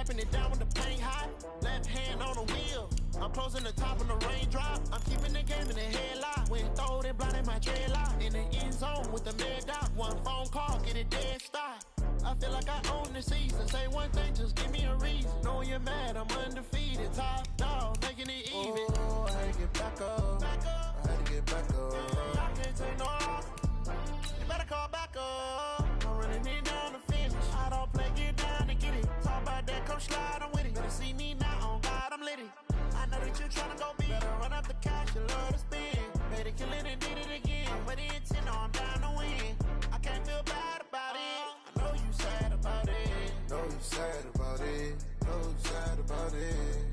Wiping it down with the paint hot. Left hand on the wheel. I'm closing the top of the raindrop. I'm keeping the game in the headlock. When throwed it, blinded my dreadlock. In the end zone with the mad dot. One phone call, get it dead stop. I feel like I own the season. Say one thing, just give me a reason. Know you're mad, I'm undefeated. Top dog, making it even. Oh, I had to get back up. I had to get back up. I can't take no loss. You better call back up. I'm running it down to finish. I don't play, get down and get it. Talk about that, come slide, I'm with it. Better see me now, on God, I'm litty. I know that you're trying to go big. Better run up the cash, you love to spend. Better kill it and did it again. But the intent, no, I'm down to win. I can't feel bad about it. I know you sad about it. Know you sad about it. Know you sad about it.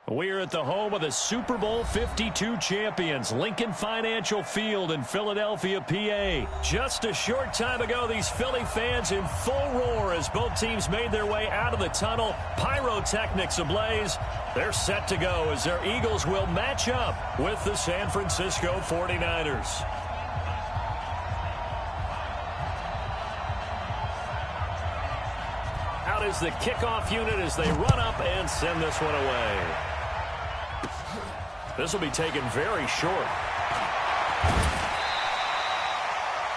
We're at the home of the Super Bowl 52 champions, Lincoln Financial Field in Philadelphia, PA. Just a short time ago, these Philly fans in full roar as both teams made their way out of the tunnel. Pyrotechnics ablaze. They're set to go as their Eagles will match up with the San Francisco 49ers. Out is the kickoff unit as they run up and send this one away. This will be taken very short.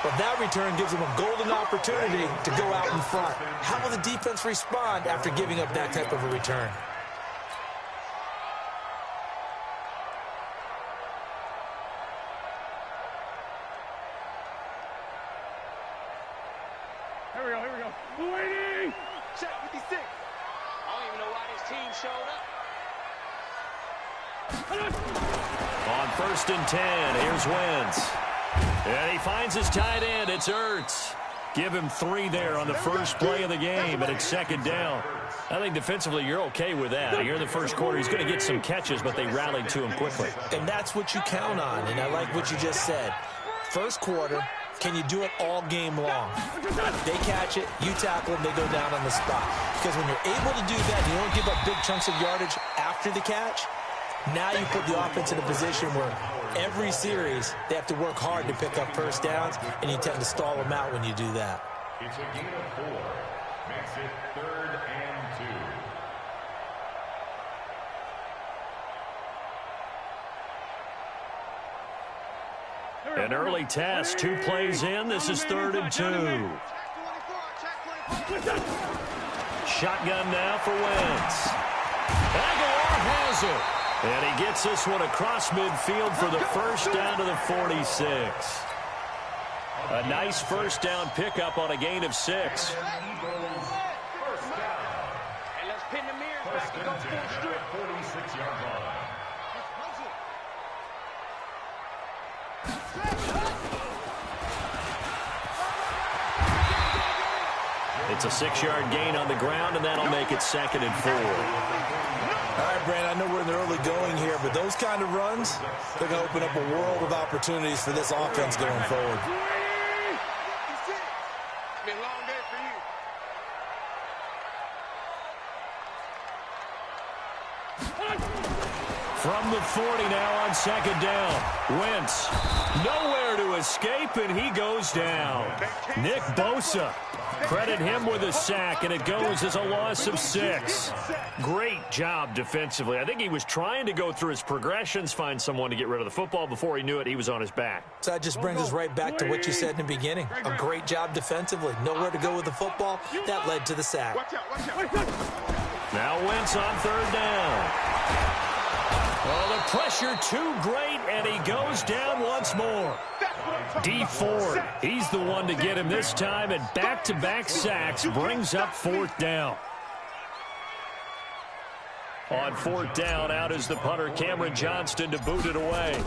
Well, that return gives them a golden opportunity to go out in front. How will the defense respond after giving up that type of a return? Here we go. Waiting! Check 56. I don't even know why this team showed up. On 1st and 10, here's Wentz. And he finds his tight end. It's Ertz. Give him 3 there on the first play of the game, and it's 2nd down. I think defensively you're okay with that. Here in the first quarter, he's going to get some catches, but they rallied to him quickly. And that's what you count on, and I like what you just said. First quarter, can you do it all game long? They catch it, you tackle them, they go down on the spot. Because when you're able to do that, you don't give up big chunks of yardage after the catch. Now you put the offense in a position where every series they have to work hard to pick up first downs, and you tend to stall them out when you do that. It's a gain of 4. Makes it 3rd and 2. An early test, 2 plays in. This is 3rd and 2. Shotgun now for Wentz. Aguilar has it. And he gets this one across midfield for the first down to the 46. A nice first down pickup on a gain of 6. First down. And let's pin the mirrors back and go full strip. 46-yard line. It's a 6-yard gain on the ground, and that'll make it 2nd and 4. All right, Brandon, I know we're in the early going here, but those kind of runs, they're going to open up a world of opportunities for this offense going forward. It's been a long day for you. From the 40 now on 2nd down. Wentz, nowhere to escape, and he goes down. Nick Bosa, credit him with a sack, and it goes as a loss of 6. Great job defensively. I think he was trying to go through his progressions, find someone to get rid of the football. Before he knew it, he was on his back. So that just brings us right back to what you said in the beginning. A great job defensively. Nowhere to go with the football. That led to the sack. Watch out. Now Wentz on 3rd down. Oh, the pressure too great, and he goes down once more. D Ford, he's the one to get him this time, and back-to-back sacks brings up 4th down. On 4th down, out is the punter, Cameron Johnston, to boot it away.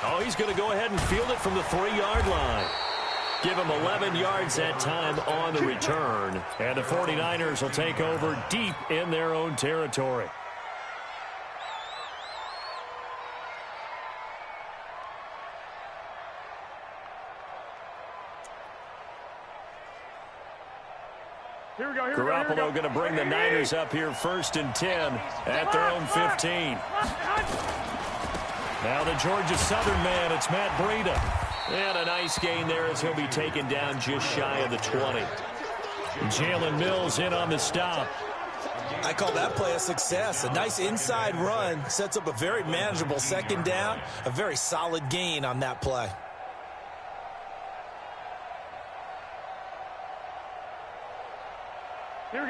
Oh, he's going to go ahead and field it from the 3-yard line. Give him 11 yards that time on the return. And the 49ers will take over deep in their own territory. Garoppolo going to bring the Niners up here 1st and 10 at their own 15. Now the Georgia Southern man, it's Matt Breida. And a nice gain there as he'll be taken down just shy of the 20. Jalen Mills in on the stop. I call that play a success. A nice inside run sets up a very manageable 2nd down. A very solid gain on that play.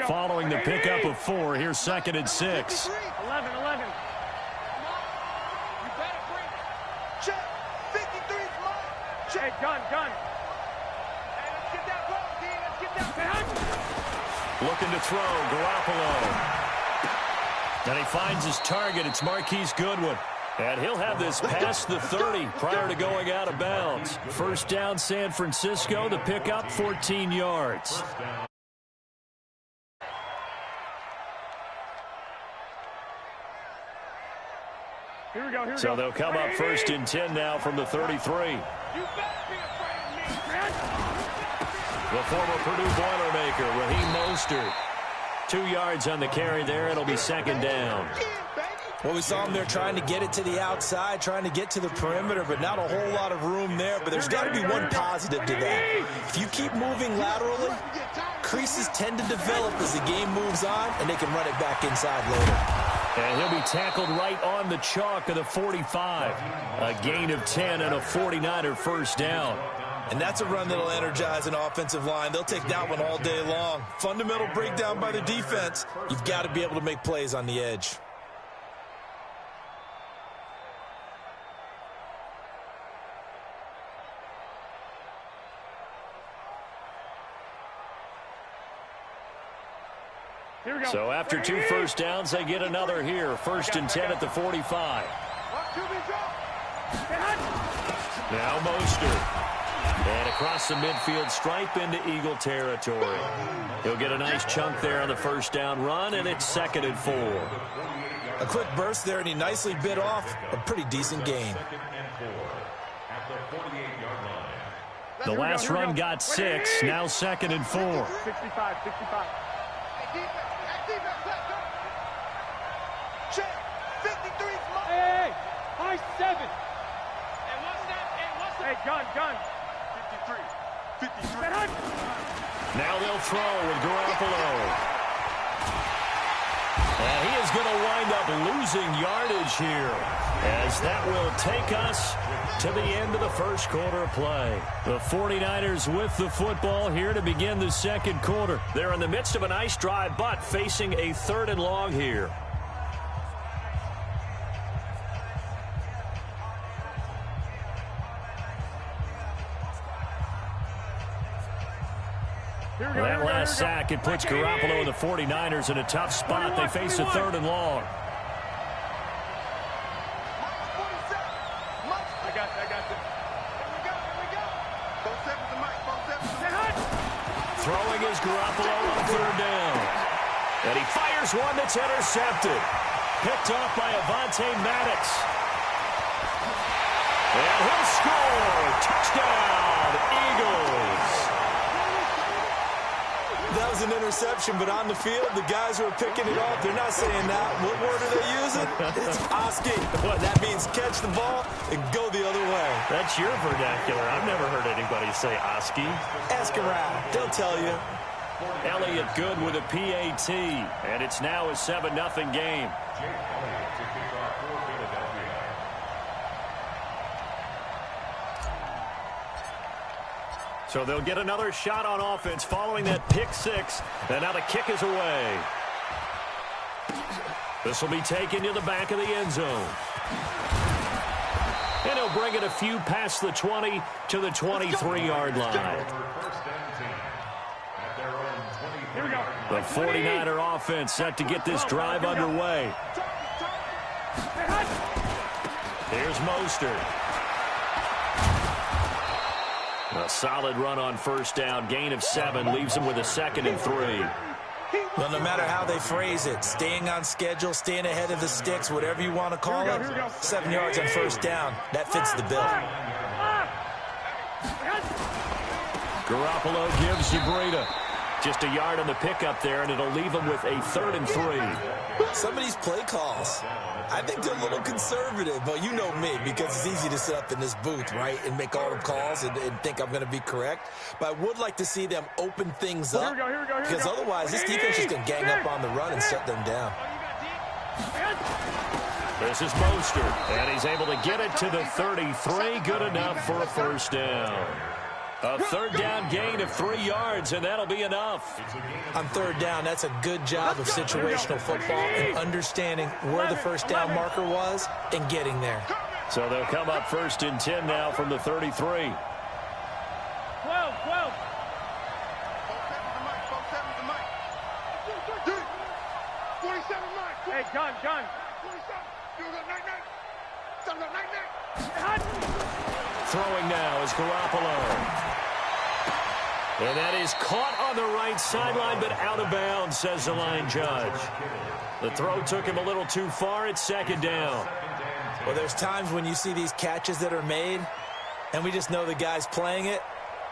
Following the pickup of 4, here's 2nd and 6. 11. You better bring it. Check. 53 is mine. Check. Hey, gun. Hey, let's get that ball, D. Let's get that ball. Looking to throw, Garoppolo. And he finds his target. It's Marquise Goodwin. And he'll have this past the 30 prior to going out of bounds. 1st down, San Francisco. The pickup, 14 yards. Here we go. So they'll come up 1st and 10 now from the 33. You better be afraid of me, man. The former Purdue Boilermaker, Raheem Mostert. 2 yards on the carry there. It'll be 2nd down. Well, we saw him there trying to get it to the outside, trying to get to the perimeter, but not a whole lot of room there. But there's got to be one positive to that. If you keep moving laterally, creases tend to develop as the game moves on, and they can run it back inside later. And he'll be tackled right on the chalk of the 45. A gain of 10 and a 49er 1st down. And that's a run that'll energize an offensive line. They'll take that one all day long. Fundamental breakdown by the defense. You've got to be able to make plays on the edge. So after 2 1st downs, they get another here. 1st and 10 at the 45. Now Mostert. And across the midfield stripe into Eagle territory. He'll get a nice chunk there on the 1st down run, and it's 2nd and 4. A quick burst there, and he nicely bit off a pretty decent gain. The last run got 6, now 2nd and 4. 65. Check. 53 is mine. Hey, high 7. And what's that? Hey, gun. 53. Now they'll throw with Garoppolo. And he is going to wind up losing yardage here, as that will take us to the end of the 1st quarter of play. The 49ers with the football here to begin the 2nd quarter. They're in the midst of a nice drive, but facing a 3rd and long here. That last sack, it puts Garoppolo and the 49ers in a tough spot. They face a 3rd and long. I got you. Here we go. Both sevens to Mike. Throwing is Garoppolo on 3rd down. And he fires one that's intercepted. Picked off by Avonte Maddox. And he'll score. Touchdown, Eagles. That was an interception, but on the field, the guys who are picking it off, they're not saying that. What word are they using? It's Oski. That means catch the ball and go the other way. That's your vernacular. I've never heard anybody say Oski. Ask around. They'll tell you. Elliott good with a PAT, and it's now a 7-0 game. So they'll get another shot on offense following that pick 6, and now the kick is away. This will be taken to the back of the end zone. And he'll bring it a few past the 20 to the 23-yard line. The 49er offense set to get this drive underway. Here's Mostert. A solid run on 1st down. Gain of 7 leaves him with a 2nd and 3. Well, no matter how they phrase it, staying on schedule, staying ahead of the sticks, whatever you want to call it, 7 yards on 1st down. That fits the bill. Garoppolo gives to Breida. Just a yard on the pickup there, and it'll leave them with a 3rd and 3. Some of these play calls, I think they're a little conservative, but you know me, because it's easy to sit up in this booth, right, and make all the calls and think I'm going to be correct. But I would like to see them open things up, because otherwise this defense is going to gang up on the run and shut them down. This is Mostert, and he's able to get it to the 33. Good enough for a 1st down. A 3rd down gain of 3 yards, and that'll be enough. On 3rd down, that's a good job of situational football and understanding where the 1st down marker was and getting there. So they'll come up 1st and 10 now from the 33. 12. 47 Mike. Hey, gun. 47. Throwing now is Garoppolo. And that is caught on the right sideline, but out of bounds, says the line judge. The throw took him a little too far. It's 2nd down. Well, there's times when you see these catches that are made, and we just know the guys playing it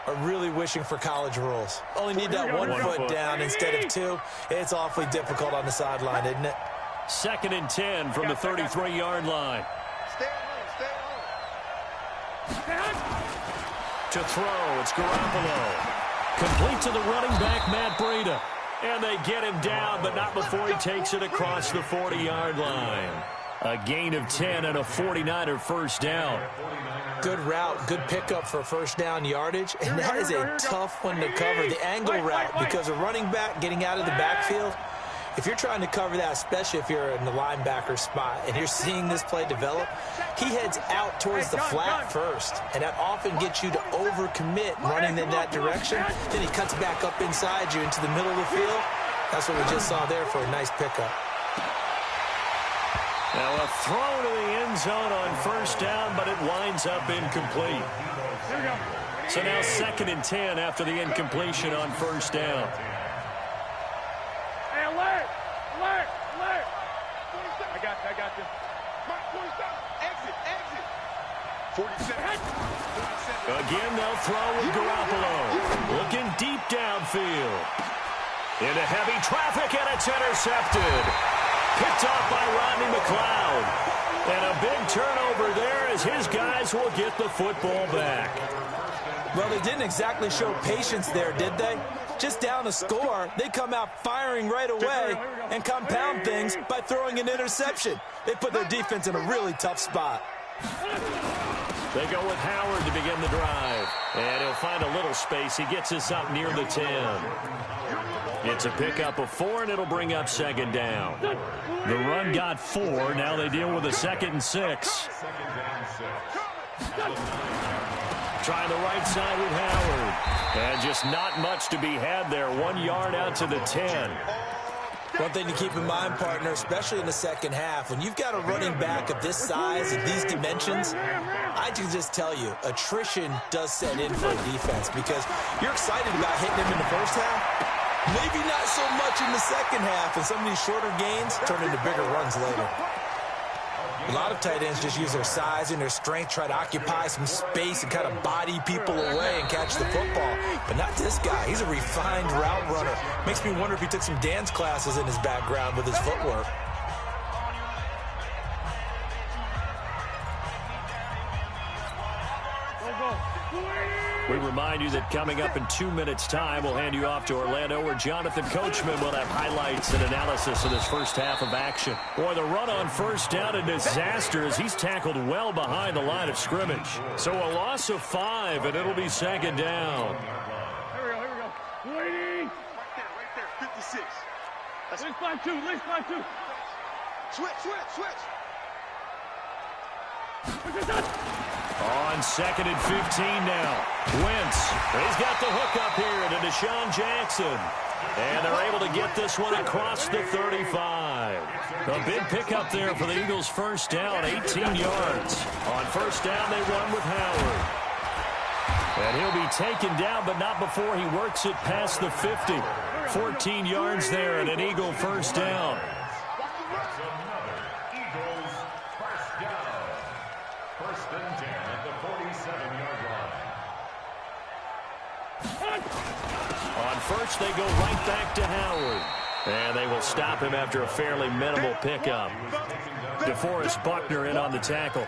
are really wishing for college rules. Only need that 1 foot down instead of 2. It's awfully difficult on the sideline, isn't it? 2nd and 10 from the 33-yard line. To throw, it's Garoppolo. Complete to the running back, Matt Breida. And they get him down, but not before he takes it across the 40-yard line. A gain of 10 and a 49er 1st down. Good route, good pickup for 1st down yardage, and that is a tough one to cover. The angle route, because a running back getting out of the backfield, if you're trying to cover that, especially if you're in the linebacker spot and you're seeing this play develop, he heads out towards the flat first, and that often gets you to overcommit running in that direction. Then he cuts back up inside you into the middle of the field. That's what we just saw there for a nice pickup. Now a throw to the end zone on 1st down, but it winds up incomplete. So now 2nd and 10 after the incompletion on 1st down. I got you. Mike, 47. Exit. 47. Again, they'll throw with Garoppolo. Looking deep downfield. Into heavy traffic, and it's intercepted. Picked off by Rodney McLeod. And a big turnover there as his guys will get the football back. Well, they didn't exactly show patience there, did they? Just down a score, they come out firing right away and compound things by throwing an interception. They put their defense in a really tough spot. They go with Howard to begin the drive. And he'll find a little space. He gets us up near the 10. It's a pickup of 4, and it'll bring up 2nd down. The run got 4. Now they deal with a 2nd and 6. Trying the right side with Howard. And just not much to be had there. 1 yard out to the 10. One thing to keep in mind, partner, especially in the second half, when you've got a running back of this size and these dimensions, I can just tell you, attrition does set in for a defense because you're excited about hitting him in the first half. Maybe not so much in the second half, and some of these shorter gains turn into bigger runs later. A lot of tight ends just use their size and their strength, try to occupy some space and kind of body people away and catch the football. But not this guy. He's a refined route runner. Makes me wonder if he took some dance classes in his background with his footwork. We remind you that coming up in 2 minutes' time, we'll hand you off to Orlando, where Jonathan Coachman will have highlights and analysis of this first half of action. Boy, the run on 1st down, a disaster as he's tackled well behind the line of scrimmage. So a loss of 5, and it'll be 2nd down. Here we go. Waiting. Right there. 56. Let's find 2. Switch. On 2nd and 15 now. Wentz. He's got the hook up here to Deshaun Jackson. And they're able to get this one across the 35. A big pickup there for the Eagles' 1st down, 18 yards. On 1st down, they run with Howard. And he'll be taken down, but not before he works it past the 50. 14 yards there and an Eagle 1st down. On first, they go right back to Howard. And they will stop him after a fairly minimal pickup. DeForest Buckner in on the tackle.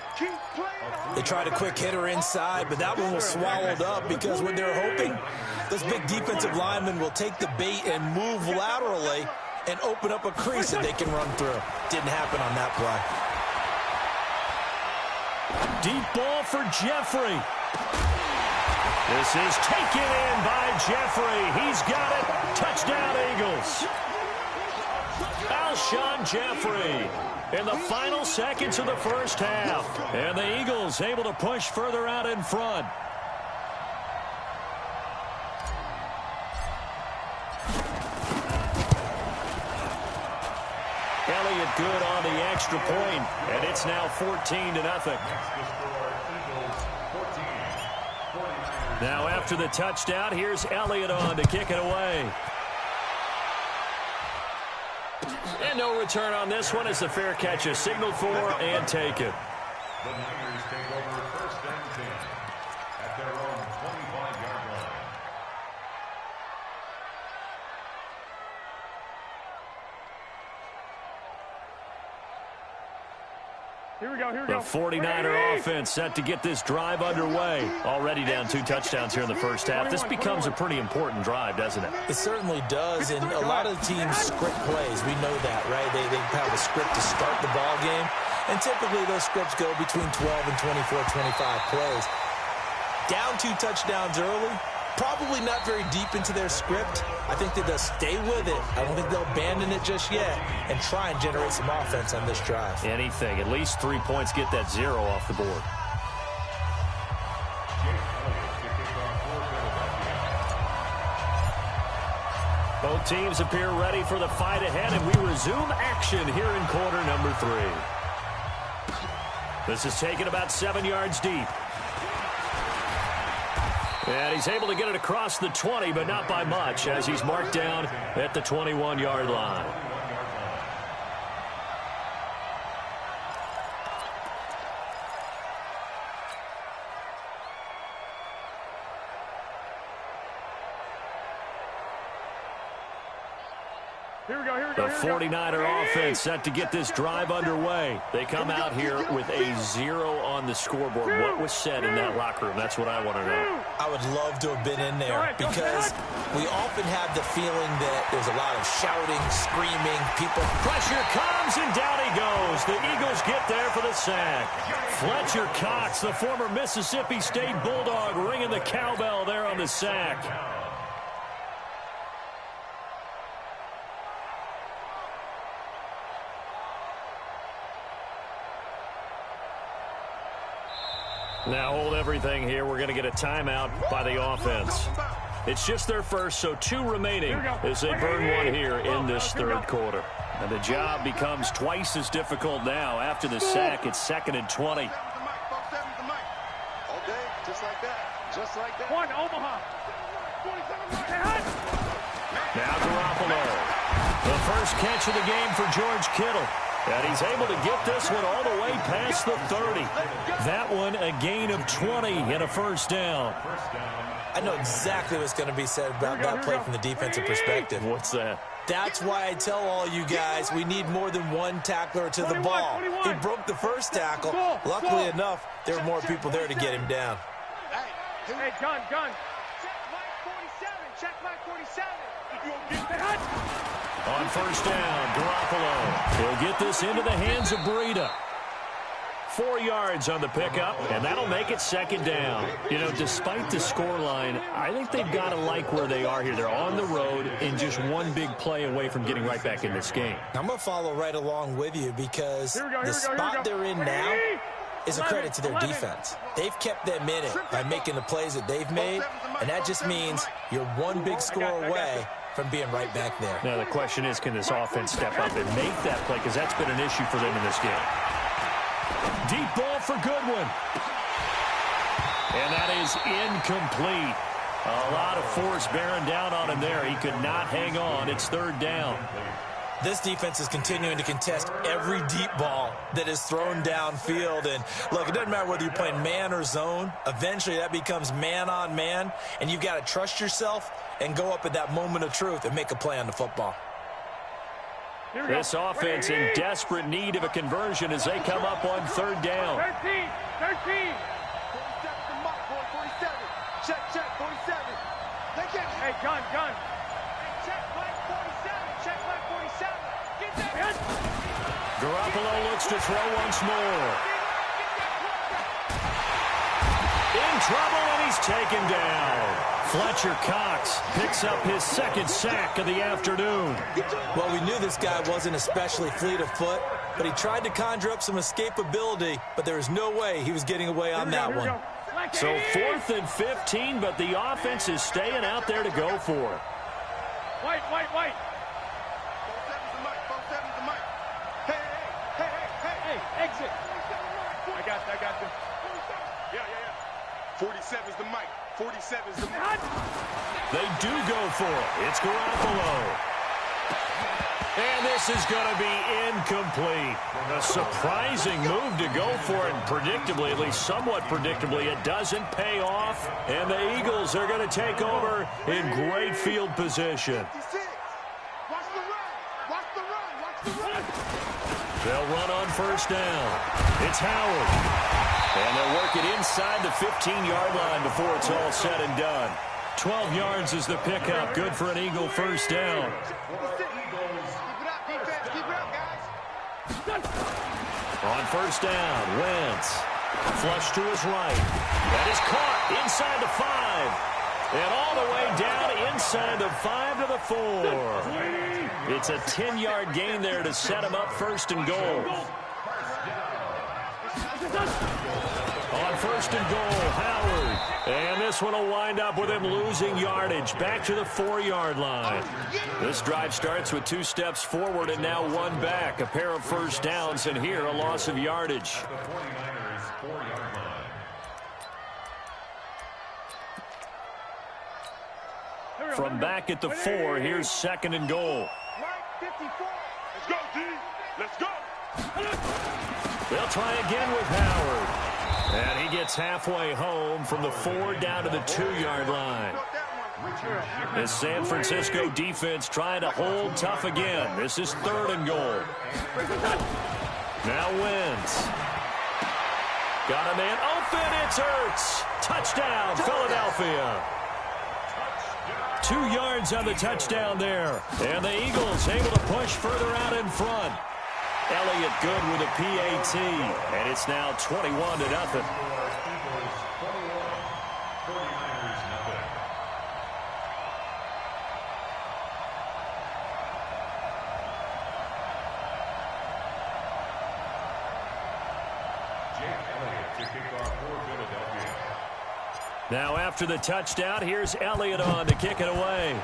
They tried a quick hitter inside, but that one was swallowed up because when they're hoping those big defensive linemen will take the bait and move laterally and open up a crease that they can run through. Didn't happen on that play. Deep ball for Jeffrey. This is taken in by Jeffrey. He's got it. Touchdown, Eagles. Alshon Jeffrey in the final seconds of the first half. And the Eagles able to push further out in front. Elliott good on the extra point, and it's now 14-0. Now after the touchdown, here's Elliott on to kick it away. And no return on this one as the fair catch is signaled for and taken. The Niners take over first and 10 at their own 25-yard line. Here we go. The 49er offense set to get this drive underway. Already down 2 touchdowns here in the first half. This becomes a pretty important drive, doesn't it? It certainly does, and a lot of the teams script plays. We know that, right? They have a script to start the ball game, and typically those scripts go between 12 and 24, 25 plays. Down 2 touchdowns early, probably not very deep into their script. I think that they'll stay with it. I don't think they'll abandon it just yet and try and generate some offense on this drive. Anything. At least 3 points, get that 0 off the board. Both teams appear ready for the fight ahead, and we resume action here in quarter number 3. This is taken about 7 yards deep. And he's able to get it across the 20, but not by much, as he's marked down at the 21-yard line. The 49er offense set to get this drive underway. They come out here with a 0 on the scoreboard. What was said in that locker room? That's what I want to know. I would love to have been in there because we often have the feeling that there's a lot of shouting, screaming, people. Pressure comes, and down he goes. The Eagles get there for the sack. Fletcher Cox, the former Mississippi State Bulldog, ringing the cowbell there on the sack. Now hold everything here. We're going to get a timeout by the offense. It's just their first, so 2 remaining as they burn 1 here in this third quarter. And the job becomes twice as difficult now. After the sack, it's 2nd and 20. All day, just like that. Just like that. 1, Omaha. Now Garoppolo. The first catch of the game for George Kittle. And he's able to get this one all the way past the 30. That one a gain of 20 and a first down. I know exactly what's going to be said about that play from the defensive perspective. What's that? That's why I tell all you guys we need more than 1 tackler to the ball. He broke the first tackle. Luckily enough, there were more people there to get him down. Hey, gun. Check Mike 47. Check Mike 47. On first down, Garoppolo. He'll get this into the hands of Breida. 4 yards on the pickup, and that'll make it 2nd down. You know, despite the scoreline, I think they've got to like where they are here. They're on the road and just 1 big play away from getting right back in this game. I'm going to follow right along with you because the spot they're in now is a credit to their defense. They've kept them in it by making the plays that they've made, and that just means you're 1 big score away from being right back there. Now the question is, can this offense step up and make that play? Because that's been an issue for them in this game. Deep ball for Goodwin. And that is incomplete. A lot of force bearing down on him there. He could not hang on. It's 3rd down. This defense is continuing to contest every deep ball that is thrown downfield. And look, it doesn't matter whether you're playing man or zone. Eventually that becomes man on man, and you've got to trust yourself and go up at that moment of truth and make a play on the football. This offense in desperate need of a conversion as they come up on third down. 13. 47 to Mike, boy, 47. Check, 47. Hey, gun. Hey, check, Mike, 47. Check, Mike, 47. Get that. Garoppolo looks to throw once more. In trouble, and he's taken down. Fletcher Cox picks up his second sack of the afternoon. Well, we knew this guy wasn't especially fleet of foot, but he tried to conjure up some escapability, but there was no way he was getting away on that one. So 4th and 15, but the offense is staying out there to go for it. White. 47's the mic. Hey, exit. I got this. Yeah. 47's the mic. 47's the mic. They do go for it. It's Garoppolo. And this is going to be incomplete. A surprising move to go for it. And predictably, at least somewhat predictably, it doesn't pay off. And the Eagles are going to take over in great field position. Watch the run. They'll run on first down. It's Howard. And they'll work it inside the 15-yard line before it's all said and done. 12 yards is the pickup. Good for an Eagle first down. On first down, Wentz. Flush to his right. That is caught inside the 5. And all the way down inside the 5 to the 4. It's a 10-yard gain there to set him up first and goal. On first and goal, Howard. And this one will wind up with him losing yardage back to the 4-yard line. This drive starts with 2 steps forward and now 1 back. A pair of first downs, and here a loss of yardage. From back at the 4, here's 2nd and goal. Let's go, D. Let's go. They'll try again with Howard. And he gets halfway home from the 4 down to the 2-yard line. The San Francisco defense trying to hold tough again. This is 3rd and goal. Now Wentz. Got a man open. It's Ertz. Touchdown, Philadelphia. 2 yards on the touchdown there. And the Eagles able to push further out in front. Elliott good with a PAT, and it's now 21-0. Now after the touchdown, here's Elliott on to kick it away.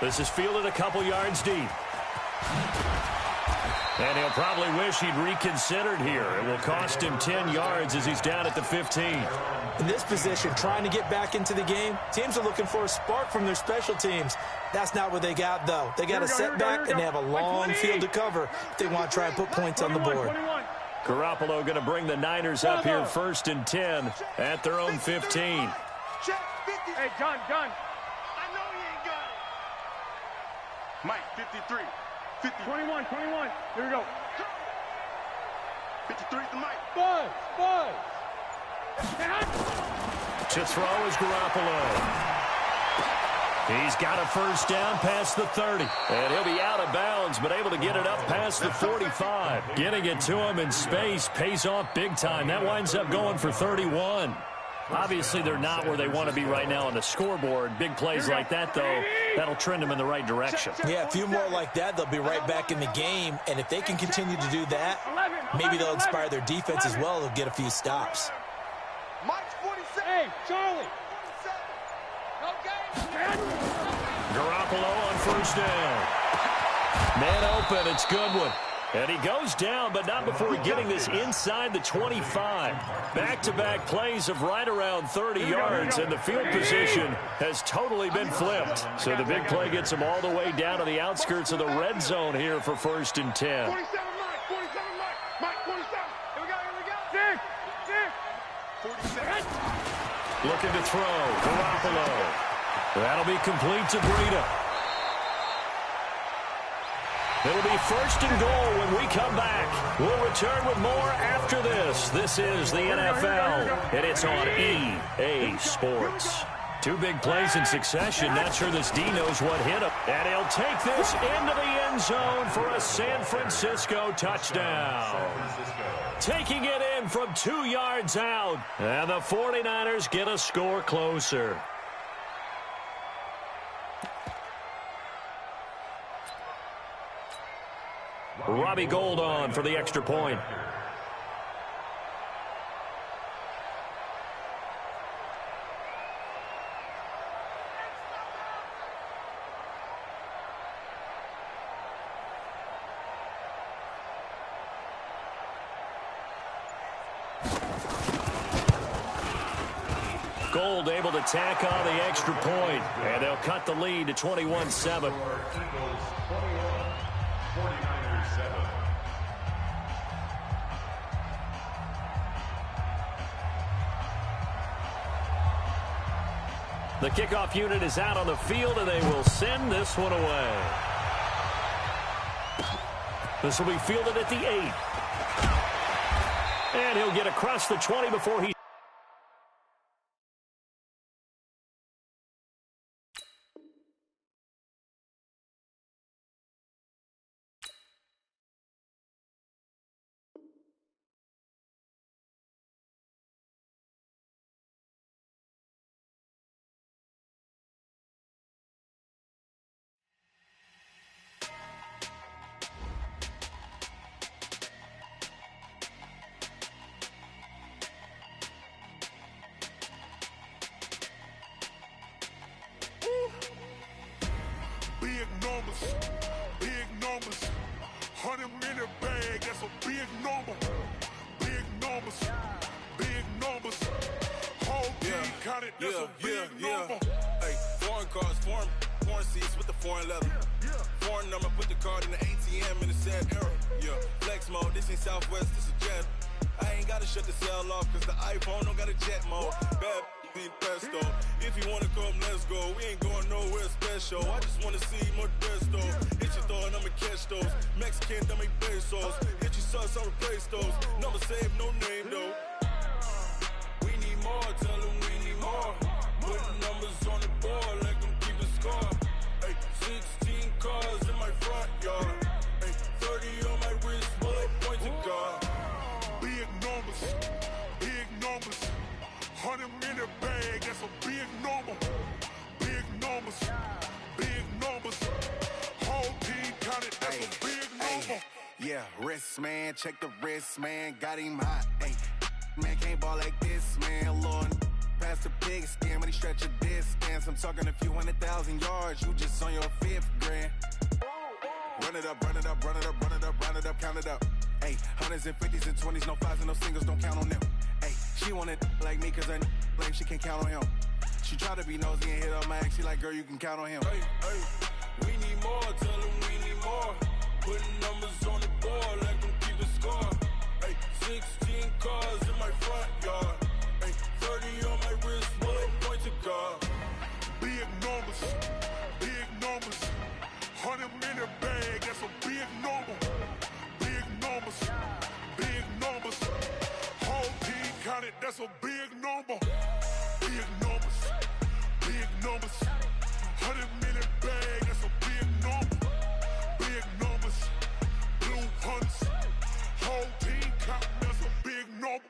This is fielded a couple yards deep. And he'll probably wish he'd reconsidered here. It will cost him 10 yards as he's down at the 15. In this position, trying to get back into the game, teams are looking for a spark from their special teams. That's not what they got, though. They got a setback, and they have a long field to cover if they want to try and put points on the board. Garoppolo going to bring the Niners up here 1st and 10 at their own 15. Hey, gun. I know he ain't got it. Mike, 53. 21. Here we go. 53's the Mike. Buzz. To throw is Garoppolo. He's got a first down past the 30. And he'll be out of bounds, but able to get it up past the 45. Getting it to him in space pays off big time. That winds up going for 31. Obviously, they're not where they want to be right now on the scoreboard. Big plays like that, though, that'll trend them in the right direction. Yeah, a few more like that, they'll be right back in the game. And if they can continue to do that, maybe they'll inspire their defense as well. They'll get a few stops. Mike's 47. Hey, Charlie. 47. Garoppolo on first down. Man open, it's Goodwin. And he goes down, but not before getting this inside the 25. Back-to-back plays of right around 30 yards, and the field position has totally been flipped. So the big play gets him all the way down to the outskirts of the red zone here for 1st and 10. 47, Mike, 47. Here we go. 47. Looking to throw. Garoppolo. That'll be complete to Breida. It'll be 1st and goal when we come back. We'll return with more after this. This is the NFL, and it's on EA Sports. 2 big plays in succession. Not sure this D knows what hit him. And he'll take this into the end zone for a San Francisco touchdown. Taking it in from 2 yards out. And the 49ers get a score closer. Robbie Gould on for the extra point. Gould able to tack on the extra point, and they'll cut the lead to 21-7. The kickoff unit is out on the field, and they will send this one away. This will be fielded at the 8. And he'll get across the 20 before he... Big numbers, 100-minute bag, that's a big number. Big numbers, whole team counted, that's a big number. Hey, foreign cars, foreign seats with the foreign leather. Foreign number, put the card in the ATM in the sad era. Yeah, flex mode, this ain't Southwest, this is jet. I ain't gotta shut the cell off, cause the iPhone don't got a jet mode. Bad need pesto. If you wanna come, let's go. We ain't going nowhere special. I just wanna see more desto. Hit your throw and I'ma catch those. Mexican, I make pesos. Hit your sauce, I'll replace those. Number save, no name though. We need more, tell them we need more. Putting numbers on the board, let them keep a score. Hey, 16 cars in my front yard. Hey, 30 on my wrist, bullet point to God. Big numbers, 100-minute bag, that's a big number. Big numbers, whole team counted, that's a big number. Yeah, wrist man, check the wrist man, got him hot. Ay, man can't ball like this, man. Lord, past the pig skin when he stretch a distance. I'm talking a few 100,000 yards, you just on your 5th grand. Run it up, count it up. Ay, 100s and 50s and 20s, no 5s and no singles, don't count on them. Ay, she want it like me cause her blame, she can't count on him. She try to be nosy and hit up my ex, she like, girl, you can count on him. Hey, we need more, tell them we need more. Putting numbers on the board, let them keep the score. Hey, 16 cars in my front yard. Hey, 30 on my wrist, bullet point to God. Big numbers, 100-minute bag, that's a big number. Big numbers, whole team counted, that's a big number. Big numbers, 100-minute bag, that's a big number. Big numbers, blue hunts, whole team counting, that's a big number.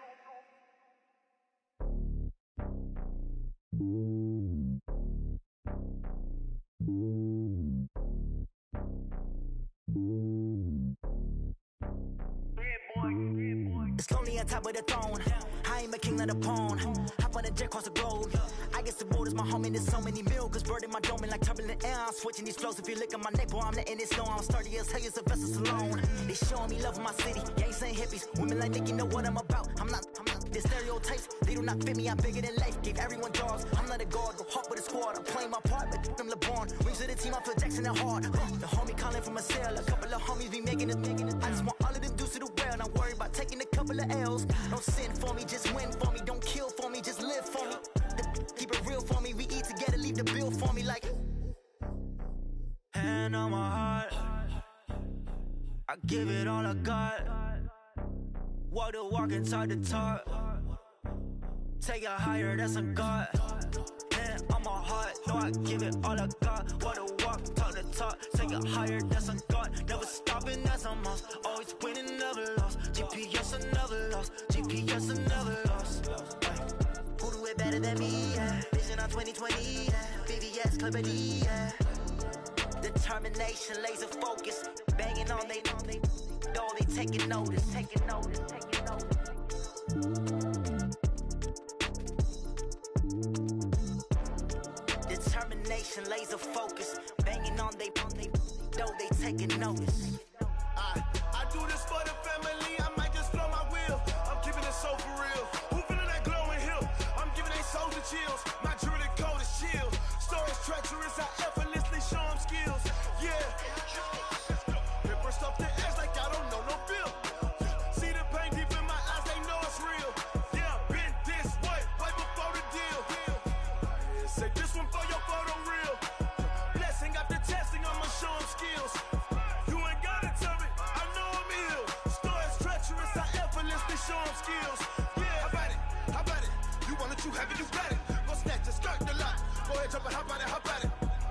It's lonely on top of the throne. I ain't a king of the pawn. Hop on a jet across the globe. I guess the world is my home and there's so many mil. Cause bird in my dome and like turbulent Yeah, I'm switching these flows. If you look at my neck, boy, I'm letting it snow. I'm sturdy as hell as a vessel alone. They showing me love in my city. Gangs ain't hippies. Women like Nick, you know what I'm about. I'm not the stereotypes. They do not fit me. I'm bigger than life. Give everyone jobs. I'm not a guard. Go hard with a squad. I'm playing my part, but them LeBron. Rings to the team. I feel Jackson and hard. The homie calling from a cell. A couple of homies be making it. I just want all of them dudes to do well. Not worry about taking a couple of L's. Don't sin for me, just win for me. Don't kill for me, just live for me. Keep it real for me. We eat together, leave the bill for me like. Hand on my heart, I give it all I got. Walk the walk and talk the talk. Take it higher, that's a God. Hand on my heart, no, I give it all I got. Walk the walk, talk the talk. Take it higher, that's a God. Never stopping, that's a must. Always winning, never lost. GPS, I never lost. GPS, I never lost. Who do it better than me? Yeah. Vision on 2020. Yeah. BVS, Clipper D. Yeah. Determination, laser focus, banging on they taking notice. Determination, laser focus, banging on they taking notice. I do this for the family, I might just flow my wheel. I'm keeping it so for real. Who feeling that glowing hill? I'm giving they souls the chills. My jewelry code is chill. Stories treacherous, I effortlessly show them skills. Yeah. Paper stuff the edge like I don't know no bill. See the pain deep in my eyes, they know it's real. Yeah, been this way, way before the deal. Say this one for your photo real. Blessing after testing, I'ma show them skills. You ain't gotta tell me, I know I'm ill. Stories treacherous, I effortlessly show them skills. Yeah, how about it? You want it, you have it, you got it. Go snatch a skirt the lot. Go ahead, jump it, how about it?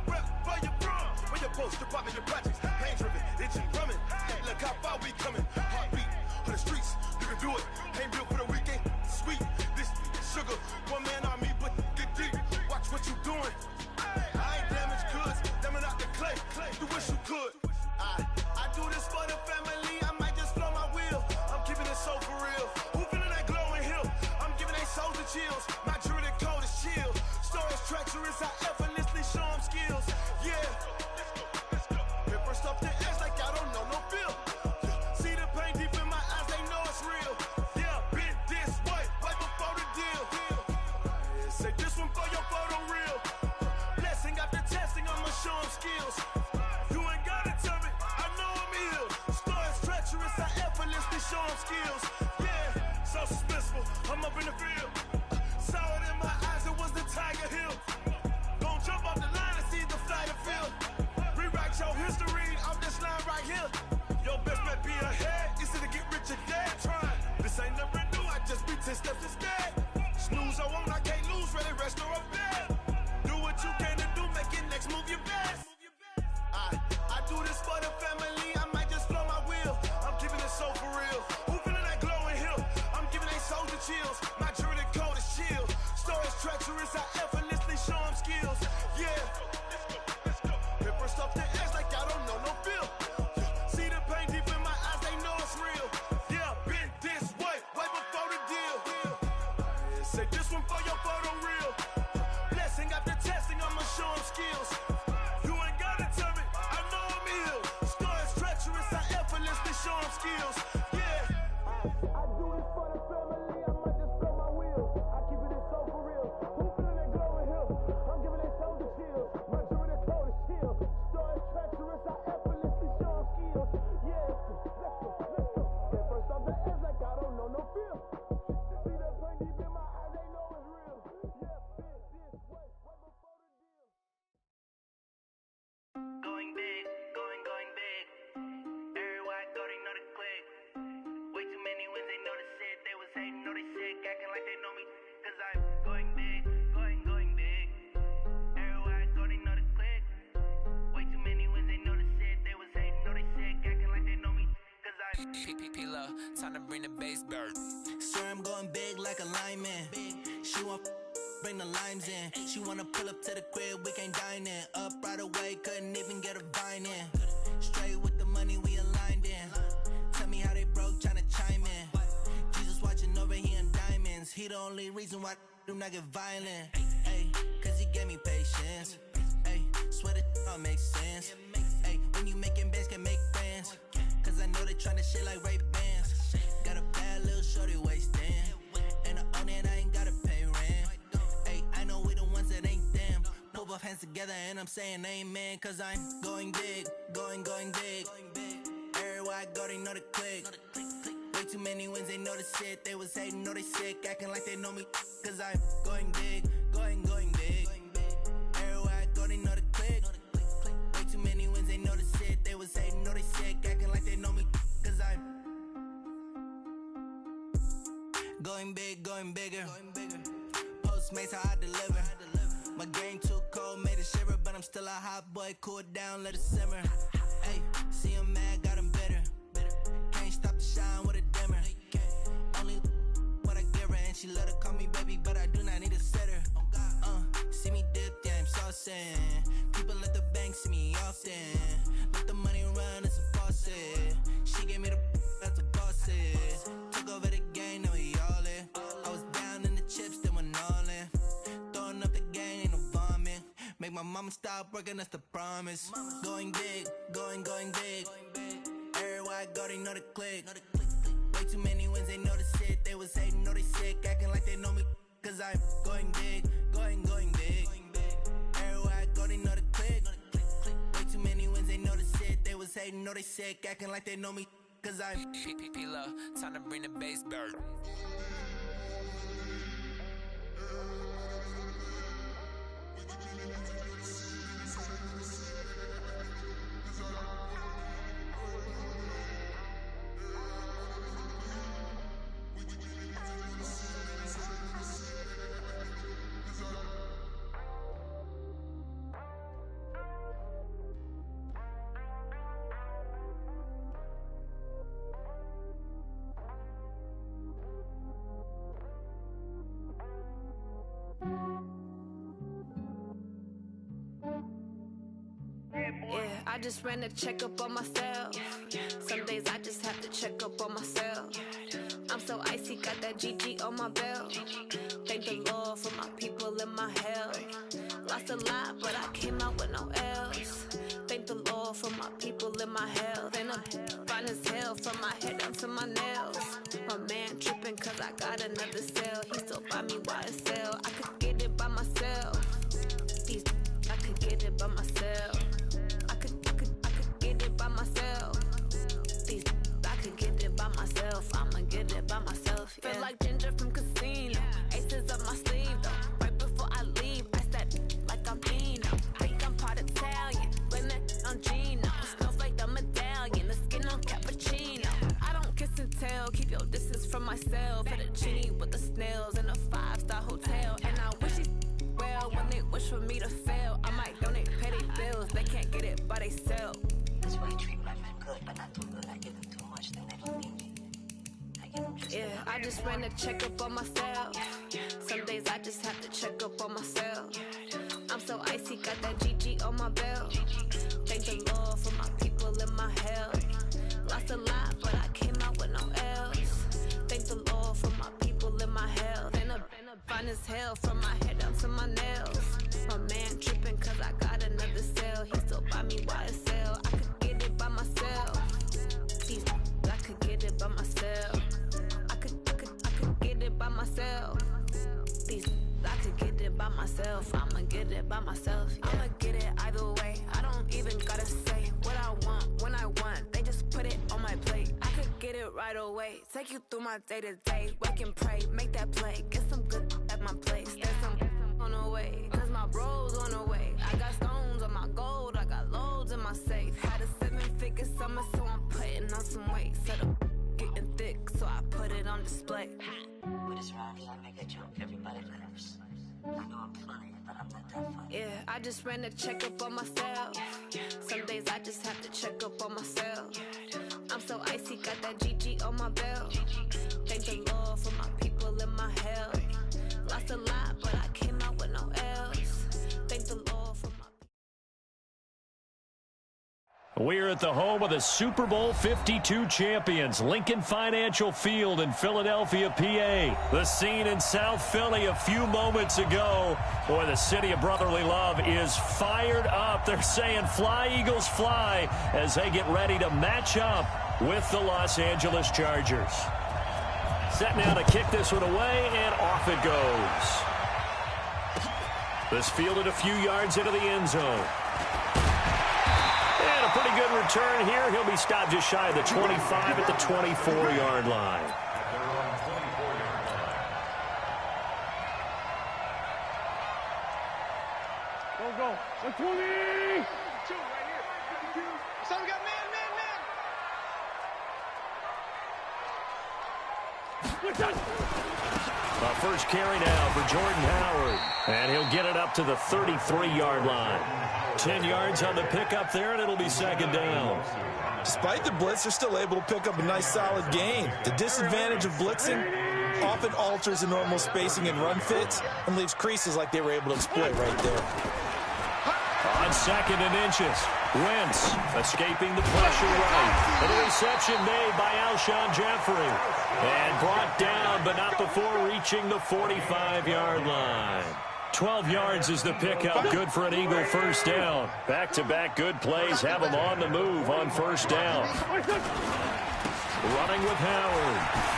Rep for your bro, where your post, department, your projects. Pain driven, itching, drumming. Look how far we coming. Heartbeat on the streets, you can do it. Ain't built for the weekend, sweet. This sugar, one man army, but get deep. Watch what you doing. I ain't damaged goods, damn out the clay. You wish you could. I do this for the family, I might just flow my wheel. I'm keeping it so for real. Who feeling that glowing hill? I'm giving they souls the chills. My jewelry code is chill. Stories treacherous, I effortlessly show them skills. Yeah. Paper stuff the edge like I don't know no bill. See the pain deep in my eyes, they know it's real. Yeah, been this way, way before the deal. Say this one for your photo real. Blessing after testing, I'ma show them skills. You ain't gotta tell me, I know I'm ill. Stories treacherous, I effortlessly show them skills. Yeah, so suspenseful, I'm up in the field. Saw it in my eyes, it was the Tiger Hill. Don't jump off the line and see the flight of field. Rewrite your history off this line right here. Your best bet be ahead, easy to get rich or dead. Try, this ain't never new, I just be 10 steps instead. Snooze I won't, I can't lose, ready, rest or a bed. Do what you can to do, make it next move your best. I do this for the family, I might just flow my wheel. I'm keeping it so for real. Who feeling that glowing hill? I'm giving they souls the chills. My jewelry code is chill. Stories treacherous, I effortlessly show them skills. Yeah. Paper stuff the edge like I don't know no bill. See the pain deep in my eyes, they know it's real. Yeah, been this way, way before the deal. Say this one for your photo real. Blessing after testing, I'ma show them skills. You ain't gotta tell me, I know I'm ill. Stories treacherous, I effortlessly show them skills. Yeah. I do this for the family, I might just blow my wheel. I keep it so for real. Who feeling that glowing hill? I'm giving they souls the chills. My jewelry code is chill. Stories treacherous, I effortlessly show them skills. Yeah, let's go. That first off the edge like I don't know no feel. See that pain deep in my eyes, they know it's real. Yeah, been this way, way before the deal. Going big, going big. Everywhere I go, they know the click. Way too many wins, they know the shit. They was hating, know they sick, acting like they know me. Cause I'm going big, going big. Everywhere I go, they know the click. Way too many wins, they know the shit. They was hating, know they sick, acting like they know me. Cause I'm P-P-P-Lo, time to bring the bass bird. Swear I'm going big like a lineman. She want bring the limes in. She wanna pull up to the crib, we can't dine in. Up right away, couldn't even get a vine in. Straight with the money we aligned in. Tell me how they broke, tryna chime in. Jesus watching over here in diamonds. He the only reason why do not get violent. Ay, cause he gave me patience. Ay, swear the on both hands together and I'm saying amen, cause I'm going big, going big. Everywhere I go, they know the click. Way too many wins, they know the shit. They was hating, know they sick, acting like they know me, cause I'm going big, going big. Everywhere I go, they know the click. Way too many wins, they know the shit. They was hating, know they sick, acting like they know me, cause I'm going big, going bigger. Postmates how I deliver. My game too cold, made it shiver, but I'm still a hot boy. Cool it down, let it simmer. Hey, see him mad, got him bitter. Can't stop the shine with a dimmer. Only what I give her, and she let her call me baby, but I do not need a sitter. See me dip, yeah, I'm saucing. People at the bank see me often. Let the money run, it's a faucet. She gave me the that's a faucet. Took over the game, now we all in. I was down in the chips, then went all in. Throwing up the game, ain't no vomit. Make my mama stop working, that's the promise. Going big, going big. Everywhere I go, they know the click. Way too many wins, they know the shit. They was hating, know they sick, acting like they know me, cause I'm going big, going big. Everywhere I go, they know the click. Way too many wins, they know the shit. They was hating, know they sick, acting like they know me, cause I'm P-P-P-Love, time to bring the bass bird. Yeah, I just ran a checkup on myself. Some days I just have to check up on myself. I'm so icy, got that GG on my belt. Thank the Lord for my people in my health. Lost a lot, but I came out with no else. Thank the Lord for my people in my health. And I'm fine as hell from my head down to my nails. My man tripping cause I got another cell. He still buy me YSL. I could get it by myself. These I could get it by myself. I could get it by myself. These I could get it by myself. I'ma get it by myself. Yeah. Feel like Ginger from Casino. Aces up my sleeve though. Right before I leave, I step like I'm Dino. Think I'm part Italian. Blame it on Gino. Smells like the medallion. The skin on cappuccino. I don't kiss and tell. Keep your distance from myself. Hit a genie with the snails in a 5-star hotel. And I wish he well when they wish for me to fail. I might donate petty bills. They can't get it by they sell. That's why I treat my men good, but not too good. I give them too much, then they don't need me. Yeah, I just ran a checkup on myself. Some days I just have to check up on myself. I'm so icy, got that GG on my belt. Thank the Lord for my people in my health. Lost a lot, but I came out with no else. Thank the Lord for my people in my health. And I'm fine as hell from my head down to my nails. My man tripping cause I got another cell. He still buy me YSL. I could get it by myself. These I could get it by myself. I could get it by myself. These I could get it by myself. I'ma get it by myself. Yeah. I'ma get it either way. I don't even gotta say what I want when I want. They just put it on my plate. I could get it right away. Take you through my day to day. Wake and pray, make that play. Get some good at my place. There's some on the way, cause my bro's on the way. I got stones on my gold. I got loads in my safe. Had a 7-figure summer, so I'm putting on some weight. Set up getting thick, so I put it on display. With this round, I make a joke, everybody laughs. I know I'm funny, but I'm not that funny. Yeah, I just ran a checkup on myself. Some days I just have to check up on myself. I'm so icy, got that GG on my belt. Thank the Lord for my people in my health. Lost a lot, but I came out with no else. Thank the Lord for my We're at the home of the Super Bowl 52 champions, Lincoln Financial Field in Philadelphia, PA. The scene in South Philly a few moments ago. Boy, the city of brotherly love is fired up. They're saying, "Fly, Eagles, fly," as they get ready to match up with the Los Angeles Chargers. Set now to kick this one away, and off it goes. This fielded a few yards into the end zone. And a pretty good return here. He'll be stopped just shy of the 25 at the 24-yard line. Go. 120. 2 right here. So we got man. A first carry now for Jordan Howard. And he'll get it up to the 33-yard line. 10 yards on the pickup there, and it'll be second down. Despite the blitz, they're still able to pick up a nice, solid gain. The disadvantage of blitzing often alters the normal spacing and run fits and leaves creases like they were able to exploit right there. On second and inches, Wentz escaping the pressure right. An interception made by Alshon Jeffrey. And brought down, but not before reaching the 45-yard line. 12 yards is the pickup. Good for an Eagle first down. Back-to-back good plays have him on the move on first down. Running with Howard.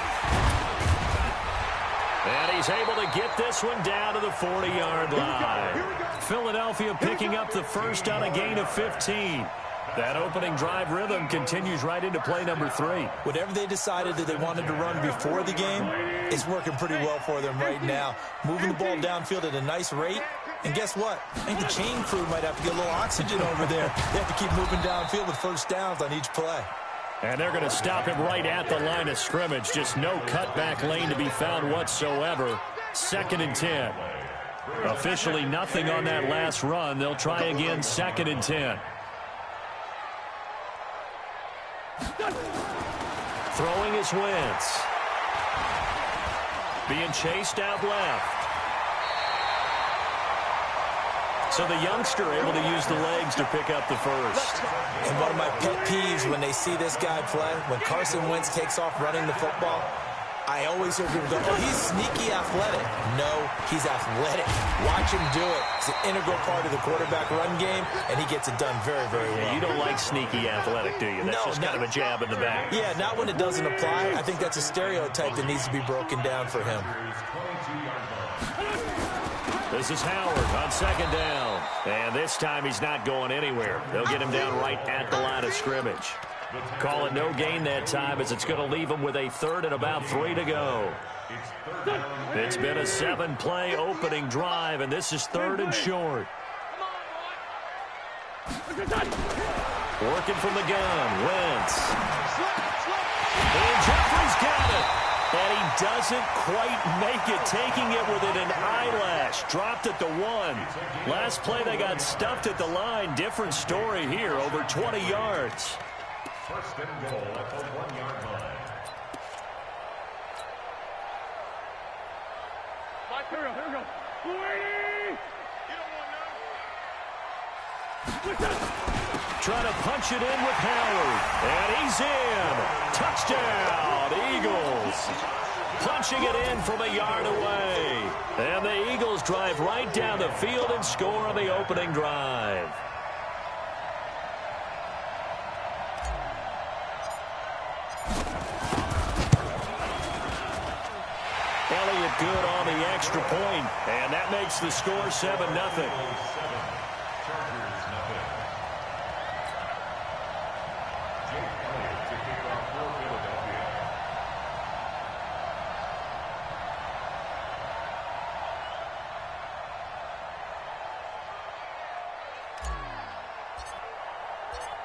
And he's able to get this one down to the 40-yard line. Philadelphia picking up the first on a gain of 15. That opening drive rhythm continues right into play number 3. Whatever they decided that they wanted to run before the game, it's working pretty well for them right now. Moving the ball downfield at a nice rate. And guess what? I think the chain crew might have to get a little oxygen over there. They have to keep moving downfield with first downs on each play. And they're going to stop him right at the line of scrimmage. Just no cutback lane to be found whatsoever. Second and 10. Officially nothing on that last run. They'll try again, second and 10. Throwing is Wentz. Being chased out left. So the youngster able to use the legs to pick up the first. And one of my pet peeves when they see this guy play, when Carson Wentz takes off running the football, I always hear people go, oh, he's sneaky athletic. No, he's athletic. Watch him do it. It's an integral part of the quarterback run game, and he gets it done very, very well. You don't like sneaky athletic, do you? That's just kind of a jab in the back. Yeah, not when it doesn't apply. I think that's a stereotype that needs to be broken down for him. This is Howard on second down. And this time he's not going anywhere. They'll get him down right at the line of scrimmage. Call it no gain that time as it's going to leave him with a third and about 3 to go. It's been a 7-play opening drive, and this is third and short. Working from the gun, Wentz. And Jeffrey's got it. And he doesn't quite make it, taking it within an eyelash. Dropped at the 1. Last play they got stuffed at the line. Different story here, over 20 yards. First and goal at the 1-yard line. Here we go. Trying to punch it in with Howard. And he's in. Touchdown, Eagles. Punching it in from a yard away. And the Eagles drive right down the field and score on the opening drive. Elliott good on the extra point, and that makes the score 7-0.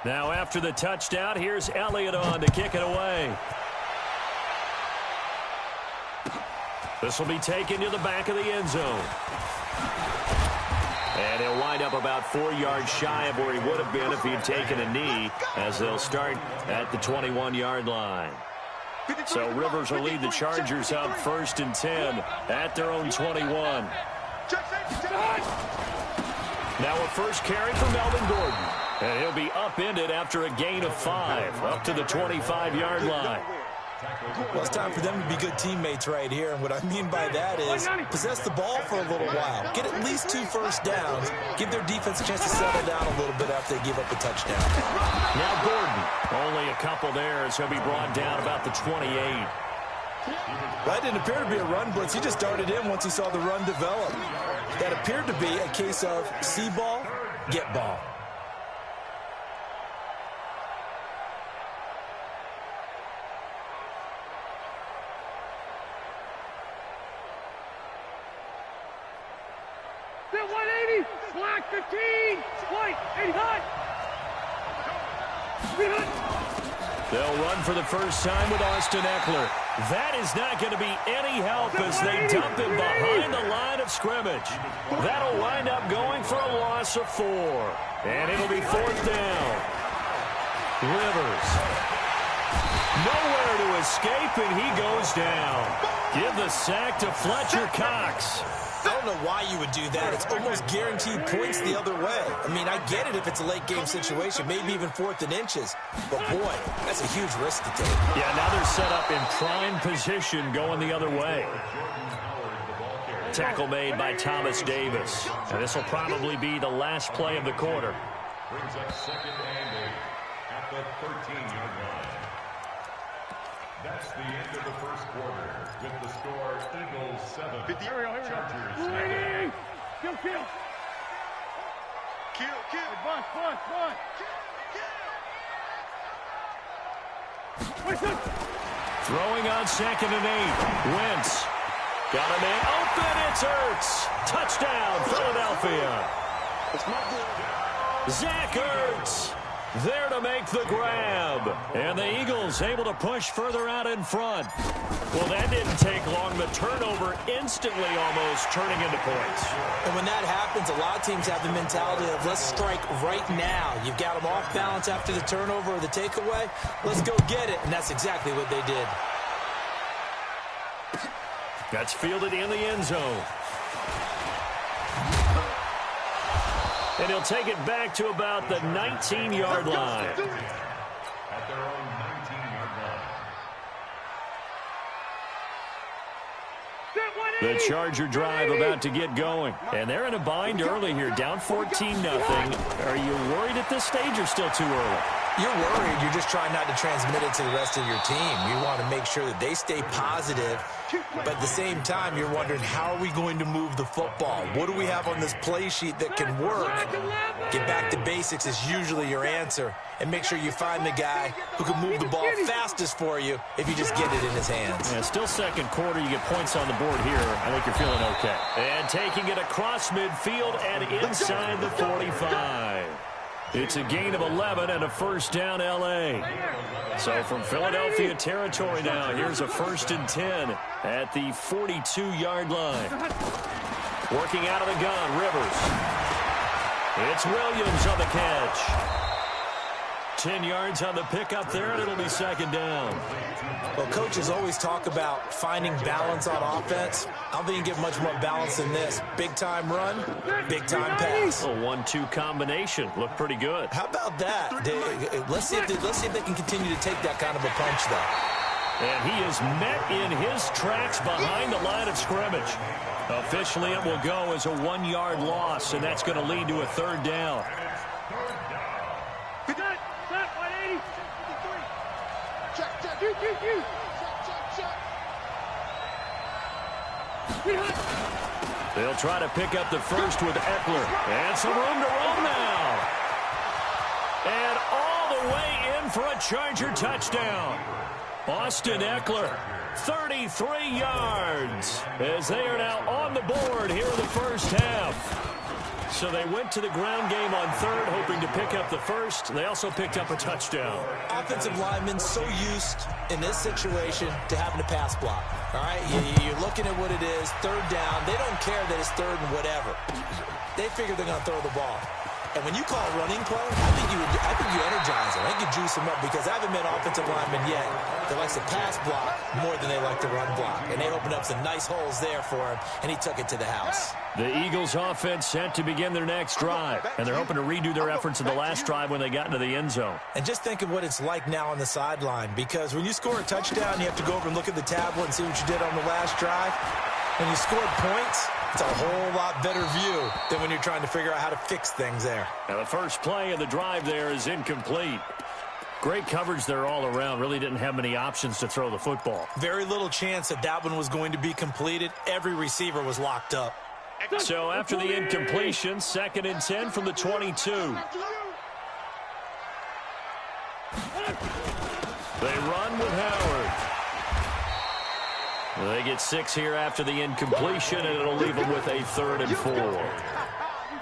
Now after the touchdown, here's Elliott on to kick it away. This will be taken to the back of the end zone. And he'll wind up about 4 yards shy of where he would have been if he'd taken a knee, as they'll start at the 21-yard line. So Rivers will lead the Chargers up first and 10 at their own 21. Now a first carry for Melvin Gordon. And he'll be upended after a gain of 5, up to the 25-yard line. Well, it's time for them to be good teammates right here. And what I mean by that is possess the ball for a little while. Get at least 2 first downs. Give their defense a chance to settle down a little bit after they give up a touchdown. Now Gordon, only a couple there as he'll be brought down about the 28. That didn't appear to be a run blitz. He just darted in once he saw the run develop. That appeared to be a case of see ball, get ball. Set 180, slack 15, white, 80 hot. They'll run for the first time with Austin Eckler. That is not going to be any help as they dump him behind the line of scrimmage. That'll wind up going for a loss of 4. And it'll be 4th down. Rivers. Nowhere to escape, and he goes down. Give the sack to Fletcher Cox. I don't know why you would do that. It's almost guaranteed points the other way. I mean, I get it if it's a late-game situation, maybe even 4th and inches. But, boy, that's a huge risk to take. Yeah, now they're set up in prime position going the other way. Tackle made by Thomas Davis. And this will probably be the last play of the quarter. Brings up 2nd and 8 at the 13-yard line. That's the end of the first quarter with the score Eagles 7, Chargers 9. Kill. Bun. Throwing on 2nd and 8. Wentz. Got a man open. It's Ertz. Touchdown, Philadelphia. Zach Ertz there to make the grab. And the Eagles able to push further out in front. Well, that didn't take long. The turnover instantly almost turning into points. And when that happens, a lot of teams have the mentality of let's strike right now. You've got them off balance after the turnover or the takeaway. Let's go get it. And that's exactly what they did. That's fielded in the end zone. And he'll take it back to about the 19-yard line. At their own 19-yard line. The Charger drive about to get going. And they're in a bind early here, down 14-0. Are you worried at this stage or still too early? You're worried. You're just trying not to transmit it to the rest of your team. You want to make sure that they stay positive. But at the same time, you're wondering, how are we going to move the football? What do we have on this play sheet that can work? Get back to basics is usually your answer. And make sure you find the guy who can move the ball fastest for you if you just get it in his hands. Yeah, still second quarter. You get points on the board here. I think you're feeling okay. And taking it across midfield and inside the 45. It's a gain of 11 and a first down, L.A. So from Philadelphia territory now, here's a 1st and 10 at the 42-yard line. Working out of the gun, Rivers. It's Williams on the catch. 10 yards on the pickup there, and it'll be 2nd down. Well, coaches always talk about finding balance on offense. I don't think you get much more balance than this. Big-time run, big-time pass. A 1-2 combination. Looked pretty good. How about that? Let's see if they can continue to take that kind of a punch, though. And he is met in his tracks behind the line of scrimmage. Officially, it will go as a 1-yard loss, and that's going to lead to a 3rd down. They'll try to pick up the first with Eckler. And some room to roam now. And all the way in for a Charger touchdown. Austin Eckler, 33 yards, as they are now on the board here in the first half. So they went to the ground game on 3rd, hoping to pick up the first. They also picked up a touchdown. Offensive linemen so used in this situation to having to pass block. All right, you're looking at what it is, 3rd down. They don't care that it's 3rd and whatever. They figure they're going to throw the ball. And when you call a running play, I think you energize them. I think you juice them up, because I haven't met an offensive lineman yet that likes to pass block more than they like to run block. And they opened up some nice holes there for him, and he took it to the house. The Eagles offense set to begin their next drive, and they're hoping to redo their efforts in the last drive when they got into the end zone. And just think of what it's like now on the sideline, because when you score a touchdown, you have to go over and look at the tablet and see what you did on the last drive. When you scored points, it's a whole lot better view than when you're trying to figure out how to fix things there. Now the first play of the drive there is incomplete. Great coverage there all around. Really didn't have many options to throw the football. Very little chance that one was going to be completed. Every receiver was locked up. So after the incompletion, 2nd and 10 from the 22. They run with Howard. They get 6 here after the incompletion, and it'll leave them with a 3rd and 4.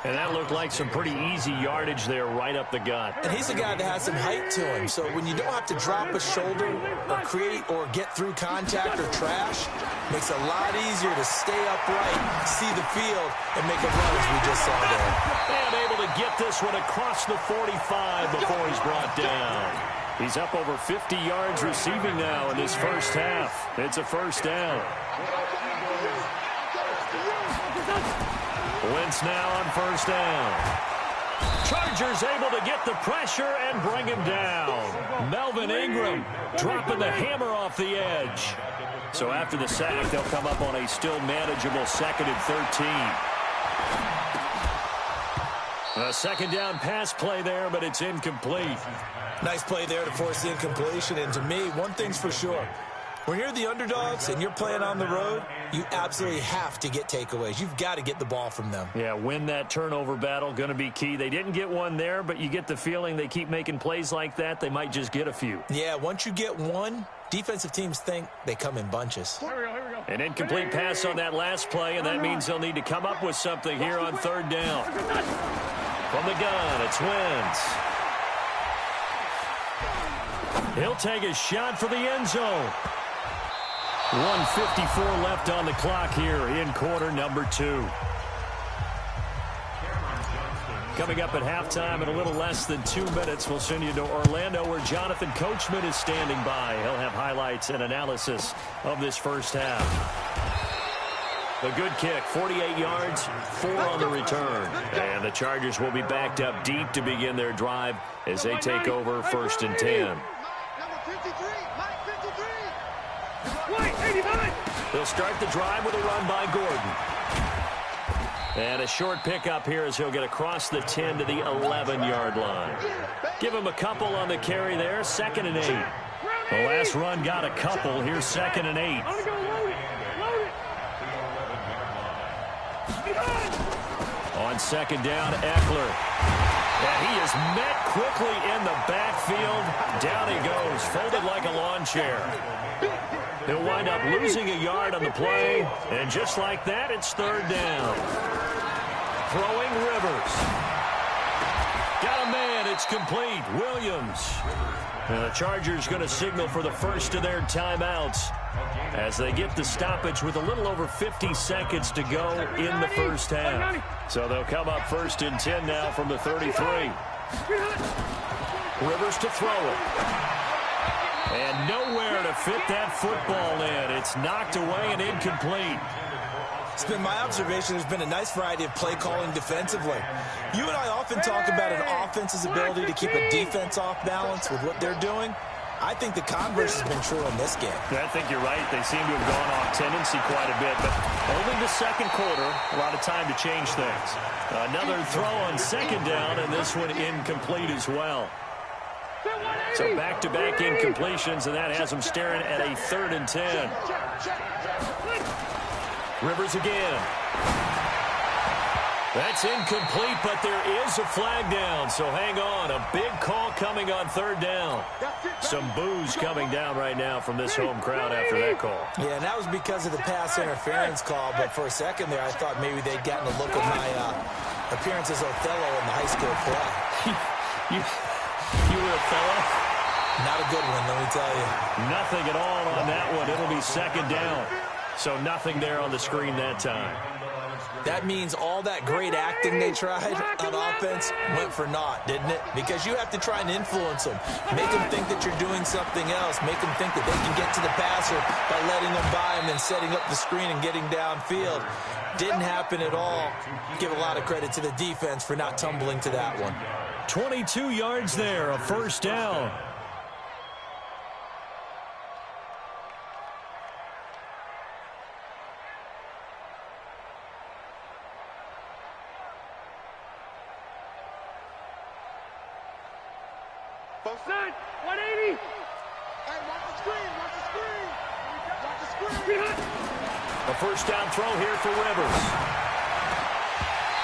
And that looked like some pretty easy yardage there right up the gut. And he's a guy that has some height to him, so when you don't have to drop a shoulder or create or get through contact or trash, makes it a lot easier to stay upright, see the field, and make a run as we just saw there. And able to get this one across the 45 before he's brought down. He's up over 50 yards receiving now in this first half. It's a 1st down. Wentz now on 1st down. Chargers able to get the pressure and bring him down. Melvin Ingram dropping the hammer off the edge. So after the sack, they'll come up on a still manageable 2nd and 13. A 2nd down pass play there, but it's incomplete. Nice play there to force the incompletion. And to me, one thing's for sure. When you're the underdogs and you're playing on the road, you absolutely have to get takeaways. You've got to get the ball from them. Yeah, win that turnover battle, going to be key. They didn't get one there, but you get the feeling they keep making plays like that, they might just get a few. Yeah, once you get one, defensive teams think they come in bunches. Here we go. An incomplete pass on that last play, and that means they'll need to come up with something here on 3rd down. From the gun, it's Wentz. He'll take a shot for the end zone. 1:54 left on the clock here in quarter number 2. Coming up at halftime in a little less than 2 minutes, we'll send you to Orlando where Jonathan Coachman is standing by. He'll have highlights and analysis of this first half. A good kick, 48 yards, 4 on the return. And the Chargers will be backed up deep to begin their drive as they take over 1st and 10. They'll start the drive with a run by Gordon. And a short pickup here as he'll get across the 10 to the 11-yard line. Give him a couple on the carry there, 2nd and 8. The last run got a couple. Here's 2nd and 8. On 2nd down, Eckler. And he is met quickly in the backfield. Down he goes, folded like a lawn chair. He'll wind up losing a yard on the play. And just like that, it's 3rd down. Throwing Rivers. Got a man, it's complete. Williams. And the Chargers going to signal for the first of their timeouts as they get the stoppage with a little over 50 seconds to go in the first half. So they'll come up 1st and 10 now from the 33. Rivers to throw it. And nowhere to fit that football in. It's knocked away and incomplete. It's been my observation there's been a nice variety of play calling defensively. You and I often talk about an offense's ability to keep a defense off balance with what they're doing. I think the converse has been true in this game. I think you're right. They seem to have gone off tendency quite a bit, but only the 2nd quarter, a lot of time to change things. Another throw on 2nd down, and this one incomplete as well. So back-to-back incompletions, and that has them staring at a 3rd and 10. Rivers again. That's incomplete, but there is a flag down, so hang on. A big call coming on 3rd down. Some boos coming down right now from this home crowd after that call. Yeah, and that was because of the pass interference call, but for a second there I thought maybe they'd gotten a look at my appearance as Othello in the high school play. You were Othello? Not a good one, let me tell you. Nothing at all on that one. It'll be 2nd down. So nothing there on the screen that time. That means all that great acting they tried on offense went for naught, didn't it? Because you have to try and influence them. Make them think that you're doing something else. Make them think that they can get to the passer by letting them by and then setting up the screen and getting downfield. Didn't happen at all. Give a lot of credit to the defense for not tumbling to that one. 22 yards there, a 1st down. Both sides, 180. Hey, watch the screen, watch the screen. Watch the screen. A 1st down throw here for Rivers.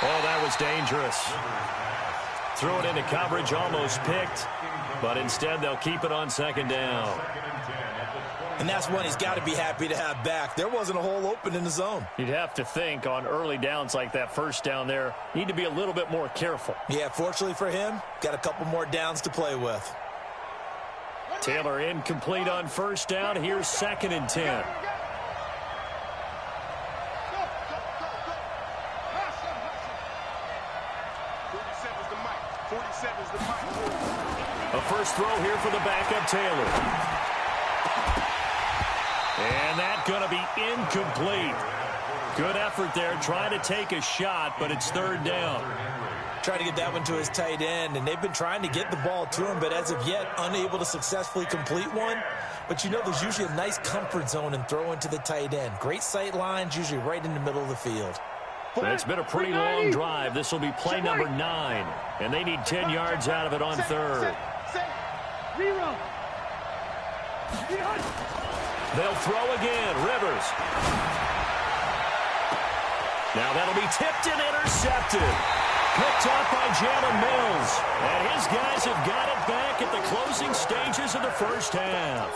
Oh, that was dangerous. Threw it into coverage, almost picked, but instead they'll keep it on second down. And that's one he's got to be happy to have back. There wasn't a hole open in the zone. You'd have to think on early downs like that first down there, need to be a little bit more careful. Yeah, fortunately for him, got a couple more downs to play with. Taylor incomplete on first down. Here's 2nd and 10. A first throw here for the backup Taylor. And that's going to be incomplete. Good effort there, trying to take a shot, but it's 3rd down. Trying to get that one to his tight end, and they've been trying to get the ball to him, but as of yet, unable to successfully complete one. But you know there's usually a nice comfort zone in throwing to the tight end. Great sight lines, usually right in the middle of the field. It's been a pretty long drive. This will be play number 9, and they need 10 yards out of it on 3rd. They'll throw again. Rivers. Now that'll be tipped and intercepted. Picked off by Jalen Mills. And his guys have got it back at the closing stages of the first half.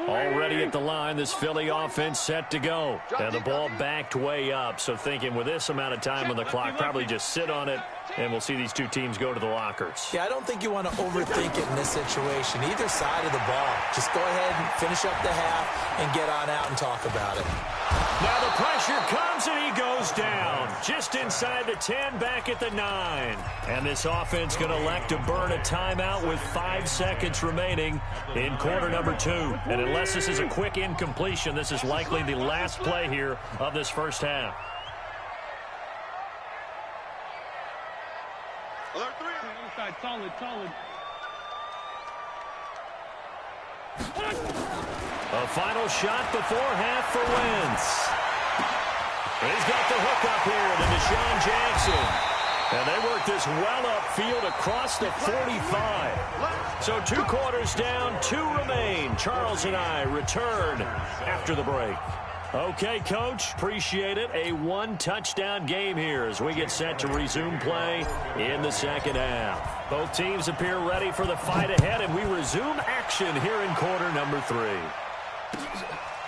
Already at the line, this Philly offense set to go. And the ball backed way up. So thinking with this amount of time on the clock, probably just sit on it, and we'll see these two teams go to the lockers. Yeah, I don't think you want to overthink it in this situation. Either side of the ball. Just go ahead and finish up the half and get on out and talk about it. Now the pressure comes and he goes down. Just inside the 10, back at the 9. And this offense going to elect to burn a timeout with 5 seconds remaining in quarter number 2. And unless this is a quick incompletion, this is likely the last play here of this first half. Solid. A final shot before half for Wentz. He's got the hook up here to Deshaun Jackson. And they work this well upfield across the 45. So 2 quarters down, 2 remain. Charles and I return after the break. Okay, Coach, appreciate it. A 1-touchdown game here as we get set to resume play in the second half. Both teams appear ready for the fight ahead, and we resume action here in quarter number 3.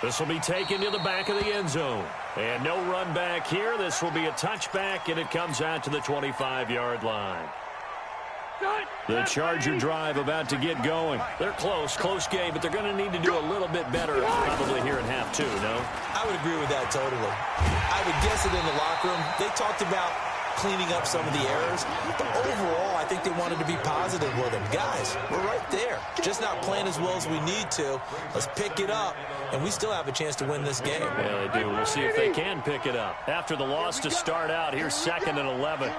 This will be taken to the back of the end zone. And no run back here. This will be a touchback, and it comes out to the 25-yard line. The Charger drive about to get going. They're close game, but they're going to need to do a little bit better probably here in half 2, no? I would agree with that totally. I would guess it in the locker room. They talked about cleaning up some of the errors, but overall, I think they wanted to be positive with them. Guys, we're right there. Just not playing as well as we need to. Let's pick it up, and we still have a chance to win this game. Yeah, they do. We'll see if they can pick it up. After the loss to start out, here's 2nd and 11.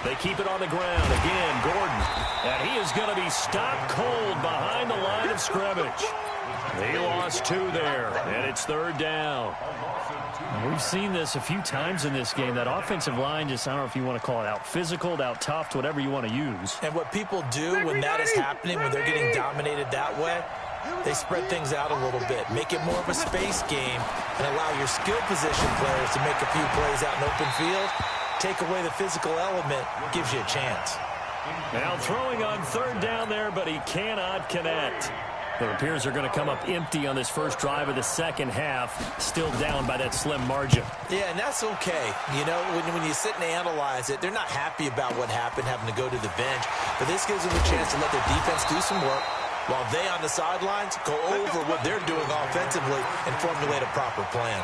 They keep it on the ground. Again, Gordon. And he is going to be stopped cold behind the line of scrimmage. He lost 2 there, and it's 3rd down. We've seen this a few times in this game. That offensive line just, I don't know if you want to call it out physical, out tough, whatever you want to use. And what people do when that is happening, when they're getting dominated that way, they spread things out a little bit, make it more of a space game, and allow your skill position players to make a few plays out in open field. Take away the physical element, gives you a chance. Now throwing on 3rd down there, but he cannot connect. It appears they're going to come up empty on this first drive of the second half, still down by that slim margin. Yeah, and that's okay. You know, when you sit and analyze it, they're not happy about what happened, having to go to the bench. But this gives them a chance to let their defense do some work, while they on the sidelines go over what they're doing offensively and formulate a proper plan.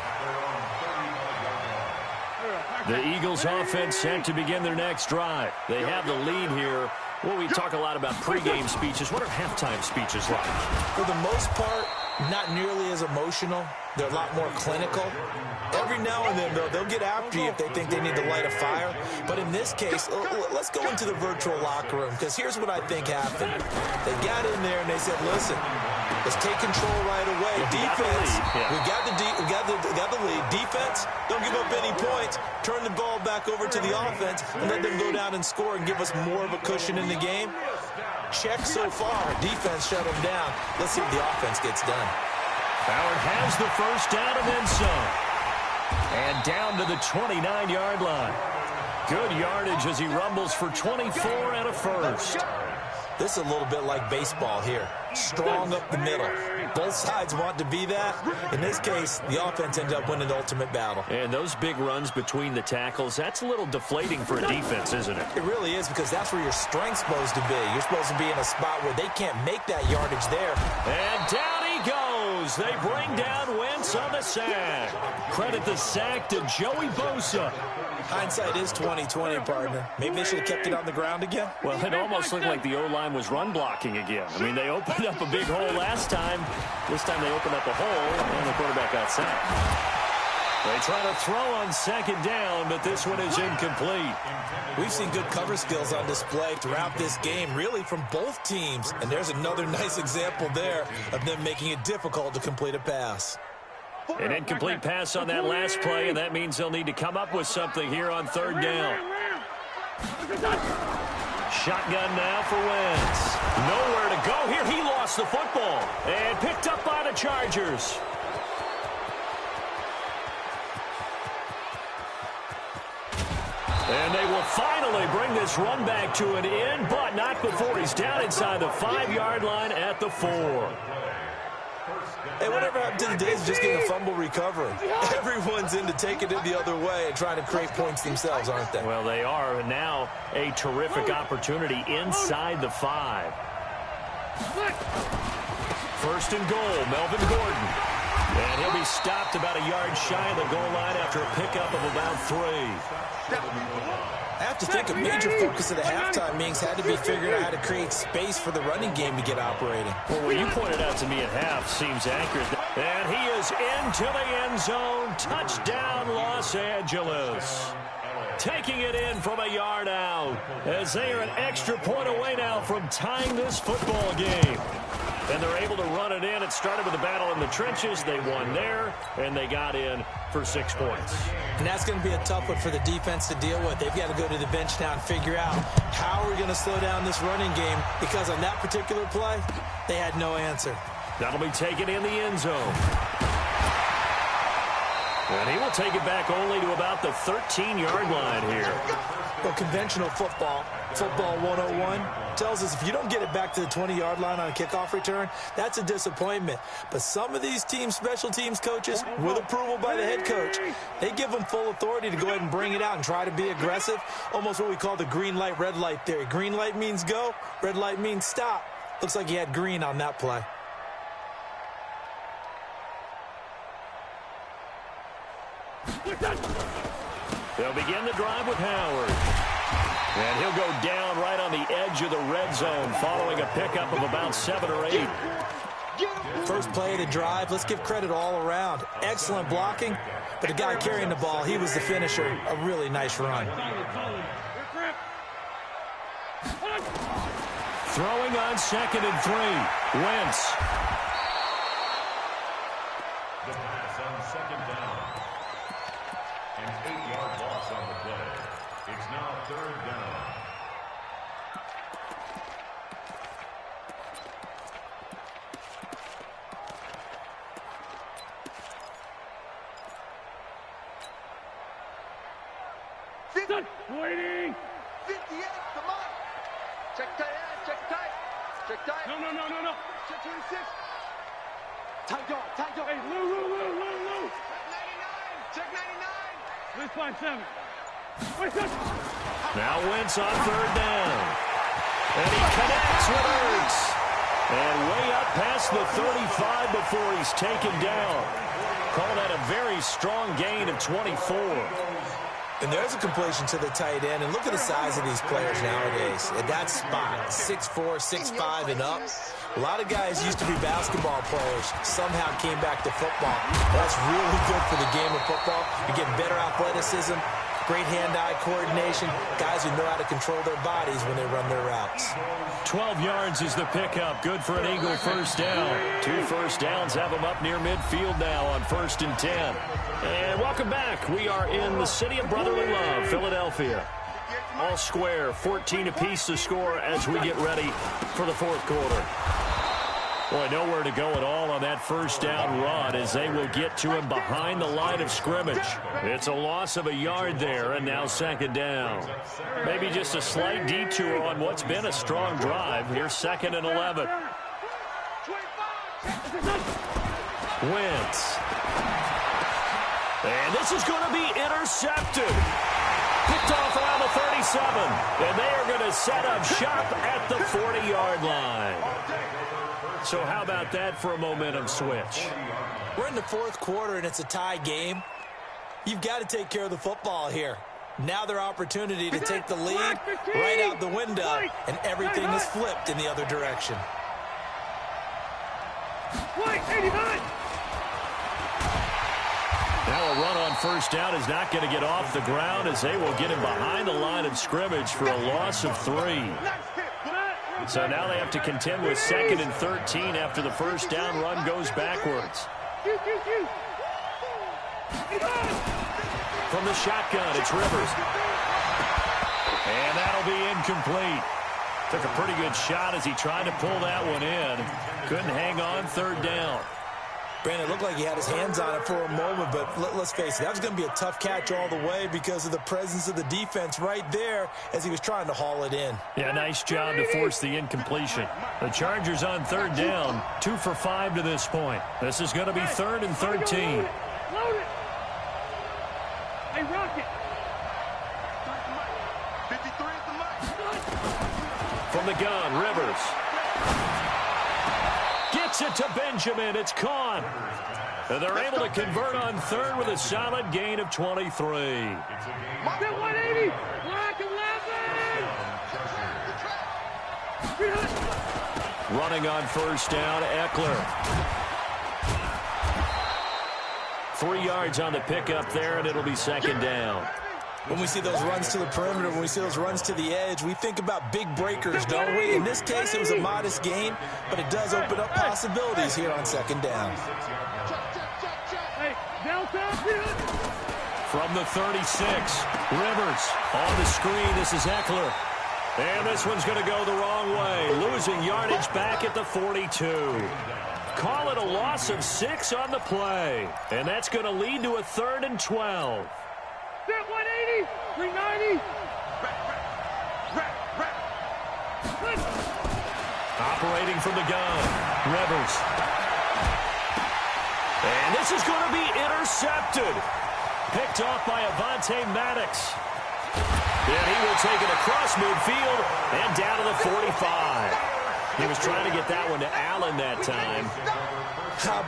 The Eagles offense set to begin their next drive. They have the lead here. Well, we talk a lot about pregame speeches. What are halftime speeches like? For the most part, not nearly as emotional. They're a lot more clinical. Every now and then, though, they'll get after you if they think they need to light a fire. But in this case, let's go into the virtual locker room, because here's what I think happened. They got in there and they said, listen, let's take control right away. Defense, we got the lead. Defense, don't give up any points. Turn the ball back over to the offense and let them go down and score and give us more of a cushion in the game. Check so far. Defense shut them down. Let's see if the offense gets done. Howard has the first down and then some. And down to the 29-yard line. Good yardage as he rumbles for 24 and a first. This is a little bit like baseball here. Strong up the middle. Both sides want to be that. In this case, the offense ended up winning the ultimate battle. And those big runs between the tackles, that's a little deflating for a defense, isn't it? It really is, because that's where your strength's supposed to be. You're supposed to be in a spot where they can't make that yardage there. And down he goes. They bring down Wentz on the sack. Credit the sack to Joey Bosa. Hindsight is 20/20, partner. Maybe they should have kept it on the ground again. Well, it almost looked like the O-line was run blocking again. I mean, they opened up a big hole last time. This time they opened up a hole, and the quarterback got sacked. They try to throw on second down, but this one is incomplete. We've seen good cover skills on display throughout this game, really from both teams. And there's another nice example there of them making it difficult to complete a pass. An incomplete pass on that last play, and that means they'll need to come up with something here on third down. Shotgun now for Wentz. Nowhere to go here. He lost the football and picked up by the Chargers. And they will finally bring this run back to an end, but not before he's down inside the 5-yard line at the 4. Hey, whatever happened to the days of just getting a fumble recovery? Everyone's into taking it the other way and trying to create points themselves, aren't they? Well, they are. And now a terrific opportunity inside the 5. First and goal, Melvin Gordon. And he'll be stopped about a yard shy of the goal line after a pickup of about 3. I have to think a major focus of the halftime meetings had to be figuring out how to create space for the running game to get operating. Well, what you pointed out to me at half seems accurate. And he is into the end zone. Touchdown, Los Angeles. Taking it in from a yard out, as they are an extra point away now from tying this football game. And they're able to run it in. It started with a battle in the trenches. They won there, and they got in for 6 points. And that's going to be a tough one for the defense to deal with. They've got to go to the bench now and figure out how we're going to slow down this running game, because on that particular play, they had no answer. That'll be taken in the end zone. And he will take it back only to about the 13-yard line here. Well, conventional football 101, tells us if you don't get it back to the 20-yard line on a kickoff return, that's a disappointment. But some of these team special teams coaches, with approval by the head coach, they give them full authority to go ahead and bring it out and try to be aggressive, almost what we call the green light, red light theory. Green light means go, red light means stop. Looks like he had green on that play. They'll begin the drive with Howard. And he'll go down right on the edge of the red zone following a pickup of about 7 or 8. First play of the drive, let's give credit all around. Excellent blocking, but the guy carrying the ball, he was the finisher. A really nice run. Throwing on 2nd and 3. Wentz. The pass on 2nd down. An 8-yard loss on the play. It's now 3rd down. Waiting. 58, come on. Check tight end, check tight. Check tight. No. Check 26. Tight dog. Hey, Lou. Check 99. Let's find 7. Now Wentz on 3rd down. And he connects with Ertz. And way up past the 35 before he's taken down. Calling that a very strong gain of 24. And there's a completion to the tight end. And look at the size of these players nowadays. At that spot, 6'4", 6'5", and up. A lot of guys used to be basketball players. Somehow came back to football. That's really good for the game of football. You're getting better athleticism, great hand-eye coordination. Guys who know how to control their bodies when they run their routes. 12 yards is the pickup. Good for an Eagle first down. 2 first downs have them up near midfield now on 1st and 10. And welcome back. We are in the city of brotherly love, Philadelphia. All square, 14 apiece to score as we get ready for the 4th quarter. Boy, nowhere to go at all on that first down run as they will get to him behind the line of scrimmage. It's a loss of a yard there, and now 2nd down. Maybe just a slight detour on what's been a strong drive. Here's 2nd and 11. Wentz. And this is going to be intercepted. Picked off around the 37. And they are going to set up shop at the 40-yard line. So how about that for a momentum switch? We're in the 4th quarter, and it's a tie game. You've got to take care of the football here. Now their opportunity to take the lead right out the window, and everything is flipped in the other direction. Now a run on first down is not going to get off the ground as they will get him behind the line of scrimmage for a loss of 3. So now they have to contend with 2nd and 13 after the first down run goes backwards. From the shotgun, it's Rivers. And that'll be incomplete. Took a pretty good shot as he tried to pull that one in. Couldn't hang on 3rd down. Brandon, it looked like he had his hands on it for a moment, but let's face it, that was going to be a tough catch all the way because of the presence of the defense right there as he was trying to haul it in. Yeah, nice job to force the incompletion. The Chargers on 3rd down, 2 for 5 to this point. This is going to be 3rd and 13. Load it. Hey, Rocket. 53 is the mic. From the gun, Rivers. Gets it to Benjamin. It's caught. And they're able to convert on 3rd with a solid gain of 23. 180. Black 11. Running on first down, Eckler. 3 yards on the pickup there, and it'll be 2nd down. When we see those runs to the perimeter, when we see those runs to the edge, we think about big breakers, don't we? In this case, it was a modest gain, but it does open up possibilities here on 2nd down. From the 36, Rivers on the screen. This is Eckler. And this one's going to go the wrong way, losing yardage back at the 42. Call it a loss of 6 on the play. And that's going to lead to a 3rd and 12. 180, 390. Operating from the gun, Rivers. And this is going to be intercepted. Picked off by Avonte Maddox. And he will take it across midfield and down to the 45. He was trying to get that one to Allen that time.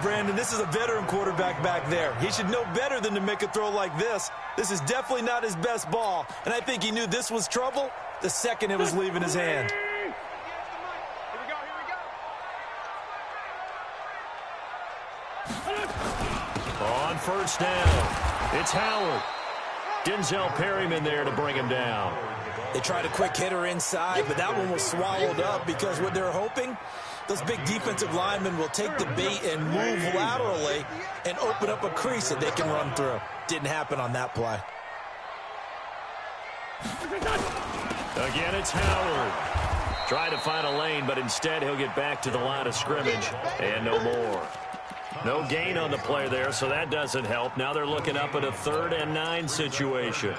Brandon, this is a veteran quarterback back there. He should know better than to make a throw like this. This is definitely not his best ball, and I think he knew this was trouble the second it was leaving his hand. On first down, it's Howard. Denzel Perryman there to bring him down. They tried a quick hitter inside, but that one was swallowed up because what they're hoping, those big defensive linemen will take the bait and move laterally and open up a crease that they can run through. Didn't happen on that play. Again, it's Howard. Trying to find a lane, but instead he'll get back to the line of scrimmage and no more. No gain on the play there, so that doesn't help. Now they're looking up at a 3rd and 9 situation.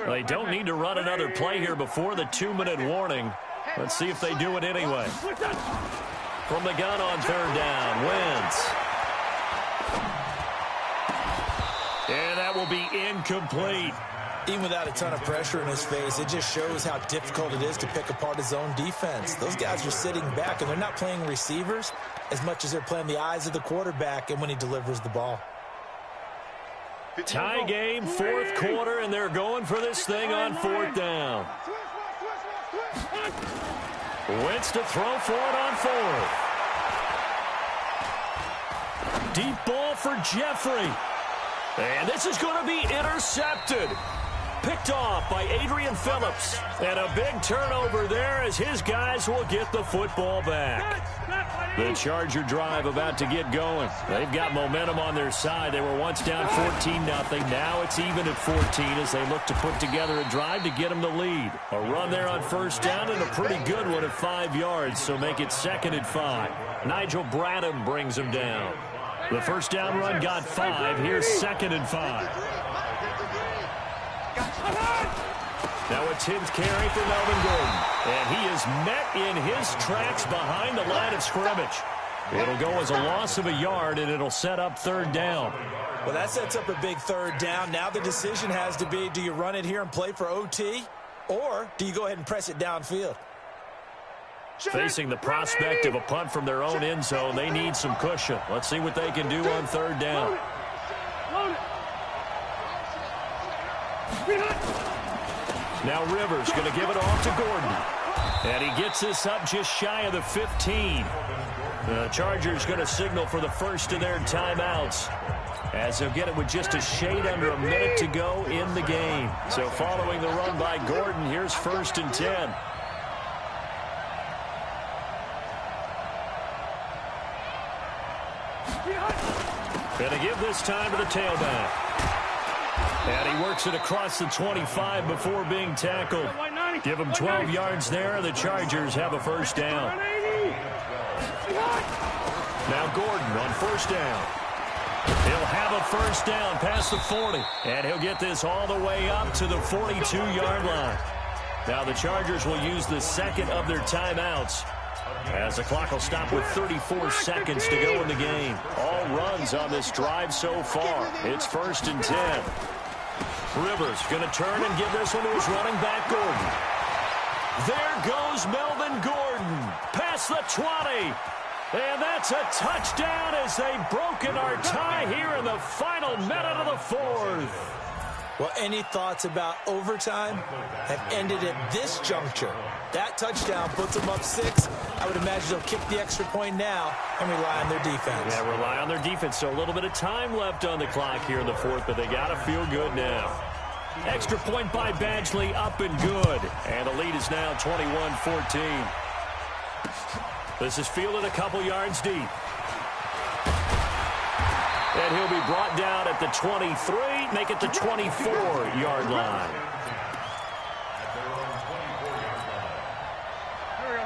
They don't need to run another play here before the 2-minute warning. Let's see if they do it anyway. From the gun on 3rd down, Wentz. And that will be incomplete. Even without a ton of pressure in his face, it just shows how difficult it is to pick apart his own defense. Those guys are sitting back, and they're not playing receivers as much as they're playing the eyes of the quarterback and when he delivers the ball. Tie game, fourth quarter, and they're going for this thing on fourth down. Wentz to throw for it on fourth. Deep ball for Jeffrey. And this is going to be intercepted. Picked off by Adrian Phillips. And a big turnover there as his guys will get the football back. The Charger drive about to get going. They've got momentum on their side. They were once down 14-0. Now it's even at 14 as they look to put together a drive to get them the lead. A run there on first down and a pretty good one at 5 yards, so make it 2nd and 5. Nigel Bradham brings them down. The first down run got 5. Here's 2nd and 5. Now a 10th carry for Melvin Gordon. And he is met in his tracks behind the line of scrimmage. It'll go as a loss of a yard, and it'll set up 3rd down. Well, that sets up a big 3rd down. Now the decision has to be, do you run it here and play for OT, or do you go ahead and press it downfield? Facing the prospect of a punt from their own end zone, they need some cushion. Let's see what they can do on 3rd down. Now Rivers going to give it off to Gordon. And he gets this up just shy of the 15. The Chargers going to signal for the first of their timeouts, as they'll get it with just a shade under a minute to go in the game. So following the run by Gordon, here's 1st and 10. Going to give this time to the tailback. And he works it across the 25 before being tackled. Give him 12 yards there. The Chargers have a first down. Now Gordon on first down. He'll have a first down past the 40. And he'll get this all the way up to the 42-yard line. Now the Chargers will use the 2nd of their timeouts, as the clock will stop with 34 seconds to go in the game. All runs on this drive so far. It's 1st and 10. Rivers going to turn and give this one to his running back, Gordon. There goes Melvin Gordon past the 20. And that's a touchdown as they've broken our tie here in the final minute of the 4th. Well, any thoughts about overtime have ended at this juncture. That touchdown puts them up 6. I would imagine they'll kick the extra point now and rely on their defense. Yeah, rely on their defense. So a little bit of time left on the clock here in the 4th, but they got to feel good now. Extra point by Badgley, up and good. And the lead is now 21-14. This is fielded a couple yards deep. And he'll be brought down at the 23, make it the 24-yard line.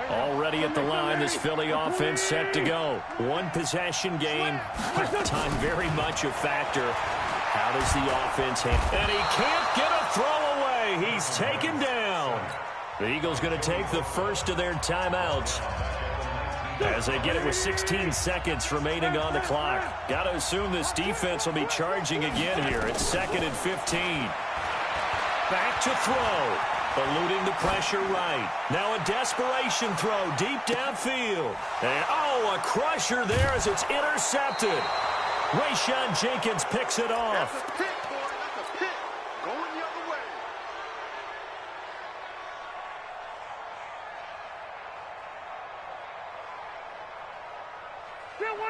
Already at the line, this Philly offense set to go. One possession game, time very much a factor. How does the offense handle? And he can't get a throw away. He's taken down. The Eagles going to take the first of their timeouts, as they get it with 16 seconds remaining on the clock. Got to assume this defense will be charging again here. It's 2nd and 15. Back to throw. Eluding the pressure right. Now a desperation throw deep downfield. And a crusher there as it's intercepted. Rayshon Jenkins picks it off. That's a pick, boy. That's a pick. Going the other way.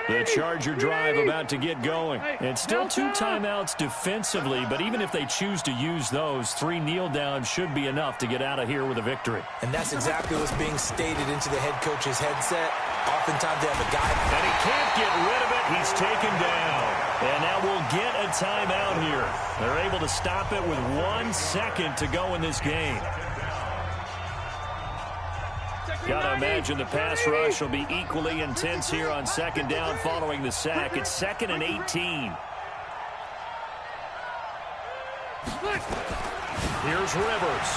The Charger drive about to get going. And still 2 timeouts defensively, but even if they choose to use those, 3 kneel downs should be enough to get out of here with a victory. And that's exactly what's being stated into the head coach's headset. Oftentimes they have a guy. And he can't get rid of it. He's taken down. And now we'll get a timeout here. They're able to stop it with 1 second to go in this game. Got to imagine the pass rush will be equally intense here on 2nd down following the sack. It's 2nd and 18. Here's Rivers.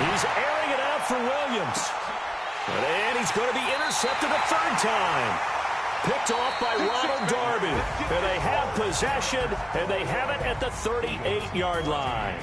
He's airing it out for Williams. And he's going to be intercepted a 3rd time. Picked off by Ronald Darby. And they have possession, and they have it at the 38-yard line.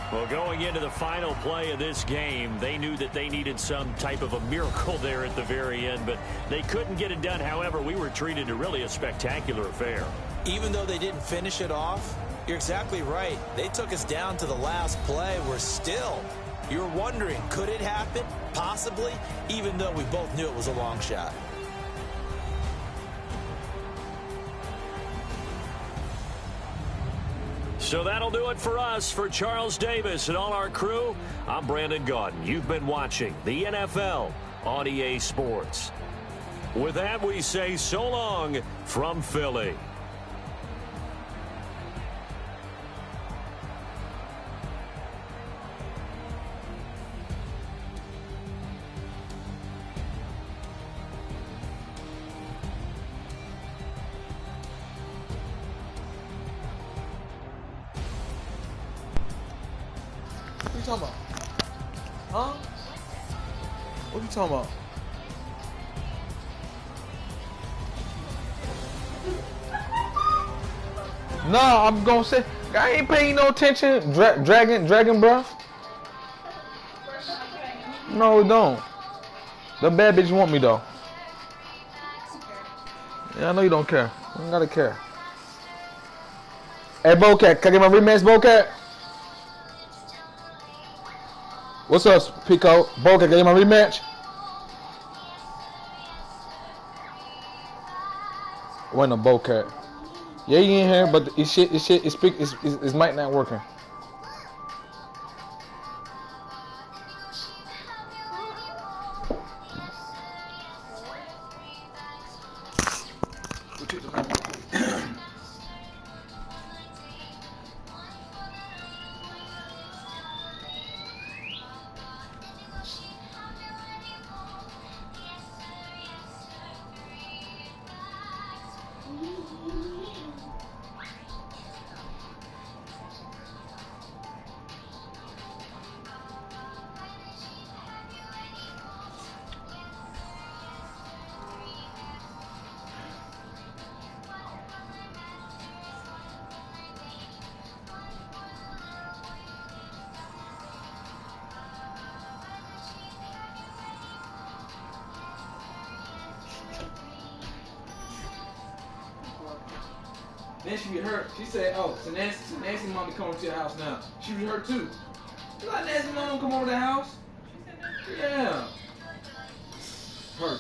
Well, going into the final play of this game, they knew that they needed some type of a miracle there at the very end, but they couldn't get it done. However, we were treated to really a spectacular affair. Even though they didn't finish it off, you're exactly right. They took us down to the last play. We're still, you're wondering, could it happen? Possibly, even though we both knew it was a long shot. So that'll do it for us. For Charles Davis and all our crew, I'm Brandon Gaudin. You've been watching the NFL on EA Sports. With that, we say so long from Philly. What you talking about? Huh? What you talking about? Nah, I'm gonna say I ain't paying no attention. Dragon breath. No, it don't. The bad bitch want me though. Yeah, I know you don't care. I don't gotta care. Hey, Bocat, can I get my rematch, Bocat? What's up, Pico? Bocat, can I get my rematch? Wasn't a Bocat. Yeah, you in here, but it's mic not working. Then she get hurt. She said, "Oh, so Nancy mommy coming to your house now." She was hurt too. You let Nancy mom come over to the house? Yeah. Hurt.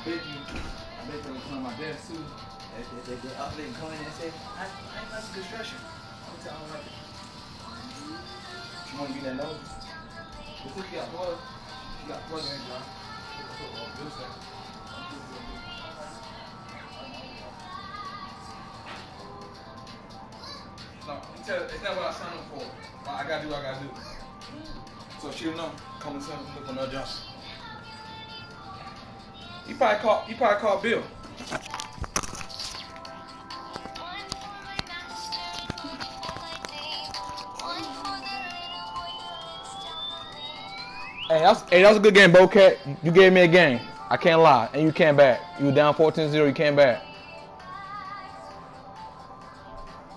bet you was telling my dad too. They up there and come in and say, I ain't like construction. I'm telling them like it. You want to be that nose? But since you got plug, in, John. No, it's not what I signed up for. I gotta do what I gotta do. So she'll know. Come and tell me look on that job. You probably called Bill. Hey, that was a good game, Bocat. You gave me a game. I can't lie. And you came back. You were down 14-0, you came back.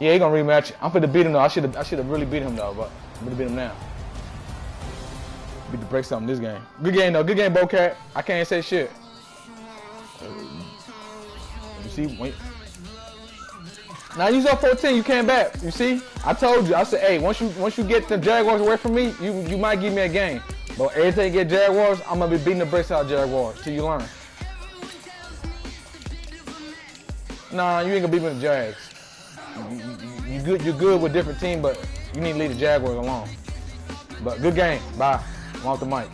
Yeah, he gonna rematch. I'm finna beat him though. I should have really beat him though, but I'm gonna beat him now. Beat the brakes on this game. Good game though. Good game, Bocat. I can't say shit. You see, wait. Now you was up 14. You came back. You see, I told you. I said, hey, once you get the Jaguars away from me, you might give me a game. But every time you get Jaguars, I'm gonna be beating the brakes out of Jaguars till you learn. Nah, you ain't gonna beat me with the Jags. You're good with different teams, but you need to leave the Jaguars alone. But good game. Bye. I'm off the mic.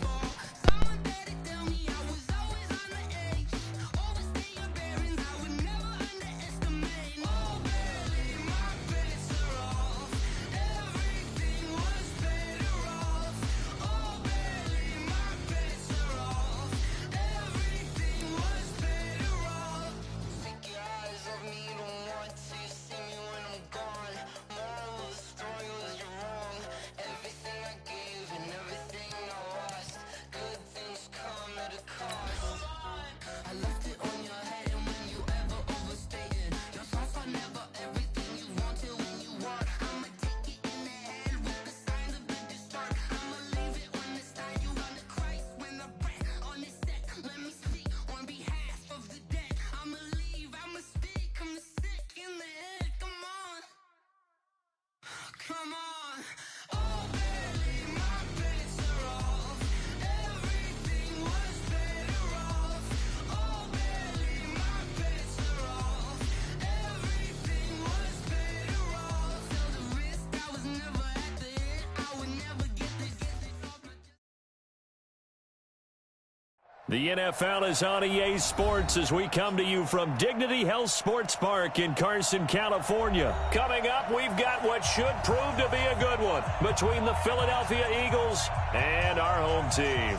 The NFL is on EA Sports as we come to you from Dignity Health Sports Park in Carson, California. Coming up, we've got what should prove to be a good one between the Philadelphia Eagles and our home team.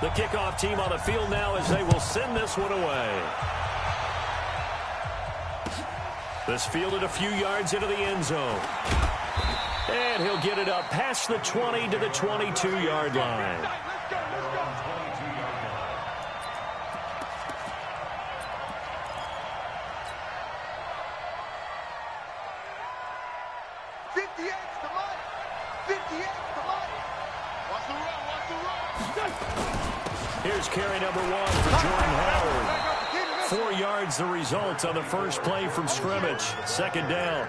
The kickoff team on the field now as they will send this one away. This fielded a few yards into the end zone. And he'll get it up past the 20 to the 22-yard line. Here's carry number 1 for Jordan Howard. 4 yards the result on the first play from scrimmage. Second down.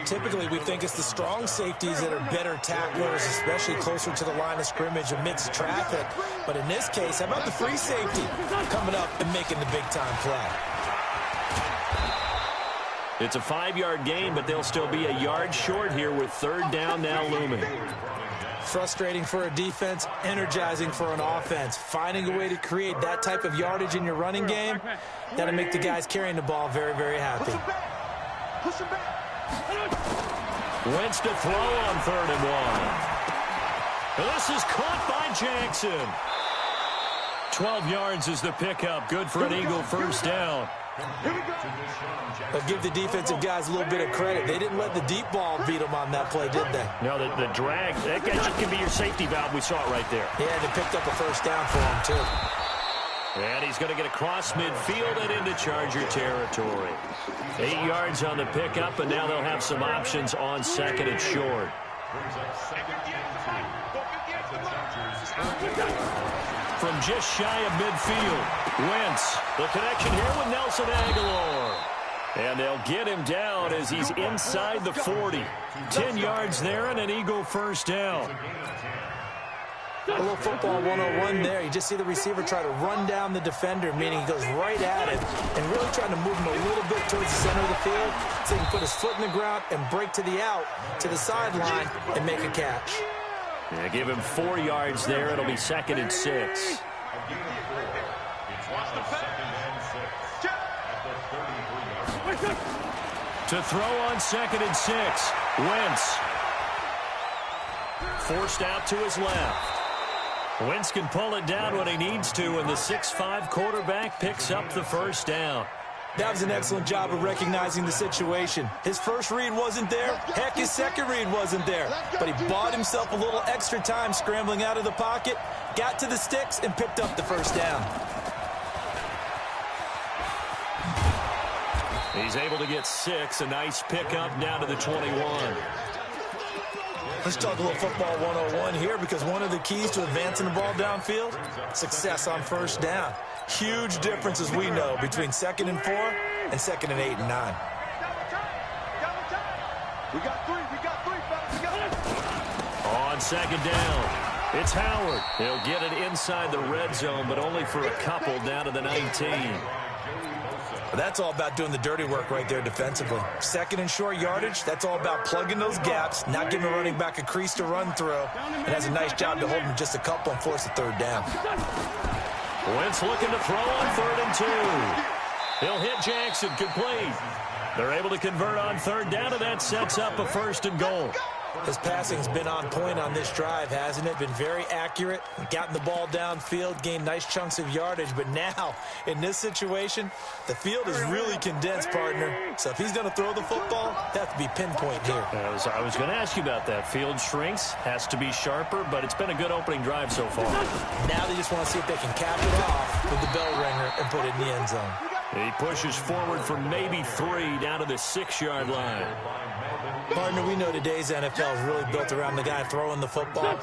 Typically, we think it's the strong safeties that are better tacklers, especially closer to the line of scrimmage amidst traffic. But in this case, how about the free safety coming up and making the big-time play? It's a 5-yard gain, but they'll still be a yard short here with third down now looming. Frustrating for a defense, energizing for an offense. Finding a way to create that type of yardage in your running game, that'll make the guys carrying the ball very, very happy. Push him back. Wentz to throw on 3rd and 1. This is caught by Jackson. 12 yards is the pickup. Good for an Eagle first down. But give the defensive guys a little bit of credit. They didn't let the deep ball beat them on that play, did they? No, the drag. That guy can be your safety valve. We saw it right there. Yeah, they picked up a first down for him, too. And he's going to get across midfield and into Charger territory. 8 yards on the pickup, and now they'll have some options on second and short. From just shy of midfield, Wentz. The connection here with Nelson Aguilar. And they'll get him down as he's inside the 40. 10 yards there and an Eagle first down. A little football 101 there. You just see the receiver try to run down the defender, meaning he goes right at it and really trying to move him a little bit towards the center of the field so he can put his foot in the ground and break to the out, to the sideline, and make a catch. Yeah, give him 4 yards there. It'll be 2nd and 6. To throw on 2nd and 6. Wentz. Forced out to his left. Wentz can pull it down when he needs to, and the 6'5" quarterback picks up the first down. That was an excellent job of recognizing the situation. His first read wasn't there. Heck, his second read wasn't there. But he bought himself a little extra time scrambling out of the pocket, got to the sticks, and picked up the first down. He's able to get 6. A nice pickup down to the 21. Let's talk a little football 101 here, because one of the keys to advancing the ball downfield, success on first down. Huge difference, as we know, between 2nd and 4 and 2nd and 8 and 9. We got three, fellas, we got it. On 2nd down, it's Howard. He'll get it inside the red zone, but only for a couple down to the 19. That's all about doing the dirty work right there defensively. 2nd and short yardage, that's all about plugging those gaps, not giving a running back a crease to run through, and has a nice job to hold him just a couple and force a 3rd down. Wentz looking to throw on 3rd and 2. He'll hit Jackson, complete. They're able to convert on 3rd down, and that sets up a 1st and goal. His passing's been on point on this drive, hasn't it? Been very accurate, gotten the ball downfield, gained nice chunks of yardage, but now, in this situation, the field is really condensed, partner. So if he's going to throw the football, that has to be pinpoint here. I was going to ask you about that. Field shrinks, has to be sharper, but it's been a good opening drive so far. Now they just want to see if they can cap it off with the bell ringer and put it in the end zone. He pushes forward for maybe 3 down to the 6-yard line. Partner, we know today's NFL is really built around the guy throwing the football.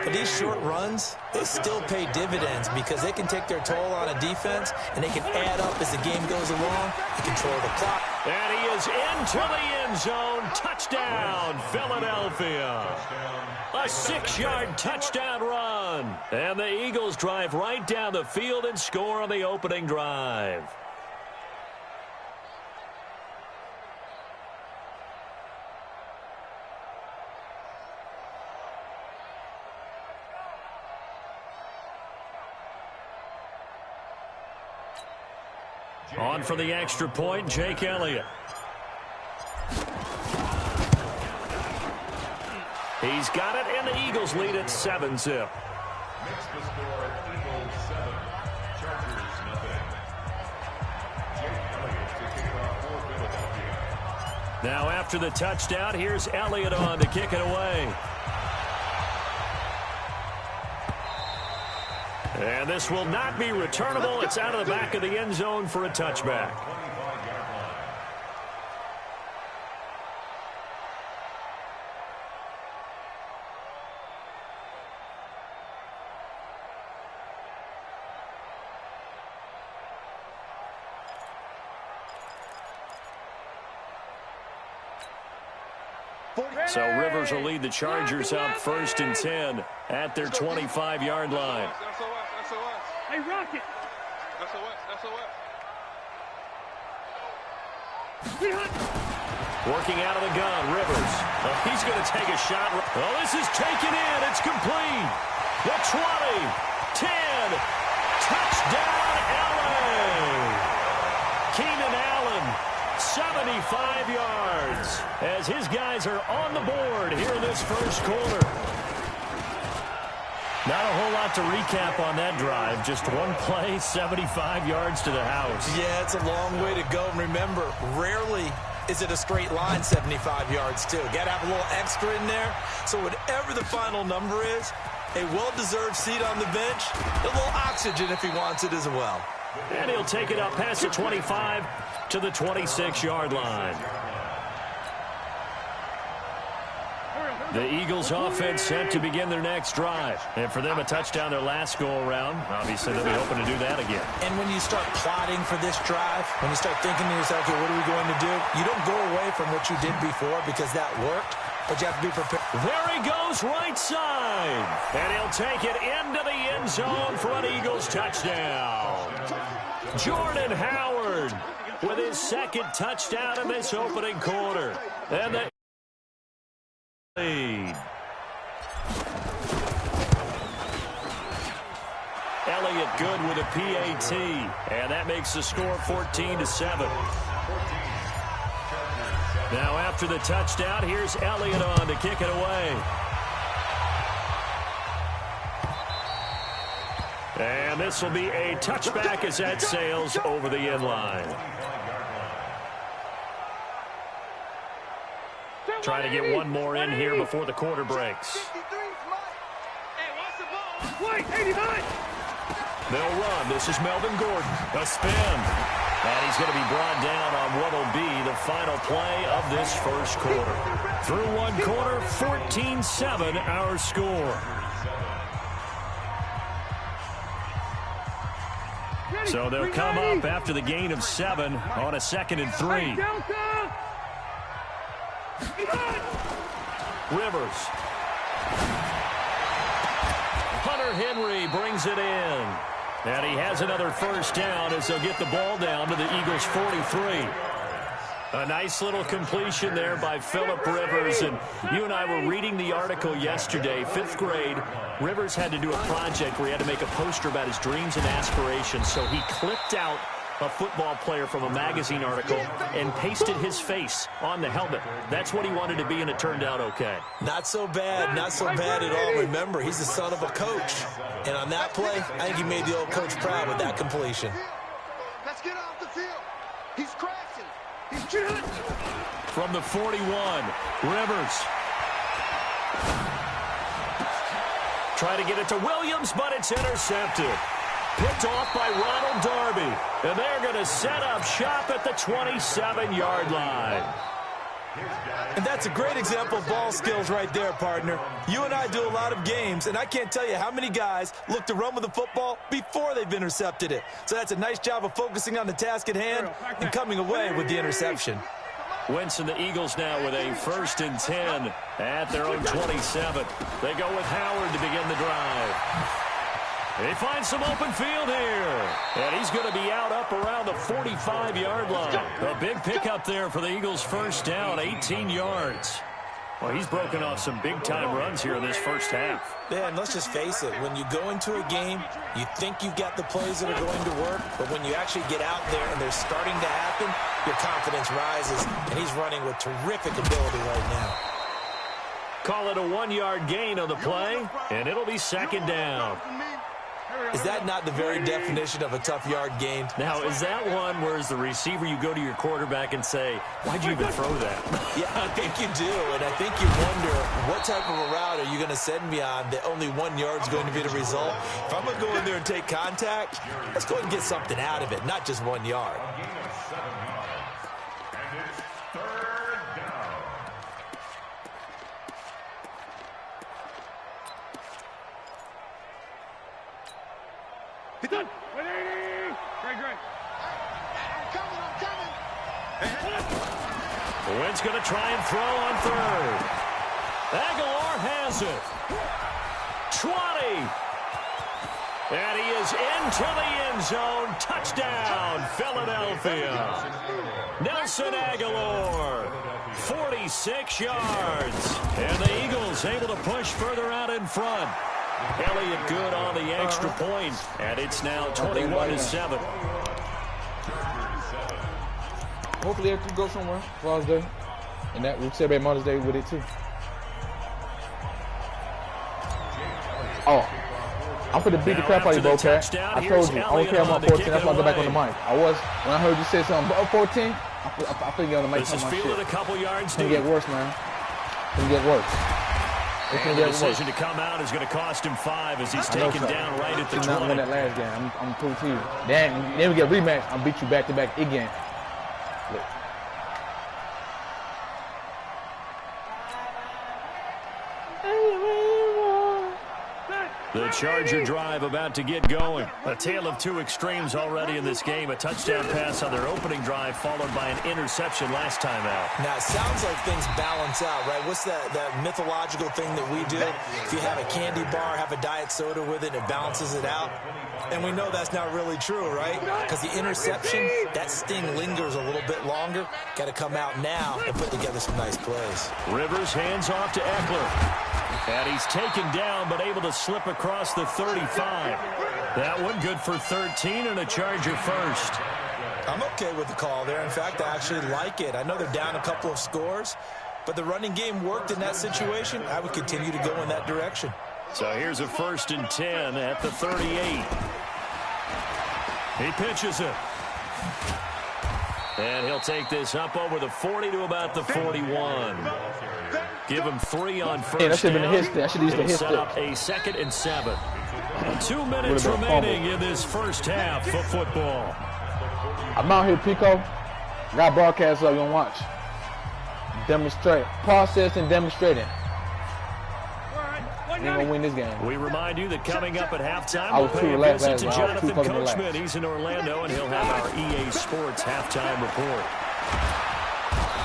But these short runs, they still pay dividends because they can take their toll on a defense, and they can add up as the game goes along and control the clock. And he is into the end zone. Touchdown, Philadelphia. A 6-yard touchdown run. And the Eagles drive right down the field and score on the opening drive. On for the extra point, Jake Elliott. He's got it, and the Eagles lead at 7-zip. Makes the score Eagles 7, Chargers nothing. Jake Elliott to kick it off for Philadelphia. Now after the touchdown, here's Elliott on to kick it away. And this will not be returnable. It's out of the back of the end zone for a touchback. So Rivers will lead the Chargers out 1st and 10 at their 25-yard line. Hey, Rocket! SOS. Working out of the gun, Rivers. Oh, he's going to take a shot. Oh, this is taken in. It's complete. The 20, 10, touchdown, LA. Keenan Allen, 75 yards, as his guys are on the board here in this first quarter. Not a whole lot to recap on that drive. Just one play, 75 yards to the house. Yeah, it's a long way to go. And remember, rarely is it a straight line 75 yards, too. Got to have a little extra in there. So whatever the final number is, a well-deserved seat on the bench, a little oxygen if he wants it as well. And he'll take it up past the 25 to the 26-yard line. The Eagles offense set to begin their next drive. And for them, a touchdown their last go-around. Obviously, they'll be hoping to do that again. And when you start plotting for this drive, when you start thinking to yourself, okay, what are we going to do? You don't go away from what you did before because that worked. but you have to be prepared. There he goes right side. And he'll take it into the end zone for an Eagles touchdown. Jordan Howard with his second touchdown in this opening quarter. And the lead. Elliott good with a PAT. And that makes the score 14-7. Now after the touchdown, here's Elliott on to kick it away. And this will be a touchback as that sails over the end line. Trying to get one more in here before the quarter breaks. They'll run. This is Melvin Gordon. A spin. And he's going to be brought down on what will be the final play of this first quarter. Through one quarter, 14-7 our score. So they'll come up after the gain of 7 on a 2nd and 3. Rivers. Hunter Henry brings it in. And he has another first down as they'll get the ball down to the Eagles' 43. A nice little completion there by Phillip Rivers. And you and I were reading the article yesterday, 5th grade. Rivers had to do a project where he had to make a poster about his dreams and aspirations. So he clipped out a football player from a magazine article and pasted his face on the helmet. That's what he wanted to be, and it turned out okay. Not so bad. Not so bad at all. Remember, he's the son of a coach. And on that play, I think he made the old coach proud with that completion. Let's get off the field. He's crashing. He's killing. From the 41, Rivers. Try to get it to Williams, but it's intercepted. Picked off by Ronald Darby. And they're going to set up shop at the 27-yard line. And that's a great example of ball skills right there, partner. You and I do a lot of games, and I can't tell you how many guys look to run with the football before they've intercepted it. So that's a nice job of focusing on the task at hand and coming away with the interception. Wentz and the Eagles now with a 1st and 10 at their own 27. They go with Howard to begin the drive. He finds some open field here. And he's going to be out up around the 45-yard line. A big pickup there for the Eagles' first down, 18 yards. Well, he's broken off some big-time runs here in this first half. Yeah, and let's just face it. When you go into a game, you think you've got the plays that are going to work, but when you actually get out there and they're starting to happen, your confidence rises, and he's running with terrific ability right now. Call it a 1-yard gain on the play, and it'll be 2nd down. Is that not the very definition of a tough yard gain? Now, is that one where as the receiver you go to your quarterback and say, why'd you even throw that? Yeah, I think you do, and I think you wonder what type of a route are you going to send me on that only 1 yard's going to be the result? If I'm going to go in there and take contact, let's go ahead and get something out of it, not just 1 yard. Done. 180. Great. I'm coming. Wentz going to try and throw on 3rd. Aguilar has it. 20. And he is into the end zone. Touchdown, Philadelphia. Nelson Aguilar, 46 yards. And the Eagles able to push further out in front. Elliott good on the extra point, and it's now 21-7. Hopefully it could go somewhere Father's Day, and that we'll celebrate Mother's Day with it too. Oh, I'm for the beat the crap out of you, bro, Cat. I told you, I don't care about 14. That's why I go back on the mic. I was, when I heard you say something about 14, I feel you on the mic. This is feeling a couple yards deep. It's gonna get worse, man. It's gonna get worse. And the decision to come out is going to cost him 5 as he's taken down right at the 20. Not win that last game. I'm cool to you. Then we get a rematch. I'll beat you back to back again. Look. The Charger drive about to get going. A tale of two extremes already in this game. A touchdown pass on their opening drive followed by an interception last time out. Now, it sounds like things balance out, right? What's that mythological thing that we do? If you have a candy bar, have a diet soda with it, it balances it out. And we know that's not really true, right? Because the interception, that sting lingers a little bit longer. Got to come out now and put together some nice plays. Rivers hands off to Eckler. And he's taken down, but able to slip across the 35. That one good for 13 and a Charger first. I'm okay with the call there. In fact, I actually like it. I know they're down a couple of scores, but the running game worked in that situation. I would continue to go in that direction. So here's a 1st and 10 at the 38. He pitches it. And he'll take this up over the 40 to about the 41. Give him 3 on first that should have been a hit down. stick. I should have used a hit Set up stick. a 2nd and 7. 2 minutes remaining in this first half of football. I'm out here, Pico. Got broadcast up. You don't watch. Demonstrate. Process and demonstrating. Ain't gonna win this game. We remind you that coming up at halftime, I was we'll too pay a relaxed visit to last night. I was too Jonathan fucking Coachman. relaxed. He's in Orlando, and he'll have our EA Sports halftime report.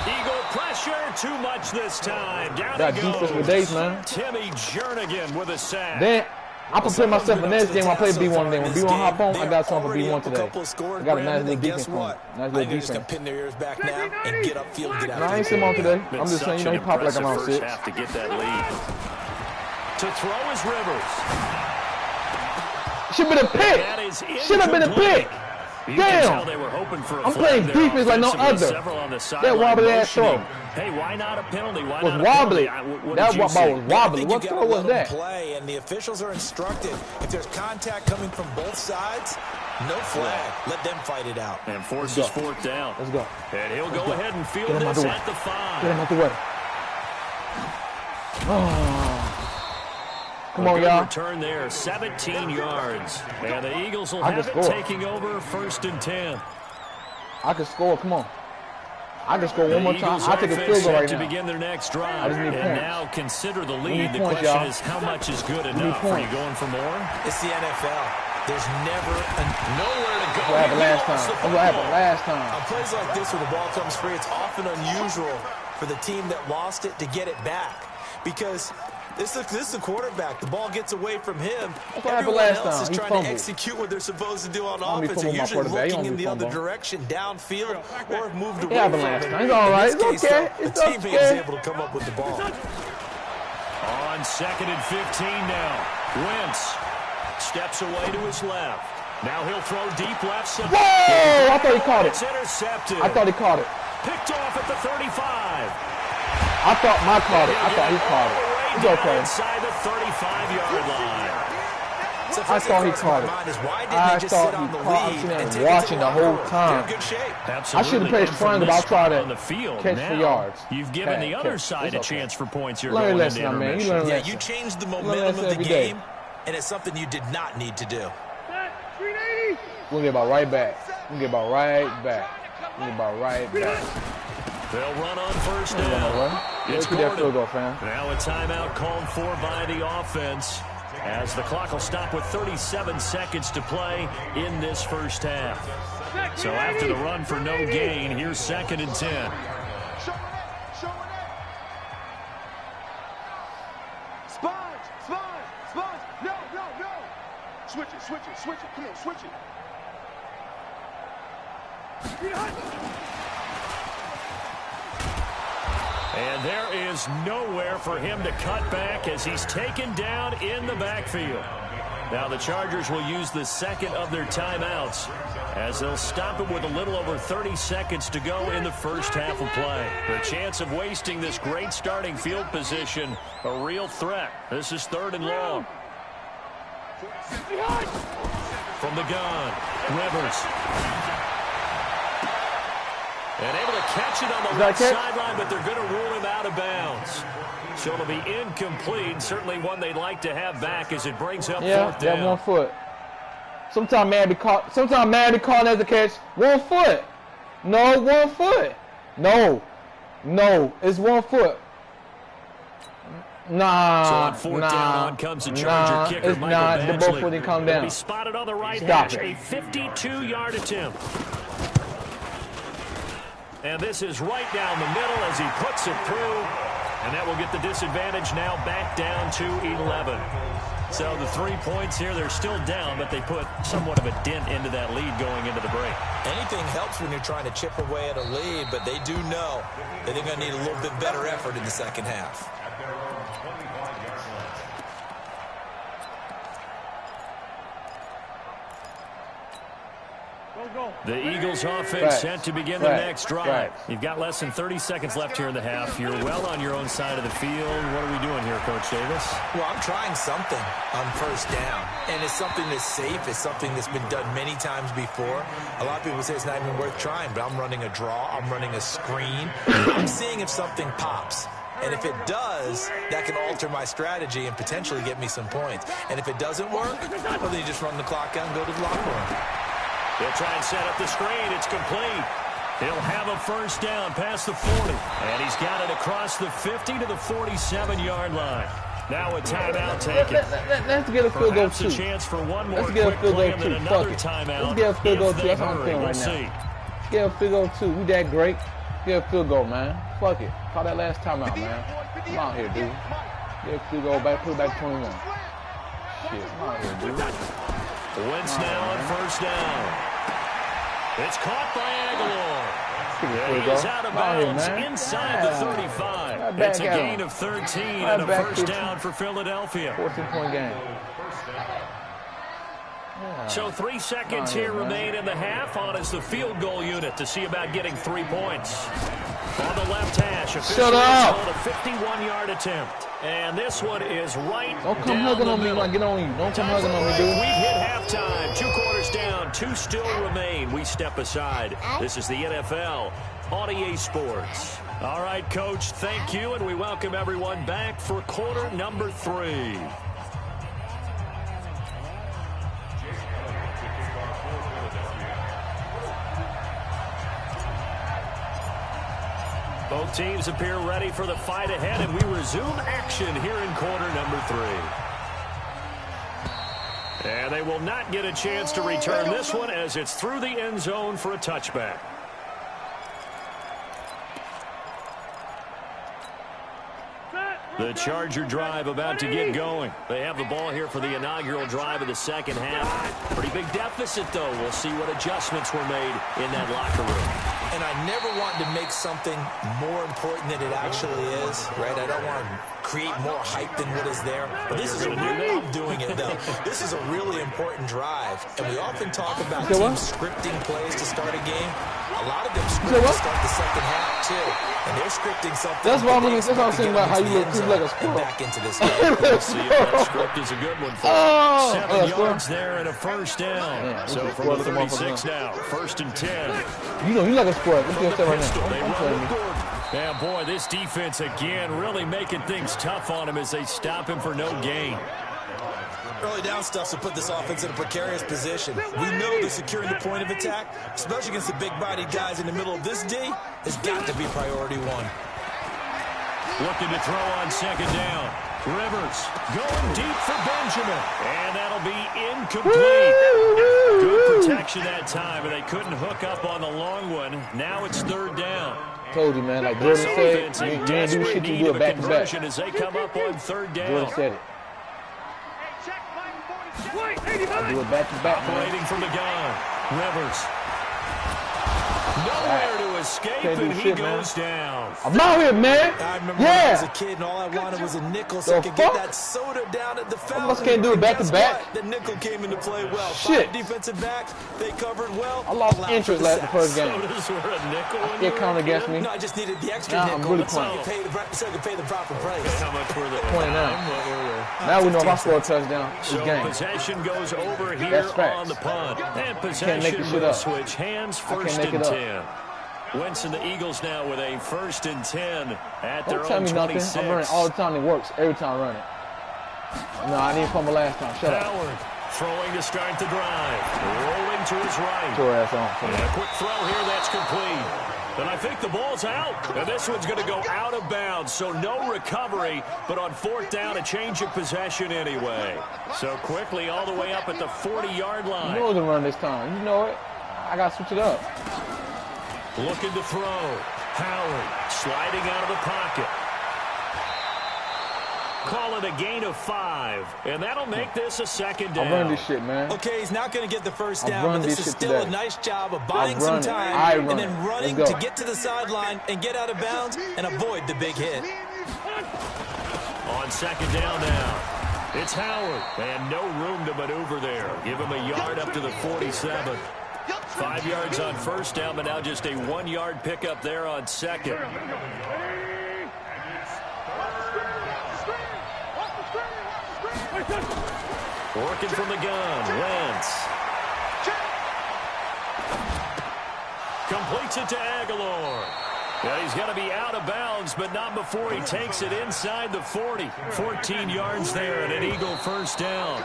Eagle pressure, too much this time. Down Got he goes. defense for days, man. Timmy Jernigan with a sack. Then I prepare myself for next game. I play B1 then. When B1 hop on, I got something for B1 today. I got a nice little defense for him. Nice little Just defense. pin their ears back now and get upfield, get out. No, I ain't sitting on today. Been I'm just saying, such he an popped like I'm on impressive 6. first half to get that lead. To throw is Rivers. Should have been a pick. That is Should have been a pick. You can tell Damn. they were hoping for a I'm flag playing there defense like no offensively. other. Several on the That sideline wobbly ass motioning. throw. Hey, why not a penalty? Why Was not a wobbly. penalty? What That did you ball see? was wobbly. I think What you throw gotta was let that? them play, and the officials are instructed. If there's contact coming from both sides, no flag. Let them fight it out. And forces 4th down. Let's go. And he'll Let's go go. ahead and field Get him out this the way. at the 5. Get him out the way. Oh. Come on, A good y'all. return there, 17 yards. And the Eagles will I have can it score. taking over 1st and 10. I can score. Come on. I can score The one more time. Eagles I'll take a offense field goal set right to now. begin their next I drive. just need And points. now consider the need lead. The points, question y'all. is, how much is good need enough? Are you points. going for more? It's the NFL. There's never nowhere to go. What happened He last lost time? the What happened football. last time? On plays like this where the ball comes free, it's often unusual for the team that lost it to get it back. Because this is a quarterback. The ball gets away from him. That's what happened Everyone last else time. is He trying fumbled. to execute what they're supposed to do on don't be offense. They're fumbling my usually quarterback. He looking don't in be the other fumbling. direction, downfield, or have moved away It happened from last it. time. It's all right. In this It's case, okay. though, It's the teammate okay. is able to come up with the ball. On 2nd and 15 now. Wentz steps away to his left. Now he'll throw deep left. Whoa! I thought he caught It's it. intercepted. I thought he caught it. Picked off at the 35. I thought Mike caught it. I thought he caught it. It's okay. Inside the 35-yard line. So I thought he caught it. I thought he caught it. I'm sitting there watching the whole time. Good shape. Absolutely. I should have played And from triangle, but this I'll try spot on the to field, catch now, for yards. You've given the other Catch. side It's a okay. chance for points here Learn going a lesson, into man. You intermission. learn a Yeah, lesson. you changed the learn momentum that of the every day. game, and it's something you did not need to do. We'll get about right back. We'll get about right back. We'll get about right back. They'll run on 1st Come on, down. bro. It's Let's get that field Gordon. goal, fam. Now a timeout called for by the offense as the clock will stop with 37 seconds to play in this first half. So after the run for no gain, here's 2nd and 10. Sponge. No. Switch it. Come on, switch it. And there is nowhere for him to cut back as he's taken down in the backfield. Now the Chargers will use the second of their timeouts as they'll stop it with a little over 30 seconds to go in the first half of play. The chance of wasting this great starting field position, a real threat. This is 3rd and long. From the gun, Rivers. And able to catch it on the left sideline, but they're going to rule him out of bounds. So it'll be incomplete. Certainly one they'd like to have back as it brings up 4th down. Yeah, 1 foot. Sometimes man be caught. Sometimes man be caught as a catch. 1 foot. No, 1 foot. No, it's 1 foot. Nah, so on fourth down, on comes the Charger kicker, it's Michael not. Badgley. The ball footing come down. He'll be spotted on the right Stop hash, it. a 52-yard attempt. And this is right down the middle as he puts it through. And that will get the disadvantage now back down to 11. So the 3 points here, they're still down, but they put somewhat of a dent into that lead going into the break. Anything helps when you're trying to chip away at a lead, but they do know that they're going to need a little bit better effort in the second half. The Eagles offense set to begin the next drive. You've got less than 30 seconds left here in the half. You're well on your own side of the field. What are we doing here, Coach Davis? Well, I'm trying something on first down, and it's something that's safe. It's something that's been done many times before. A lot of people say it's not even worth trying, but I'm running a draw. I'm running a screen. I'm seeing if something pops. And if it does, that can alter my strategy and potentially get me some points. And if it doesn't work, well, then you just run the clock out and go to the locker room. He'll try and set up the screen. It's complete. He'll have a first down past the 40. And he's got it across the 50 to the 47-yard line. Now a timeout taken. Let's get a field goal, too. A chance for one more Let's get a field goal, too. Another timeout. Let's get a field goal, too. That's what I'm feeling right now. Let's get a field goal, too. We that great. Get a field goal, man. Fuck it. Call that last timeout, man. Come out here, dude. Get a field goal back. Put it back to 21. Shit, come out here, dude. Wentz now on first down. It's caught by Aguilar. He is out of bounds inside the 35. It's a gain of 13 and a first down for Philadelphia. 14-point game. So 3 seconds here remain in the half. On is the field goal unit to see about getting 3 points. On the left hash, officially called a 51-yard attempt. And this one is right Don't come hugging on me when I get on you. Don't come hugging on me, dude. We've hit halftime. 2 quarters down. 2 still remain. We step aside. This is the NFL on EA Sports. All right, Coach, thank you. And we welcome everyone back for quarter number 3. Both teams appear ready for the fight ahead, and we resume action here in quarter number 3. And they will not get a chance to return this one as it's through the end zone for a touchback. The Charger drive about to get going. They have the ball here for the inaugural drive of the second half. Pretty big deficit, though. We'll see what adjustments were made in that locker room. And I never want to make something more important than it actually is, right? I don't want to create more hype than what is there. But this is a really, I'm doing it, though. This is a really important drive. And we often talk about teams scripting plays to start a game. A lot of them script to start the second half, too. And they're scripting something. That's what I'm saying about how you look like a squirrel. Back into this game. We'll see if that script is a good one for him. 7 yards there and a first down. Yeah, so from the 36 now, 1st and 10. You know, you like a squirrel. Let's get that right now. They run with Gordon. Yeah, boy, this defense again really making things tough on him as they stop him for no gain. Early down stuff to put this offense in a precarious position. We know that securing the point of attack, especially against the big-bodied guys in the middle of this D, has got to be priority 1. Looking to throw on second down. Rivers going deep for Benjamin. And that'll be incomplete. Good protection that time, and they couldn't hook up on the long one. Now it's 3rd down. Told you, man. Like Jordan said, you ain't do shit, you do it back-to-back. As they come up on 3rd down. Jordan said it. I do it back-to-back, Operating from the gun. Rivers. Nowhere to escape, and he goes down. I'm out here, man. I remember when I was a kid and all I wanted was a nickel so I could get that soda down at the fountain. I can't do it back-to-back. The nickel came into play well. Shit. 5 defensive backs, they covered well. I lost interest last the first game. Sodas were a nickel. It counted against me. No, I just needed the extra now nickel. I'm really playing. So I could pay the proper price. How much were they? 29. Now we know if I score a touchdown, it's so game. Possession goes over here on the punt. And possession will switch hands, 1st and 10. Wentz and the Eagles now with a 1st and 10 at their own 26. Don't tell me nothing. I'm running all the time. It works every time I run it. No, I didn't fumble last time. Shut Howard up. throwing to start the drive. Rolling to his right. Throw ass on. And a quick throw here. That's complete. And I think the ball's out. And this one's going to go out of bounds, so no recovery, but on 4th down, a change of possession anyway. So quickly all the way up at the 40-yard line. You know the run this time. You know it. I got to switch it up. Looking to throw. Howard sliding out of the pocket. Call it a gain of 5, and that'll make this a 2nd down. I run this shit, man. Okay, he's not going to get the first down, but this is still a nice job of buying some time and then running to get to the sideline and get out of bounds and avoid the big hit. On 2nd down now, it's Howard, and no room to maneuver there. Give him a yard up to the 47. 5 yards on 1st down, but now just a 1-yard pickup there on 2nd. Working from the gun, Wentz. Completes it to Aguilar. Yeah, he's going to be out of bounds, but not before he takes it inside the 40. 14 yards there and an Eagle 1st down.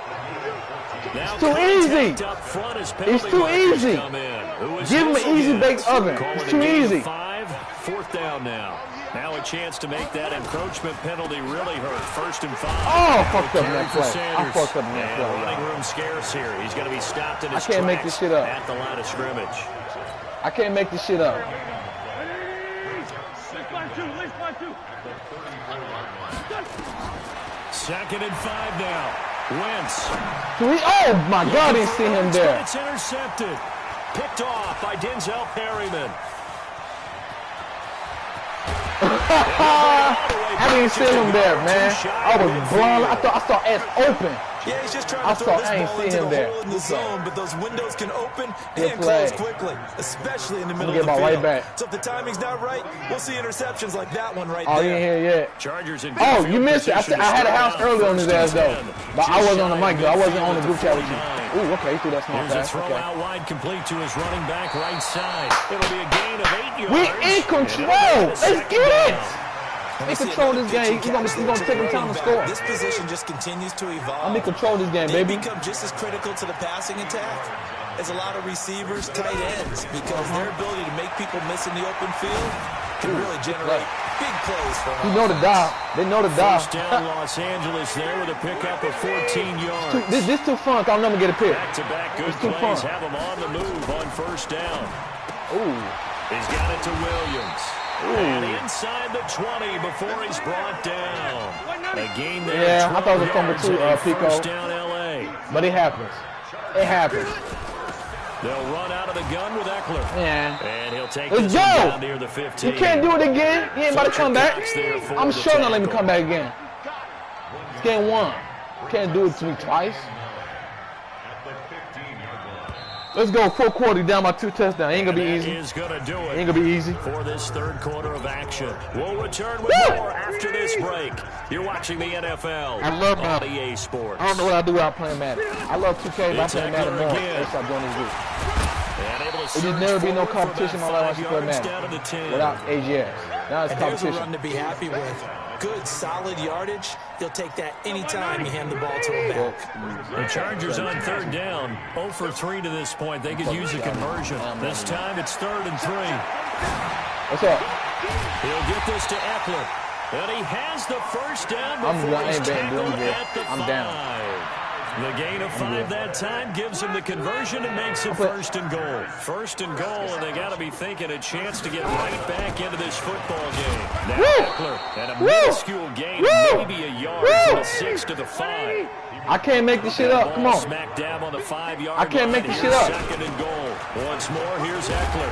Now it's too easy. Up front as it's too easy. Give him an easy baked oven. It's too easy. 5, 4th down now. Now a chance to make that encroachment penalty really hurt. 1st and 5. Oh, fucked up in that play. I fucked up in that play. Running room scarce here. He's going to be stopped in his tracks. I can't make this shit up. At the line of scrimmage. I can't make this shit up. 2nd and 5 now. Wentz. Oh, my God, I didn't see him there. It's intercepted. Picked off by Denzel Perryman. I didn't see him there, man. I was blind. I saw S open. Yeah, he's just trying to throw this ball into the hole in the zone, but those windows can open and close quickly, especially in the middle of the field. Right back. So if the timing's not right, we'll see interceptions like that one right there. Oh, you ain't here yet. Chargers in you missed it. I had a house early on his ass, though. But I wasn't on the mic, though. I wasn't on the group chat with you. Ooh, okay, he threw that small pass. Throw out wide, complete to his running back right side. It'll be a gain of 8 yards. We in control. Let's get it. They control this game. He's going to take him time to score. This position just continues to evolve. I'm in control this game, baby. They become just as critical to the passing attack as a lot of receivers, tight ends, because their ability to make people miss in the open field can really generate big plays for them. You know the dial. They know the dial. 1st down Los Angeles there with a pickup of 14 yards. This too fun. I'm never get a pick. Back-to-back good plays. Have him on the move on 1st down. Ooh. He's got it to Williams. Ooh. And inside the 20 before he's brought down. A gain there. Yeah, I thought it was coming too, Pico. 1st down LA. But it happens. It happens. They'll run out of the gun with Eckler. Yeah. And he'll take Let's this go. down near the 15. You can't do it again. He ain't about to come back. I'm sure not let me come back again. It's game 1. Can't do it to me twice. Let's go. 4 quarters down by 2 touchdowns. Ain't gonna be easy. Is gonna do it. Ain't gonna be easy. For this 3rd quarter of action. We'll return with more after this break. You're watching the NFL. I love on EA Sports. I don't know what I do without playing Madden. I love 2K, but I play Madden more. Let's stop doing this week. It would never be no competition in my life once you play Madden without AGS. Now it's competition. There's a run to be happy with. Good, solid yardage. He'll take that anytime you hand the ball to him back. The Chargers on 3rd down. 0 for 3 to this point. They could use a conversion. This time it's 3rd and 3. What's up? He'll get this to Eckler. And he has the 1st down before he's tackled at the 5. Down. The gain of 5 that time gives him the conversion and makes it 1st and goal. 1st and goal, and they got to be thinking a chance to get right back into this football game. Now Eckler and a minuscule gain of maybe a yard from the 6 to the 5. I can't make this shit up. Come on. Smack dab on the 5-yard I can't make this shit up. 2nd and goal. Once more, here's Eckler.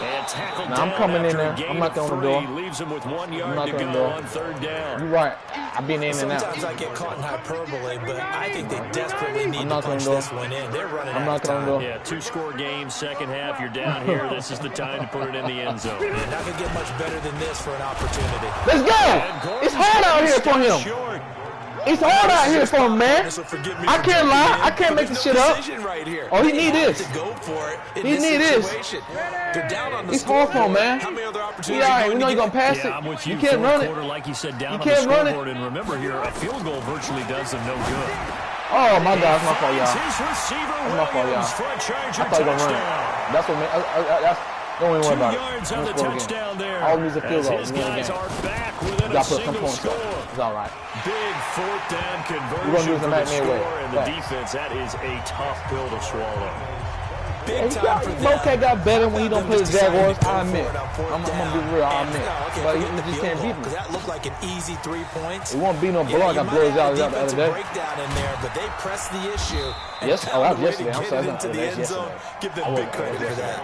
And tackled down I'm coming in there. I'm not on the door. Leaves him with 1 yard to go on 3rd down. You're right. I've been in and out. Sometimes I get caught in hyperbole, but I think they desperately need to punch this one in. They're running out of time. Yeah, 2-score game, 2nd half. You're down here. This is the time to put it in the end zone. Yeah, not going to get much better than this for an opportunity. Let's go! It's hard out here for him. It's hard out here for him, man. I can't lie. I can't make this shit up. Oh, he need this. He need this. It's hard for him, man. Yeah, we know you're going to pass it. You can't run it. Like you said, down you can't run it. And remember here, a field goal virtually does them no good. Oh, my God. It's my fault, y'all. His receiver That's my fault, y'all. for a Charger I thought you were going to run it. That's what Don't even worry 2 about yards it. on the touchdown there. All needs a field goal. His guys are back within a single score. It's all right. Big fourth down conversion We're for gonna the do score and the defense. That is a tough pill to swallow. Big time for them. Bocat got better when he don't play the Jaguars. I admit. I'm gonna be real. I admit. But he just can't beat me. That looked like an easy 3 points. It won't be no blowout. I blows out the other day. Breakdown in there, but they pressed the issue. Yes. Oh, that was yesterday. I'm sorry. Into the end zone. Give them big credit for that.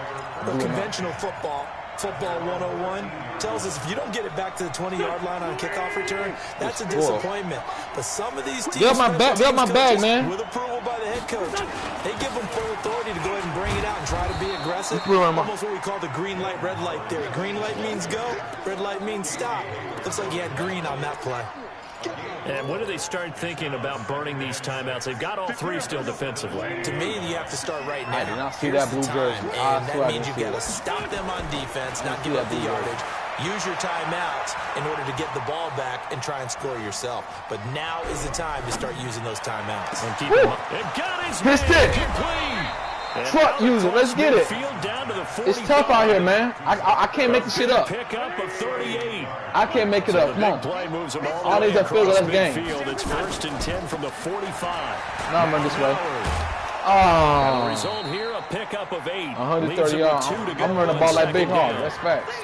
But conventional football 101 tells us if you don't get it back to the 20-yard line on a kickoff return, that's a disappointment. But some of these teams, get my bag, man. With approval by the head coach, they give them full authority to go ahead and bring it out and try to be aggressive. Almost what we call the green light, red light theory. Green light means go, red light means stop. Looks like he had green on that play. And when do they start thinking about burning these timeouts? They've got all three still defensively. To me, you have to start right now. I did not see that blue jersey. And that means you've got to stop them on defense, not give up the yardage. Use your timeouts in order to get the ball back and try and score yourself. But now is the time to start using those timeouts. And keep it got his man complete. Truck user, let's get it. It's tough out here, man. I can't make the shit up. Pick up of 38. I can't make it up. Come on. All these are field goals. Let's game. It's 1st and 10 from the 45. No, I'm running this way. Oh. The result here, a pickup of 8. 130 yards. I'm running the ball like Big Hog. That's facts.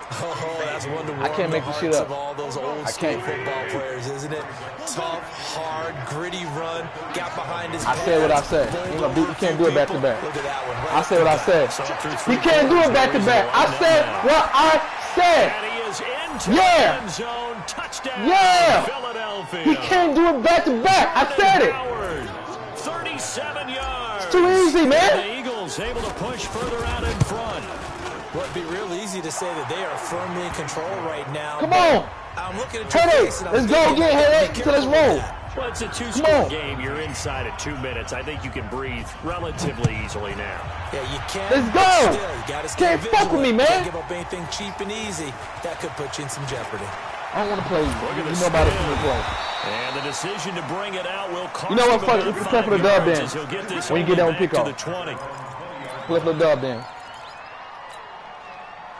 Oh, that's one to I can't make this shit up. Of all those old school football players, isn't it? Tough, hard, gritty run. Got behind his I said what I said. You can't do it back to back. Look at that one. I said what I said. He can't do it back to back. I said what I said. And he is into the end zone. Touchdown. Yeah. Philadelphia. He can't do it back to back. I said it. 37 yards. It's too easy, man. And the Eagles able to push further out in front. Well, it'd be real easy to say that they are firmly in control right now. Come on. I'm looking at Headache. Let's go again, Headache. So let's roll. Well, it's a two-score game. You're inside at 2 minutes. I think you can breathe relatively easily now. Yeah, you can. Let's go. Still, you gotta stay Can't fuck with me, man. Can't give up anything cheap and easy. That could put you in some jeopardy. I don't want to play. You know about it from the play. And the decision to bring it out will cost you know what? Fuck it. Let's play for the dub then. When you get down with pickoff. Play for the dub then.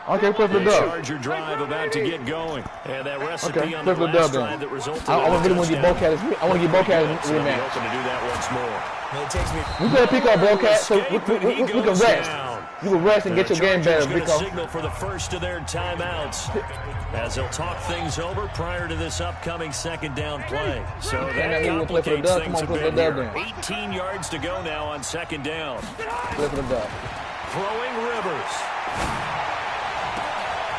Okay, play for the dub. Charger drive about to get going. And that recipe on the play for the last dub then. drive that resulted I really want to get Bocat. I want to get Bocat a rematch. Hoping to do that once more. It takes me. We play a pickoff, Bocat, so we can rest. You can rest and get your game better, Chargers signal for the first of their timeouts as they'll talk things over prior to this upcoming second down play. So that complicates things a bit here. 18 yards to go now on second down. Play for the dub. Throwing Rivers.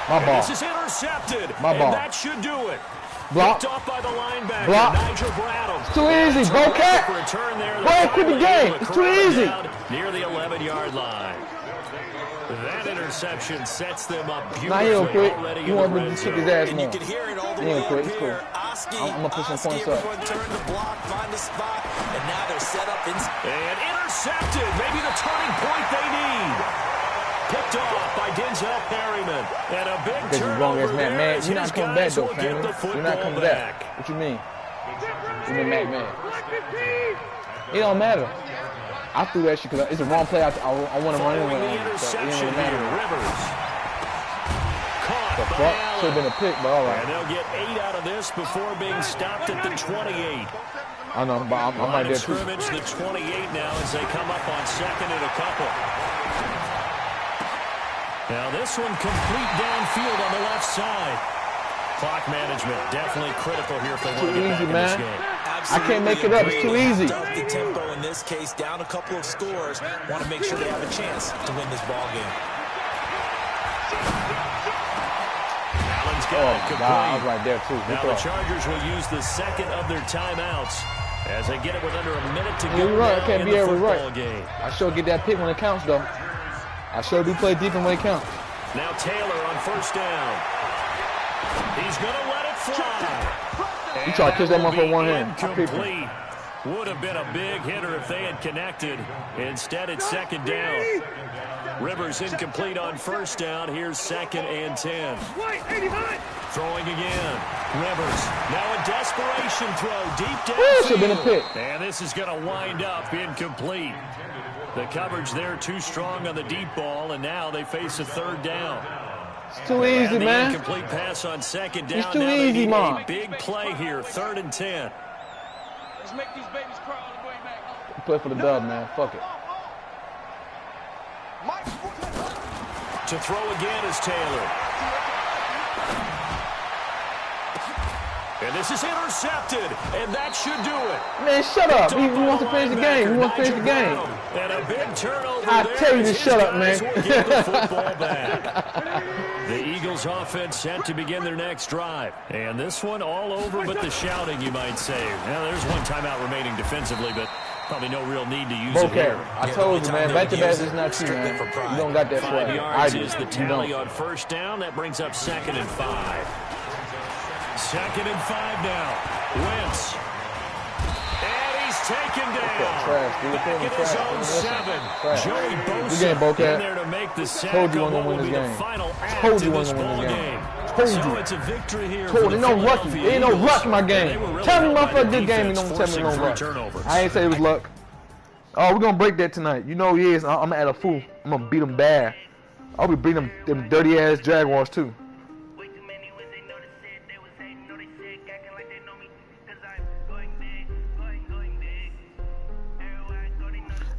My ball. This is intercepted. My ball. And that should do it. Block. Picked off by the linebacker. Block. Nigel Bradham. It's too easy, Bocat. Boy, quit the game. It's too easy. Near the 11-yard line. That interception sets them up beautifully. Nah, he don't quit. Already He want to kick his ass more. You can hear it all the he way don't quit. up It's cool. here. I'm going to put some points up. Turn the block, find a spot, and now they're set up. And intercepted. Maybe the turning point they need. Picked off by Denzel Perryman. And a big turnover there. Man, you're not coming back, though, family. You're not coming back. What you mean? You mean MackMed? It don't matter. I threw that shit because it's the wrong play. I want to run anyway. So it didn't really matter. Rivers. The fuck? Should have been a pick, but all right. And they'll get 8 out of this before being stopped at the 28. I know, but I'm right there too. Scrimmage the 28 now as they come up on second and a couple. Now this one complete downfield on the left side. Clock management definitely critical here for one to get back in this game. I can't make it up. It's too easy. The tempo in this case, down a couple of scores, want to make sure they have a chance to win this ball game. Allen's got it complete. I was right there too. Now the Chargers will use the second of their timeouts as they get it with under a minute to go I can't in be the every football right. game. I sure get that pick when it counts, though. I sure do play defense when it counts. Now Taylor on first down. He's going to let it fly. You try to catch that one for one hand. Incomplete. Would have been a big hitter if they had connected. Instead, it's second down. Rivers incomplete on first down. Here's 2nd and 10. Throwing again. Rivers. Now a desperation throw deep downfield. Should have been a pick. And this is going to wind up incomplete. The coverage there too strong on the deep ball, and now they face a third down. It's too easy, man. Incomplete pass on second down. It's too easy, man. Big play here, 3rd and 10. Let's make these babies cry all the way back. Play for the dub, man. Fuck it. To throw again is Taylor. And this is intercepted, and that should do it. Man, shut up. He wants to finish the game. He wants to finish the game. And a big turnover. I tell you to shut up, man. Get the football back. The Eagles offense set to begin their next drive. And this one all over but the shouting, you might say. Now, there's one timeout remaining defensively, but probably no real need to use it here. I told you, man. Back-to-back is not you, man. You don't got that 5 yards I is the tally on first down. That brings up 2nd and 5. 2nd and 5 now. Wentz. And he's taken down. Back in his own 7. Joey Bosa in there to make the sack. Told you wasn't going to win this game. Told you wasn't going to win this game. Told you. So it's a victory here. Told you. No luck. There ain't no luck in my game. Tell me my first good game. You don't tell me no luck. I ain't say it was luck. Oh, we're going to break that tonight. You know he is. I'm going to add a fool. I'm going to beat him bad. I'll be beating them dirty-ass Jaguars, too.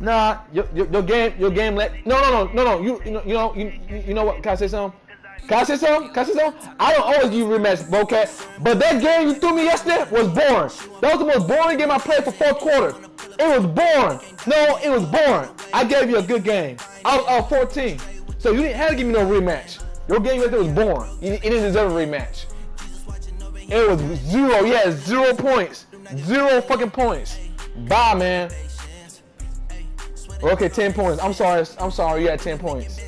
Nah, your game. No. You know what? Can I say something? I don't always give you rematch, Bocat. But that game you threw me yesterday was boring. That was the most boring game I played for 4 quarters. It was boring. No, it was boring. I gave you a good game. I was 14. So you didn't have to give me no rematch. Your game yesterday was boring. You didn't deserve a rematch. It was 0. Yeah, 0 points. 0 fucking points. Bye, man. Okay, 10 points. I'm sorry. You had 10 points.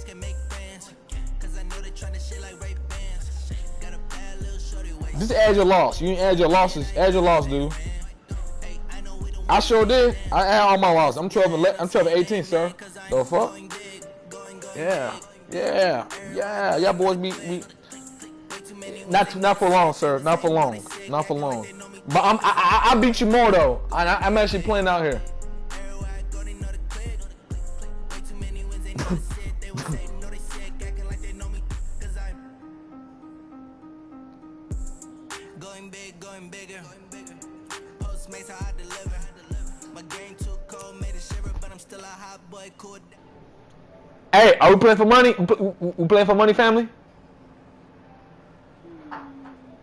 Just add your loss. You didn't add your losses. Add your loss, dude. I sure did. I add all my losses. I'm 12-18, sir. The fuck? Yeah. Y'all boys be not for long, sir. Not for long. But I beat you more though. I'm actually playing out here. Hey, are we playing for money? We playing for money, family?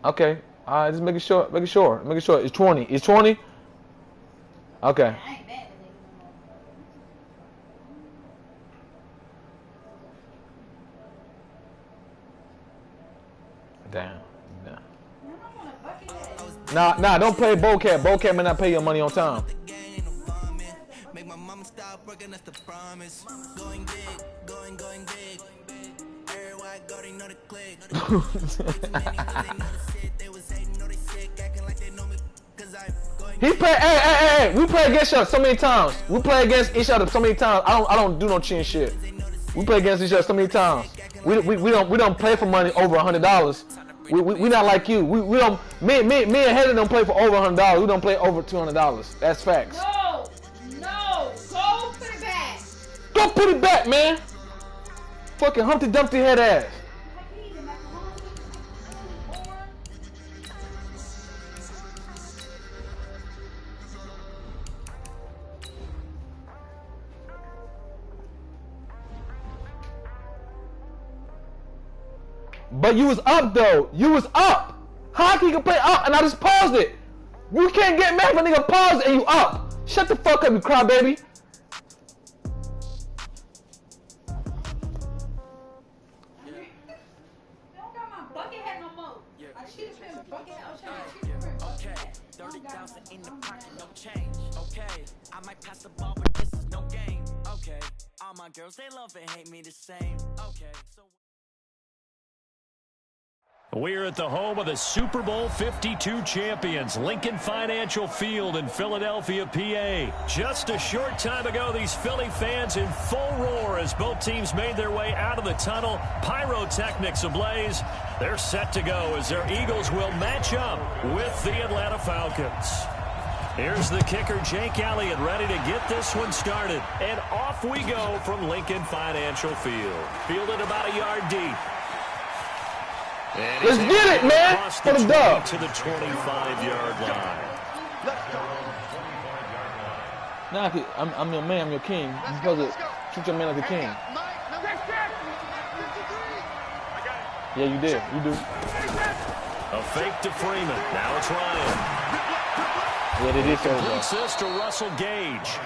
Okay. Just making sure. It's 20. It's 20? Okay. Damn. Nah, don't play Bocat. Bocat may not pay your money on time. He play. Hey! We play against each other so many times. I don't do no cheating shit. We play against each other so many times. We don't play for money over $100. We not like you. We don't. Me and Heather don't play for over $100. We don't play over $200. That's facts. No. Go put it back. Go put it back, man. Fucking Humpty Dumpty head ass. But you was up though. You was up. How can you play up and I just paused it? You can't get mad when a nigga pause and you up. Shut the fuck up, you crybaby. Don't got my bucket hat no more. I should have been bucket hat. Okay, 30,000 in the pocket, no change. Okay, I might pass the ball, but this is no game. Okay, all my girls they love and hate me the same. Okay, so. We're at the home of the Super Bowl 52 champions, Lincoln Financial Field in Philadelphia, PA. Just a short time ago, these Philly fans in full roar as both teams made their way out of the tunnel. Pyrotechnics ablaze. They're set to go as their Eagles will match up with the Atlanta Falcons. Here's the kicker, Jake Elliott, ready to get this one started. And off we go from Lincoln Financial Field. Fielded about a yard deep. And let's get it, man. For the dub. To the 25-yard line. Nah, I'm your man, I'm your king. You're supposed to treat your man like a king. Yeah, you did. You do. A fake to Freeman. Now it's Ryan. Yeah, they did so completes this to Russell Gage.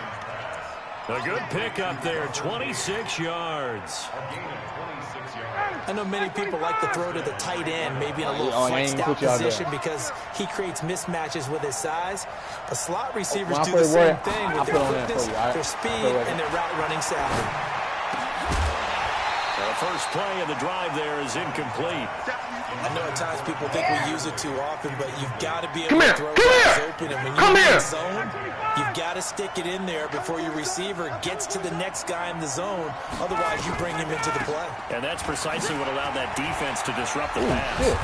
A good pickup there, 26 yards. I know many people like to throw to the tight end, maybe in a little flexed out position because he creates mismatches with his size. But slot receivers do the same thing with their quickness, their speed, and their route running savvy. The first play of the drive there is incomplete. I know at times people think we use it too often, but you've got to be able to throw guys open. And when you're in the zone, you've got to stick it in there before your receiver gets to the next guy in the zone. Otherwise, you bring him into the play. And that's precisely what allowed that defense to disrupt the pass. Shit.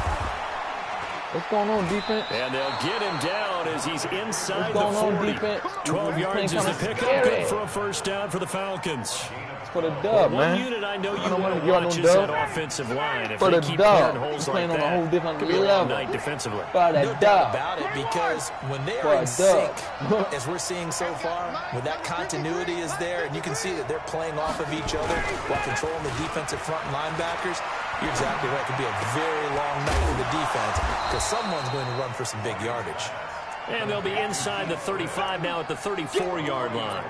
What's going on, defense? And they'll get him down as he's inside the 40. 12 yards is the pickup. Good for a first down for the Falcons. For the dub, one man. unit I know you want to watch is that offensive line. If for they the keep dub. Holes playing like on a whole different level. Defensively. For the no doubt about it, because when they are in sync, as we're seeing so far, when that continuity is there, and you can see that they're playing off of each other while controlling the defensive front linebackers, you're exactly right. It could be a very long night for the defense because someone's going to run for some big yardage. And they'll be inside the 35 now at the 34-yard line.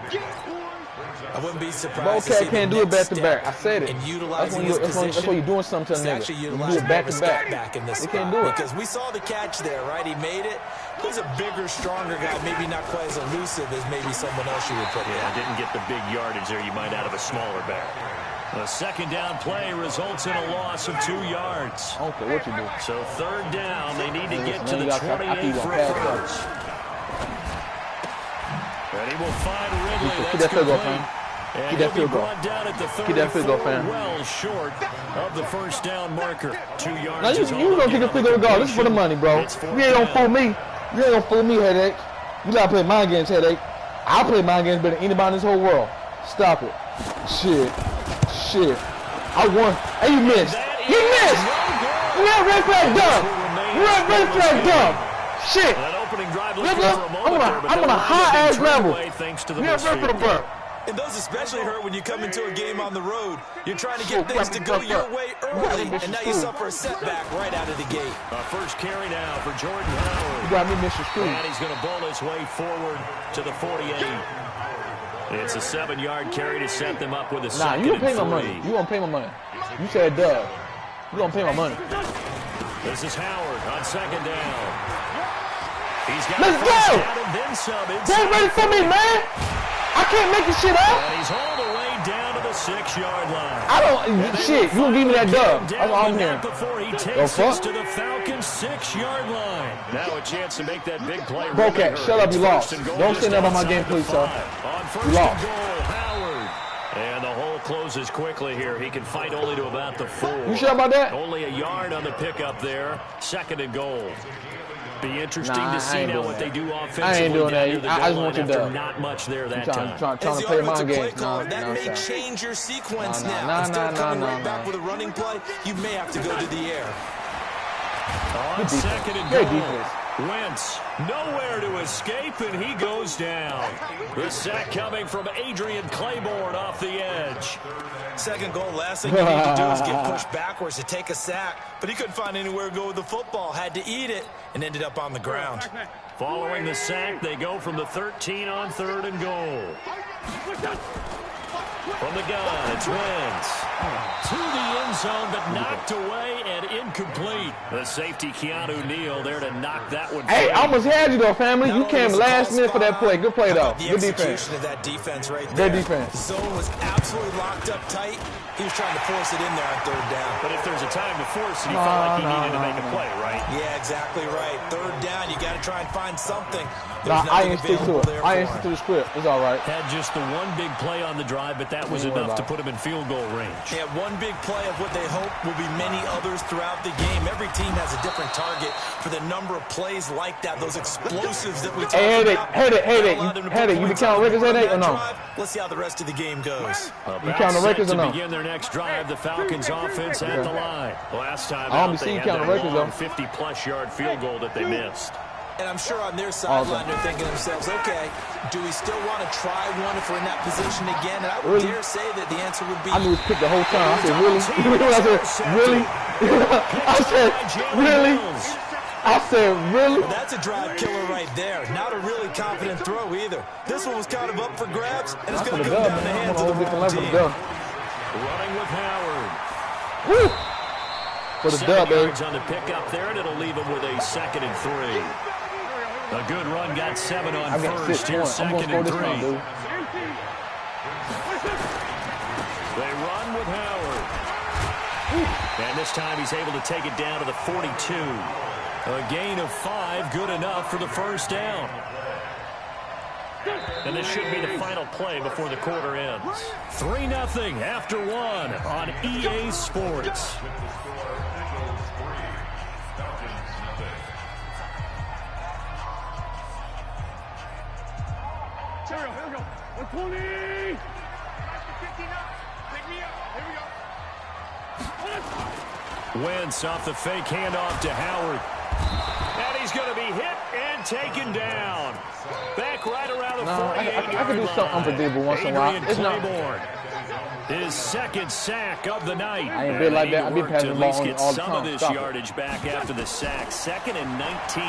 I wouldn't be surprised to see can't do it back-to-back. I said it. And utilizing that's when you're doing something to a nigga. You do it back-to-back. They can't do it. Because we saw the catch there, right? He made it. He's a bigger, stronger guy, maybe not quite as elusive as maybe someone else you would put there. Didn't get the big yardage there you might out of a smaller back. The second down play results in a loss of 2 yards. I don't care what you do. So third down, they need to get to the 28 for a first. And he will find Ridley. Keep that field goal, fam. Keep that field goal. Keep that field goal, fam. Well short of the first down marker. 2 yards. Now you gonna kick a field goal. This is for the money, bro. You ain't gonna fool me. You ain't gonna fool me, headache. You gotta play mind games, headache. I play mind games better than anybody in this whole world. Stop it. Shit. I won. And you missed. You missed. You got red flag dumb. You got red flag dumb. Shit. I'm on a high ass level. You got red for the buck. And those especially hurt when you come into a game on the road. You're trying to get things to go your way early, and now you suffer a setback right out of the gate. First carry now for Jordan Howard. You got me, Mr. Scrooge. And he's going to bowl his way forward to the 48. It's a 7-yard carry to set them up with a second. Nah, you gonna pay my money. You gonna pay my money. You said dub. You gonna pay my money. This is Howard on second down. He's got Let's go! And then some. They ready for me, man. I can't make this shit up. And he's all the way down to the 6-yard line. I don't. Shit, you gonna give me that dub? That's all I'm hearing. Before he takes us to the Falcons' 6-yard line. Now a chance to make that big play. Brocat, shut up. You lost. Don't say nothing about my game, please, sir. You lost. Howard. And the hole closes quickly here. He can fight only to about the 4. You sure about that? Only a yard on the pickup there. 2nd and goal. Be interesting to see now what they do offensively. I ain't doing that. I just want you to. Not much there that time. Trying to play my game. That may change your sequence now. Instead of coming right back with a running play, you may have to go to the air. On 2nd and goal. Wentz nowhere to escape, and he goes down. The sack coming from Adrian Claiborne off the edge. 2nd goal, last thing you need to do is get pushed backwards to take a sack. But he couldn't find anywhere to go with the football, had to eat it, and ended up on the ground. Following the sack, they go from the 13 on 3rd and goal. From the gun, it's Wentz. To the end zone, but knocked away and incomplete. The safety, Keanu Neal, there to knock that one. Hey, I almost had you, though, family. You came last minute for that play. Good play, though. Good defense. Of that defense right there. Good defense. The zone was absolutely locked up tight. He was trying to force it in there on 3rd down. But if there's a time to force it, he felt like he needed to make a play, right? Yeah, exactly right. 3rd down, you got to try and find something. I ain't stick to it. I ain't stick to the script. It's all right. Had just the one big play on the drive, but that was enough to put him in field goal range. Yeah, one big play of what they hope will be many others throughout the game. Every team has a different target for the number of plays like that, those explosives that we talk about. Headache. You can count records headache or no? Let's see how the rest of the game goes. You count the records or no? To begin their next drive, the Falcons offense at the line. Last time I out, they had that long 50-plus yard field goal that they missed. And I'm sure on their sideline they're thinking to themselves, okay, do we still want to try one if we're in that position again? And I would dare say that the answer would be... I knew it was picked the whole time. I said, really? I said, really? I said, really? Well, that's a drive killer right there. Not a really confident throw either. This one was kind of up for grabs, and it's going to go down the hands of the wrong team. Running with Howard. Woo! For the dub, baby. On the pickup there, and it'll leave him with a 2nd and 3. A good run, got 7 on first. Here's 2nd and 3. They run with Howard. And this time he's able to take it down to the 42. A gain of 5, good enough for the first down. And this should be the final play before the quarter ends. 3-0 after 1 on EA Sports. Here we go. 120. 59. Pick me up. Here we go. Wentz off the fake handoff to Howard. And he's going to be hit and taken down. Back right around the 48-yard line. I can do something unpredictable once in a while. It's not his 2nd sack of the night. I ain't been like that. I've been passing the ball all the time. Some of this yardage back after the sack. 2nd and 19.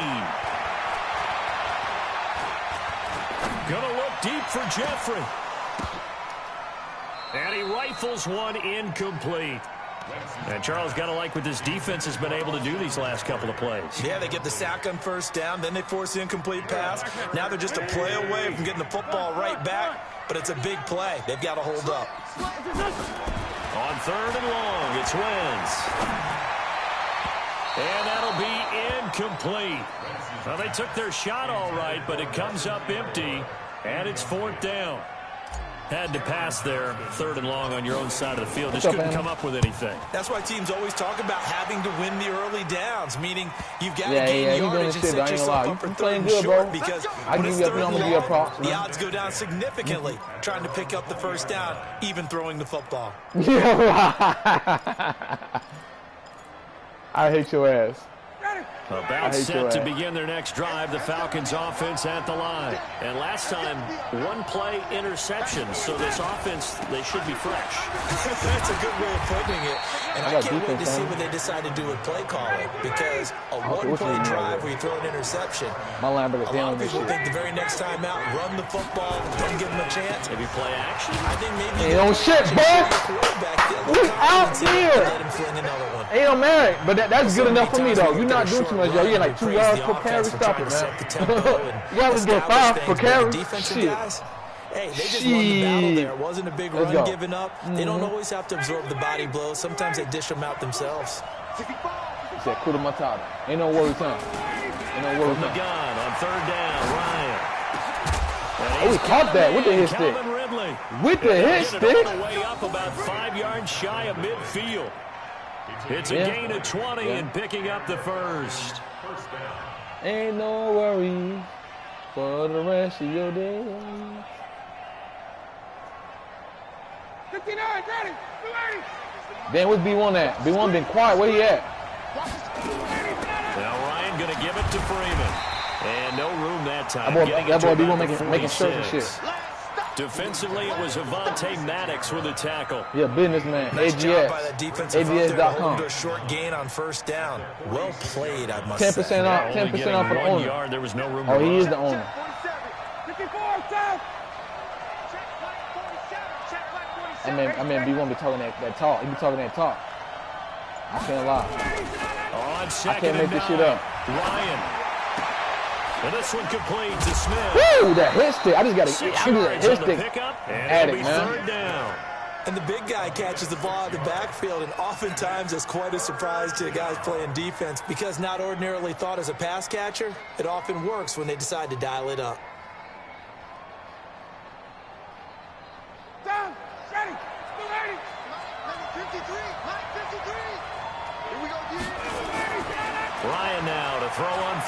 Gonna look deep for Jeffrey. And he rifles one incomplete. And Charles, got to like what this defense has been able to do these last couple of plays. Yeah, they get the sack on first down, then they force the incomplete pass. Now they're just a play away from getting the football right back, but it's a big play. They've got to hold up. On 3rd and long, it's Wentz. And that'll be incomplete. Well, they took their shot all right, but it comes up empty, and it's 4th down. Had to pass there, 3rd and long on your own side of the field. Just couldn't come up with anything. That's why teams always talk about having to win the early downs, meaning you've got to gain yardage and set yourself up for 3rd and short, because when it's 3rd and long, the odds go down significantly trying to pick up the first down, even throwing the football. I hate your ass. About set to begin their next drive, the Falcons offense at the line. And last time, 1-play interception. So this offense, they should be fresh. That's a good way of putting it. And I can't wait to see what they decide to do with play calling. Because a 1-play drive where you throw an interception, a lot of people think the very next time out, run the football, don't give them a chance. Maybe play action. I think maybe... Hey, don't shit, boy! We out here! Hey, don't matter. But that's good enough for me, though. You're not doing too much, yo. You're like 2 yards per carry. Stop it, man. You gotta get 5 per carry. Shit. Hey, they just won the battle there. It wasn't a big run given up. They don't always have to absorb the body blows. Sometimes they dish them out themselves. He said, Kuda Matata. Ain't no worry time. Ain't no worry time. McGunn on 3rd down, Ryan. Oh, he caught that with the hit stick. With the hit stick. All the way up about 5 yards shy of midfield. It's a gain of 20 and picking up the first. Ain't no worries for the rest of your day. 59, ready, 280. Dan, where's B1 at? B1 been quiet. Where he at? Now Ryan going to give it to Freeman. And no room that time. That boy B1 making shirts and shit. Defensively, it was Avonte Maddox with a tackle. Yeah, businessman. Nice AGS. job by that defensive front there to hold AGS.com. to a short gain on first down. Well played, I must 10% say. off. 10% off for the owner. Yard, there was no room oh, to he run. is the owner. 54, south. I mean, B1 be talking that talk. He be talking that talk. I can't lie. On second I can't make this shit up. Ryan. And this one complete to Smith. Woo, that hit stick. I just got a hit stick. Addict, man. 3rd down. And the big guy catches the ball in the backfield, and oftentimes it's quite a surprise to the guys playing defense because not ordinarily thought as a pass catcher, it often works when they decide to dial it up. Down, ready.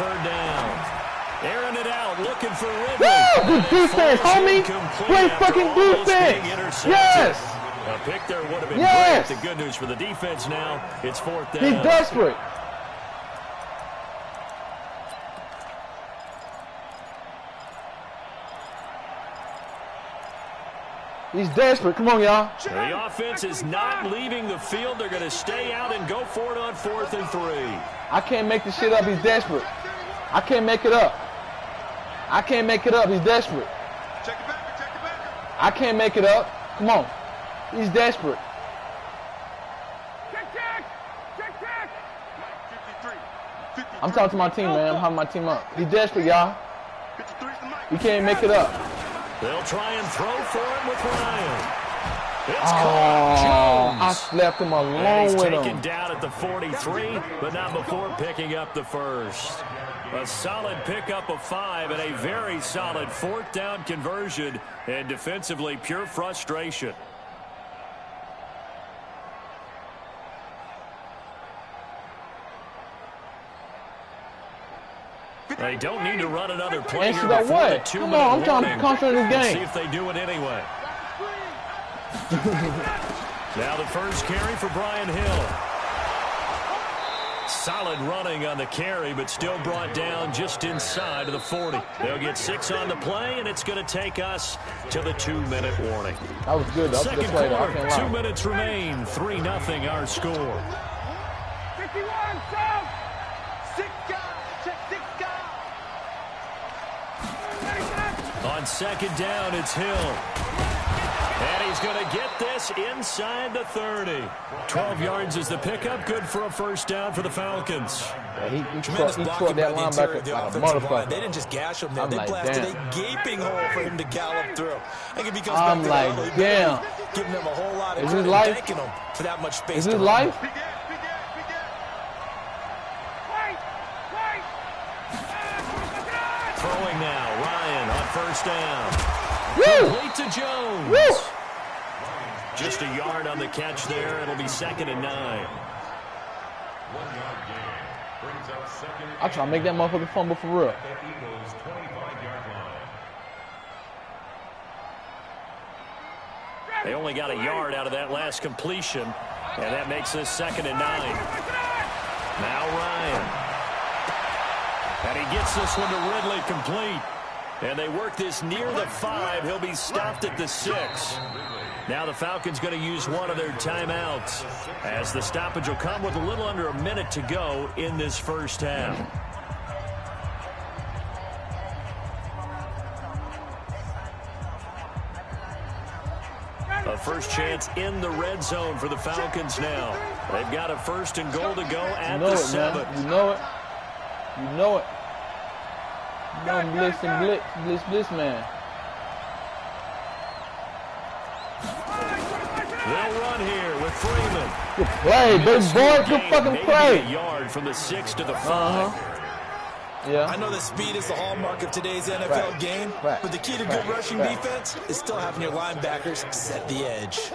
third down. Airing it out, looking for Ridley. Woo! Good defense, homie. Great fucking defense. Yes. A pick there would have been yes. great. The good news for the defense now, it's fourth down. He's desperate. He's desperate. Come on, y'all. The offense is not leaving the field. They're going to stay out and go for it on 4th and 3. I can't make this shit up. He's desperate. I can't make it up. I can't make it up. He's desperate. I can't make it up. Come on. He's desperate. I'm talking to my team, man. I'm having my team up. He's desperate, y'all. You can't make it up. They'll try and throw for him with Ryan. It's caught. I left him alone with him. He's taken down at the 43, but not before picking up the first. A solid pickup of 5 and a very solid 4th down conversion, and defensively pure frustration. They don't need to run another play here before the 2-minute Come on, I'm trying to concentrate this game. See if they do it anyway. Now the first carry for Brian Hill. Solid running on the carry, but still brought down just inside of the 40. They'll get 6 on the play, and it's going to take us to the 2-minute warning. That was good. That was Second good quarter, 2 minutes remain. 3-0 our score. 51, South. 6 guys. Check 6 guys. On second down, it's Hill. And he's going to get this inside the 30. 12 yards is the pickup. Good for a first down for the Falcons. Yeah, he tore that linebacker like a motherfucker. They didn't just gash him there. They blasted a gaping hole for him to gallop through. I think if he comes I'm back like, damn. Giving him a whole lot of Is his life? thanking him for that much space. Is his life? Throwing now, Ryan on first down. Woo! Complete to Jones. Woo! Just a yard on the catch there. It'll be 2nd and 9. I try to make that motherfucker fumble for real. They only got a yard out of that last completion, and that makes this 2nd and 9. Now Ryan. And he gets this one to Ridley complete. And they work this near the 5. He'll be stopped at the 6. Now the Falcons going to use one of their timeouts, as the stoppage will come with a little under a minute to go in this first half. A first chance in the red zone for the Falcons now. They've got a 1st and goal to go at the 7. You know it. You know it. You know blitz and blitz, man. They'll run here with Freeman. Good play, big boy. Good fucking play. A yard from the 6 to the 5. Yeah. I know that speed is the hallmark of today's NFL game, but the key to good rushing defense is still having your linebackers set the edge.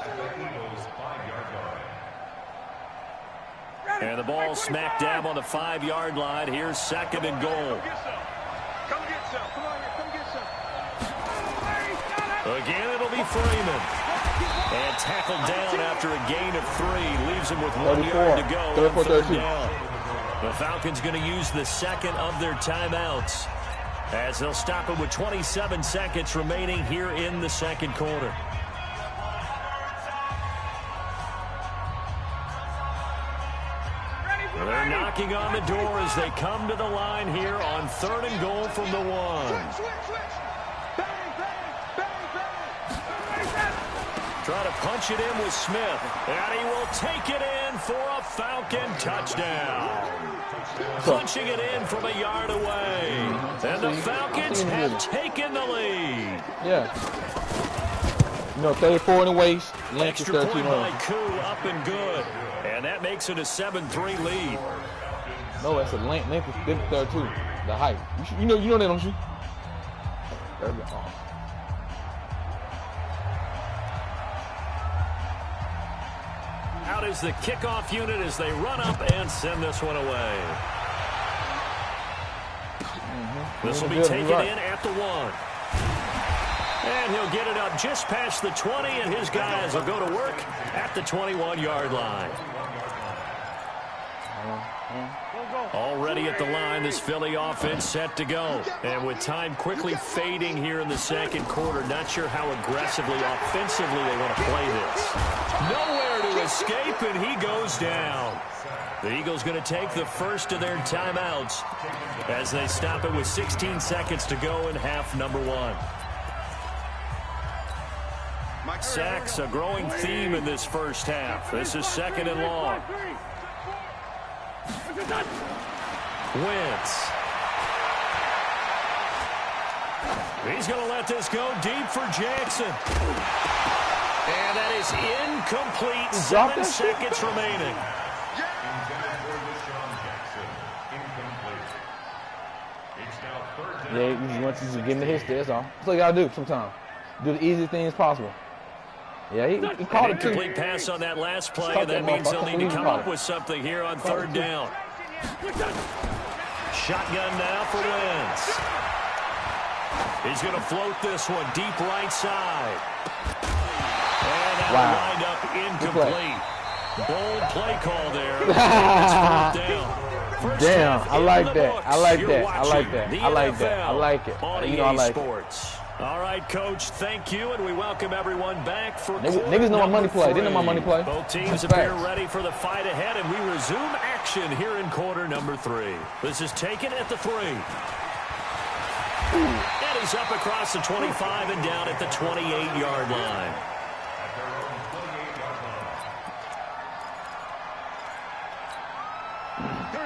And the ball smack dab on the 5-yard line. Here's 2nd and goal. Again, it'll be Freeman. And tackled down after a gain of 3. Leaves him with 1 yard to go. 3rd down. The Falcons going to use the 2nd of their timeouts, as they'll stop it with 27 seconds remaining here in the 2nd quarter. They're knocking on the door as they come to the line here on 3rd and goal from the 1. Try to punch it in with Smith, and he will take it in for a Falcon touchdown. Punching it in from a yard away. And the Falcons have taken the lead. Yeah. You know, 34 in the waist. Extra point by Koo, up and good. And that makes it a 7-3 lead. No, that's a length is 32. The height. You know that, don't you? Out is the kickoff unit as they run up and send this one away. This will be taken in at the 1. And he'll get it up just past the 20, and his guys will go to work at the 21-yard line. Already at the line, this Philly offense set to go. And with time quickly fading here in the second quarter, not sure how aggressively, offensively they want to play this. Nowhere to escape, and he goes down. The Eagles going to take the first of their timeouts as they stop it with 16 seconds to go in half number 1. Sacks, a growing theme in this first half. This is 2nd and long. Wentz. He's going to let this go deep for Jackson. And that is incomplete. 7 seconds remaining. Yeah, you just want you to get in the history, that's all. That's all you got to do sometimes. Do the easiest things possible. Yeah, he caught it too. Incomplete pass on that last play, and that means they'll need to come up with something here on 3rd down. Shotgun now for Wentz. He's going to float this one deep right side. And that lined up incomplete. Bold play call there. It's 4th down. Damn, I like that. I like that. I like that. I like that. I like it. You know I like it. All right, Coach, thank you, and we welcome everyone back for niggas know my money play. They know my money play. Both teams appear ready for the fight ahead, and we resume action here in quarter number 3. This is taken at the 3. And he's up across the 25 and down at the 28-yard line.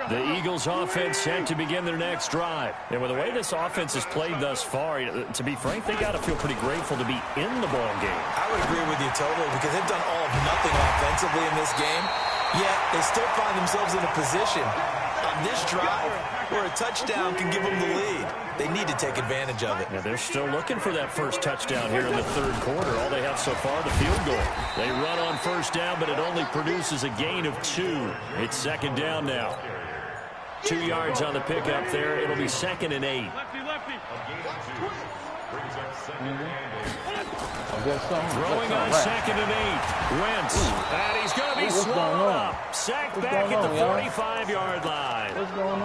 The Eagles offense set to begin their next drive. And with the way this offense has played thus far, to be frank, they got to feel pretty grateful to be in the ball game. I would agree with you totally because they've done all of nothing offensively in this game, yet they still find themselves in a position on this drive where a touchdown can give them the lead. They need to take advantage of it. Yeah, they're still looking for that first touchdown here in the 3rd quarter. All they have so far, the field goal. They run on 1st down, but it only produces a gain of 2. It's 2nd down now. 2 yards on the pickup there. It'll be 2nd and 8. Throwing on 2nd and 8. Wentz. And he's going to be swallowed up. Sacked back at the 45-yard line.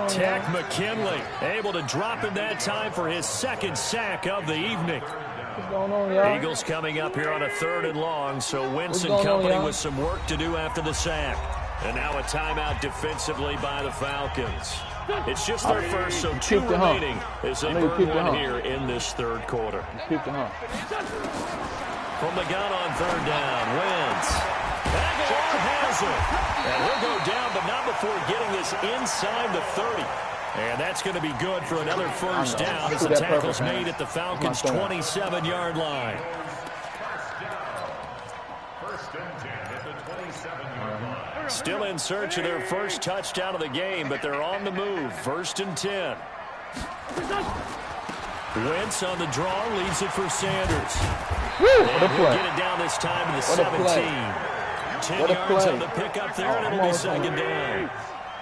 Tech McKinley able to drop in that time for his 2nd sack of the evening. What's going on, y'all? Eagles coming up here on a 3rd and long, so Wentz and company with some work to do after the sack. And now a timeout defensively by the Falcons. It's just their first, so 2 remaining as they burn one here in this 3rd quarter. From the gun on 3rd down, Wentz. Aguilar has it. And he'll go down, but not before getting this inside the 30. And that's going to be good for another 1st down as the tackle's made at the Falcons' 27-yard line. Still in search of their first touchdown of the game, but they're on the move. 1st and 10. Wentz on the draw, leaves it for Sanders. Woo, and he'll get it down this time to the 17. 10 yards on the pickup there, and it'll be 2nd down.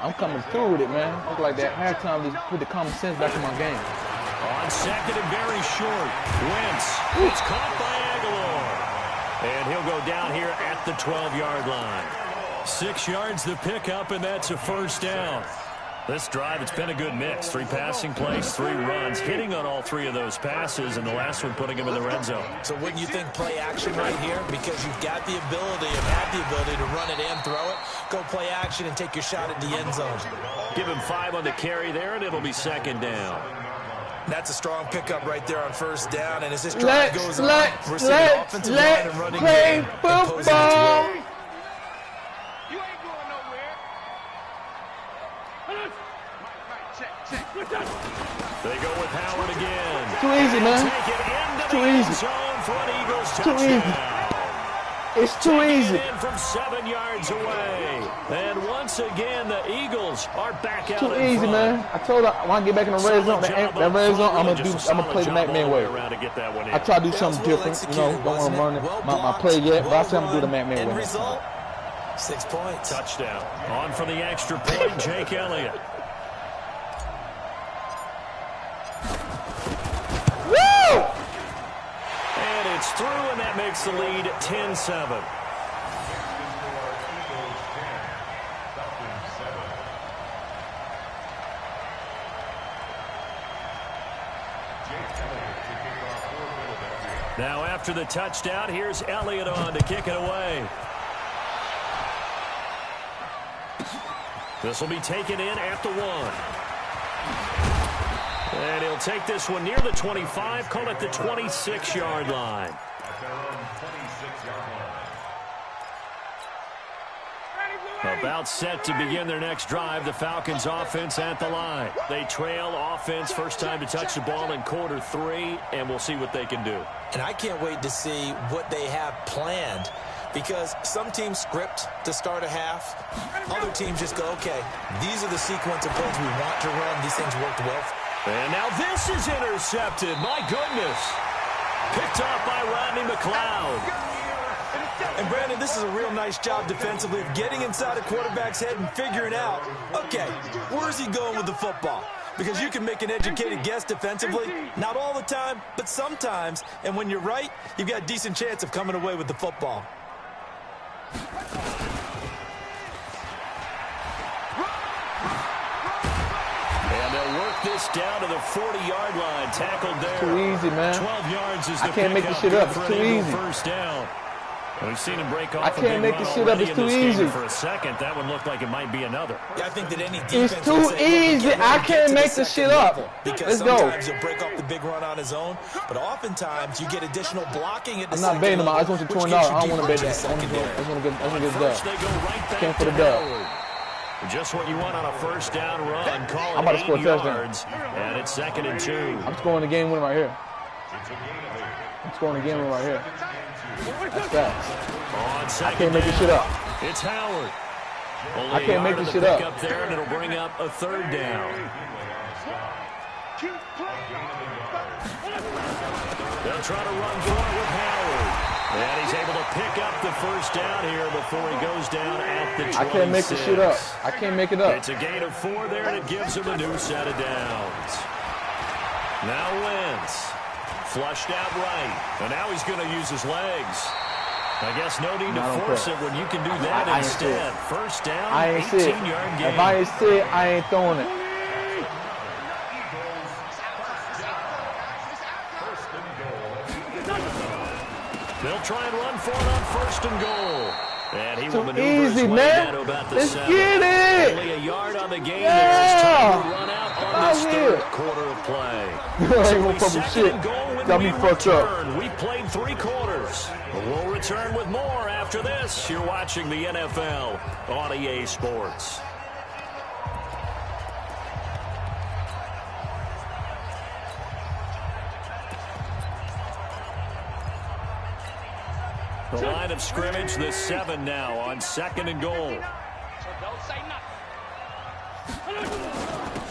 I'm coming through with it, man. Look like that halftime just put the common sense back in my game. On 2nd and very short. Wentz. It's caught by Aguilar. And he'll go down here at the 12-yard line. 6 yards the pickup, and that's a 1st down. This drive, it's been a good mix. 3 passing plays, 3 runs, hitting on all 3 of those passes, and the last one putting him in the red zone. So wouldn't you think play action right here? Because you've got the ability and have the ability to run it and throw it. Go play action and take your shot at the end zone. Give him 5 on the carry there, and it'll be 2nd down. That's a strong pickup right there on 1st down, and as this drive goes on, we're seeing offensive line and running game imposing its will. They go with Howard again. Too easy, man. Too easy. Too easy. It's too easy. In from 7 yards away. And once again, the Eagles are back out too easy, man. I told her when I get back in the red zone, that red zone, I'm gonna play the MackMed way. I try to do something different, you know. Don't want to run my play yet, but I say I'm gonna do the MackMed way. Result: 6 points. Touchdown. On for the extra point, Jake Elliott. through, and that makes the lead 10-7. Now after the touchdown, here's Elliott on to kick it away. This will be taken in at the 1. And he'll take this one near the 25, call it the 26-yard line. At their own 26-yard line. About set to begin their next drive, the Falcons offense at the line. They trail offense, first time to touch the ball in quarter 3, and we'll see what they can do. And I can't wait to see what they have planned, because some teams script to start a half. Other teams just go, okay, these are the sequence of plays we want to run. These things worked well. And now this is intercepted. My goodness. Picked off by Rodney McLeod. And, Brandon, this is a real nice job defensively of getting inside a quarterback's head and figuring out, okay, where's he going with the football? Because you can make an educated guess defensively, not all the time, but sometimes. And when you're right, you've got a decent chance of coming away with the football. And they'll work this down to the 40-yard line. Tackled there. Too easy, man. 12 yards is the I can't make this shit up. It's too easy. First down. We've seen him break off. I can't make this shit up. It's too easy. For a second, that one looked like it might be another. Yeah, I think that any defense it's too easy. I can't make this shit up. Because let's go. Sometimes he'll break off the big run on his own, but oftentimes you get additional blocking at the I'm not betting him out. I just want you $20. I don't want to bet that. I want to get a dub. Came for the dub. Just what you want on a first down run. Call I'm about to score a 8 touchdown. yards, and it's 2nd and 2. I'm scoring the game winner right here. I'm scoring the game winner right here. That's facts. I can't make this shit up. It's Howard. I can't make this shit up. Up there, and it'll bring up a 3rd down. They'll try to run for it with Howard. And he's able to pick up the first down here before he goes down at the 26. I can't make this shit up. I can't make it up. It's a gain of 4 there, and it gives him a new set of downs. Now Wentz. Flushed out right. And now he's going to use his legs. I guess no need to force it when you can do that instead. First down, 18-yard gain. If I ain't see it, I ain't throwing it. They'll try and run for it on 1st and goal. And he will maneuver easy, his way man. down to about the Let's 7. get it. Only a yard on the game there. It's time to run out on this 3rd quarter of play. I ain't gonna fucking shit. Got me fucked up. We played 3 quarters. We'll return with more after this. You're watching the NFL on EA Sports. The line of scrimmage, the 7 now on 2nd and goal.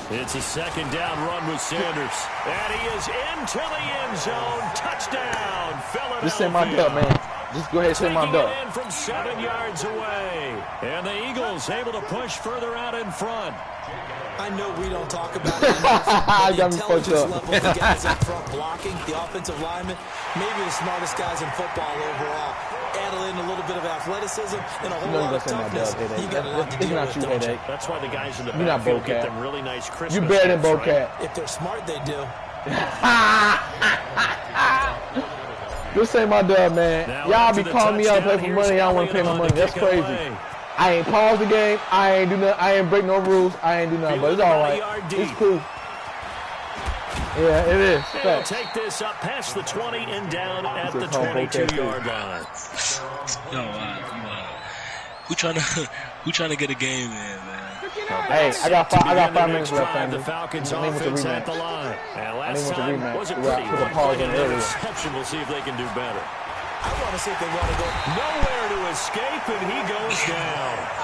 It's a 2nd down run with Sanders. And he is into the end zone. Touchdown, Philadelphia. Just say my dub, man. Just go ahead and say my dub. Taking it in from 7 yards away. And the Eagles able to push further out in front. I know we don't talk about it enough, but the intelligence level of the guys up front blocking, the offensive linemen, maybe the smartest guys in football overall. Add in a little bit of athleticism and a whole lot of toughness. You got a lot to deal with, don't you? That's why the guys in the You're not backfield get Bocat. them really nice Christmas. You better than gifts, Bocat. If they're smart, they do. This ain't my dub, man. Y'all be calling me out to play for money. Y'all want to pay my money. That's crazy. I ain't paused the game. I ain't do nothing. I ain't break no rules. I ain't do nothing. But it's all right. It's cool. Yeah, it is. They'll take this up past the 20 and down at the 22-yard line. Yo, who trying to get a game in, man? Hey, I got 5 minutes left, The family. Falcons I need offense to at the rematch. line. And I last need to time rematch. wasn't We pretty. put a One pause play in and earlier. interception. We'll see if they can do better. I want to see if they want to go. Nowhere to escape, and he goes down.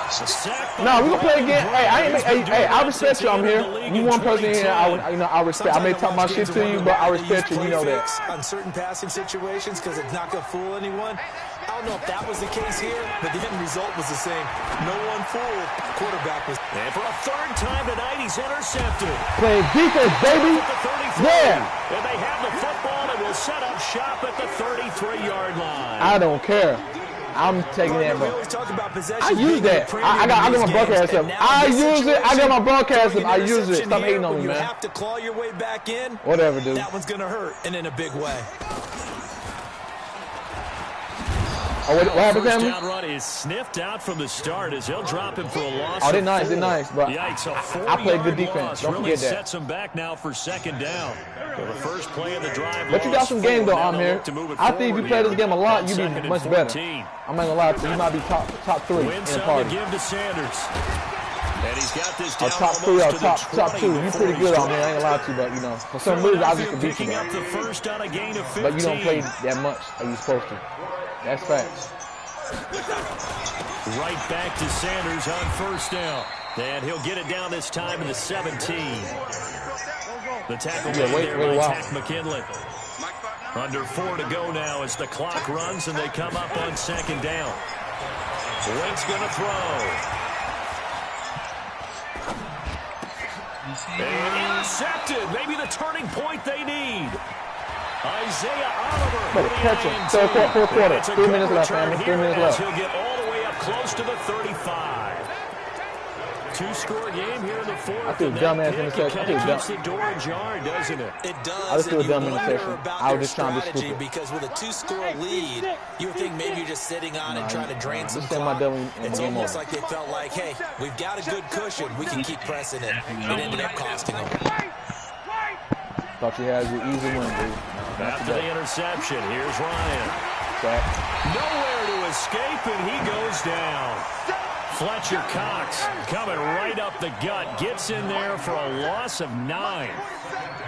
No, we gonna play again. Hey, I respect you. I'm here. You one person in here. I respect. I may talk my shit to you, but I respect you. You know that. On certain passing situations, because it's not gonna fool anyone. I don't know if that was the case here, but the end result was the same. No one fooled. Quarterback was. And for a 3rd time tonight, he's intercepted. Playing defense, baby. Yeah. Yeah. And they have the football and will set up shop at the 33-yard line. I don't care. I'm taking that, bro. I use that. I got my broadcast up. I use it. I got my broadcast up. I use it. Stop hating on me, man. You have to claw your way back in. Whatever, dude. That one's gonna hurt, and in a big way. Oh, what happened, First family? down run is sniffed out from the start as he'll drop him for a loss. Oh, they're nice. They're nice, bro. Yikes, I played good defense. Don't really forget that. sets him back now for second down. For the first play of the drive. But you got some game though, here. I think if you play this game a lot, you'd be much better. I'm not gonna lie to you. You might be top 3 in the party. Give to Sanders. And he's got this down top 3 or top 2. You pretty good on there. I ain't gonna lie to you, but you know, for some reason I just can beat you. But you don't play that much as you supposed to. That's facts. Right back to Sanders on first down. And he'll get it down this time in the 17. The tackle made there by Tack McKinley. Under 4 to go now as the clock runs and they come up on second down. Wentz going to throw. And intercepted. Maybe the turning point they need. Isaiah Oliver. Better catch him. Fourth quarter. 3 minutes left, man. 3 minutes left. He'll get all the way up close to the 35. 2-score game here in the fourth. I feel dumbass interception. I feel dumb. The door ajar, doesn't it? It does. I just feel dumb interception. I was just trying to be stupid. Because with a 2-score lead, you would think maybe you're just sitting on and trying to drain some clock. It's almost like they felt like, hey, we've got a good cushion. We can keep pressing it. It ended up costing them. Thought you had your easy win, dude. After the interception, here's Ryan. Nowhere to escape, and he goes down. Fletcher Cox coming right up the gut. Gets in there for a loss of 9.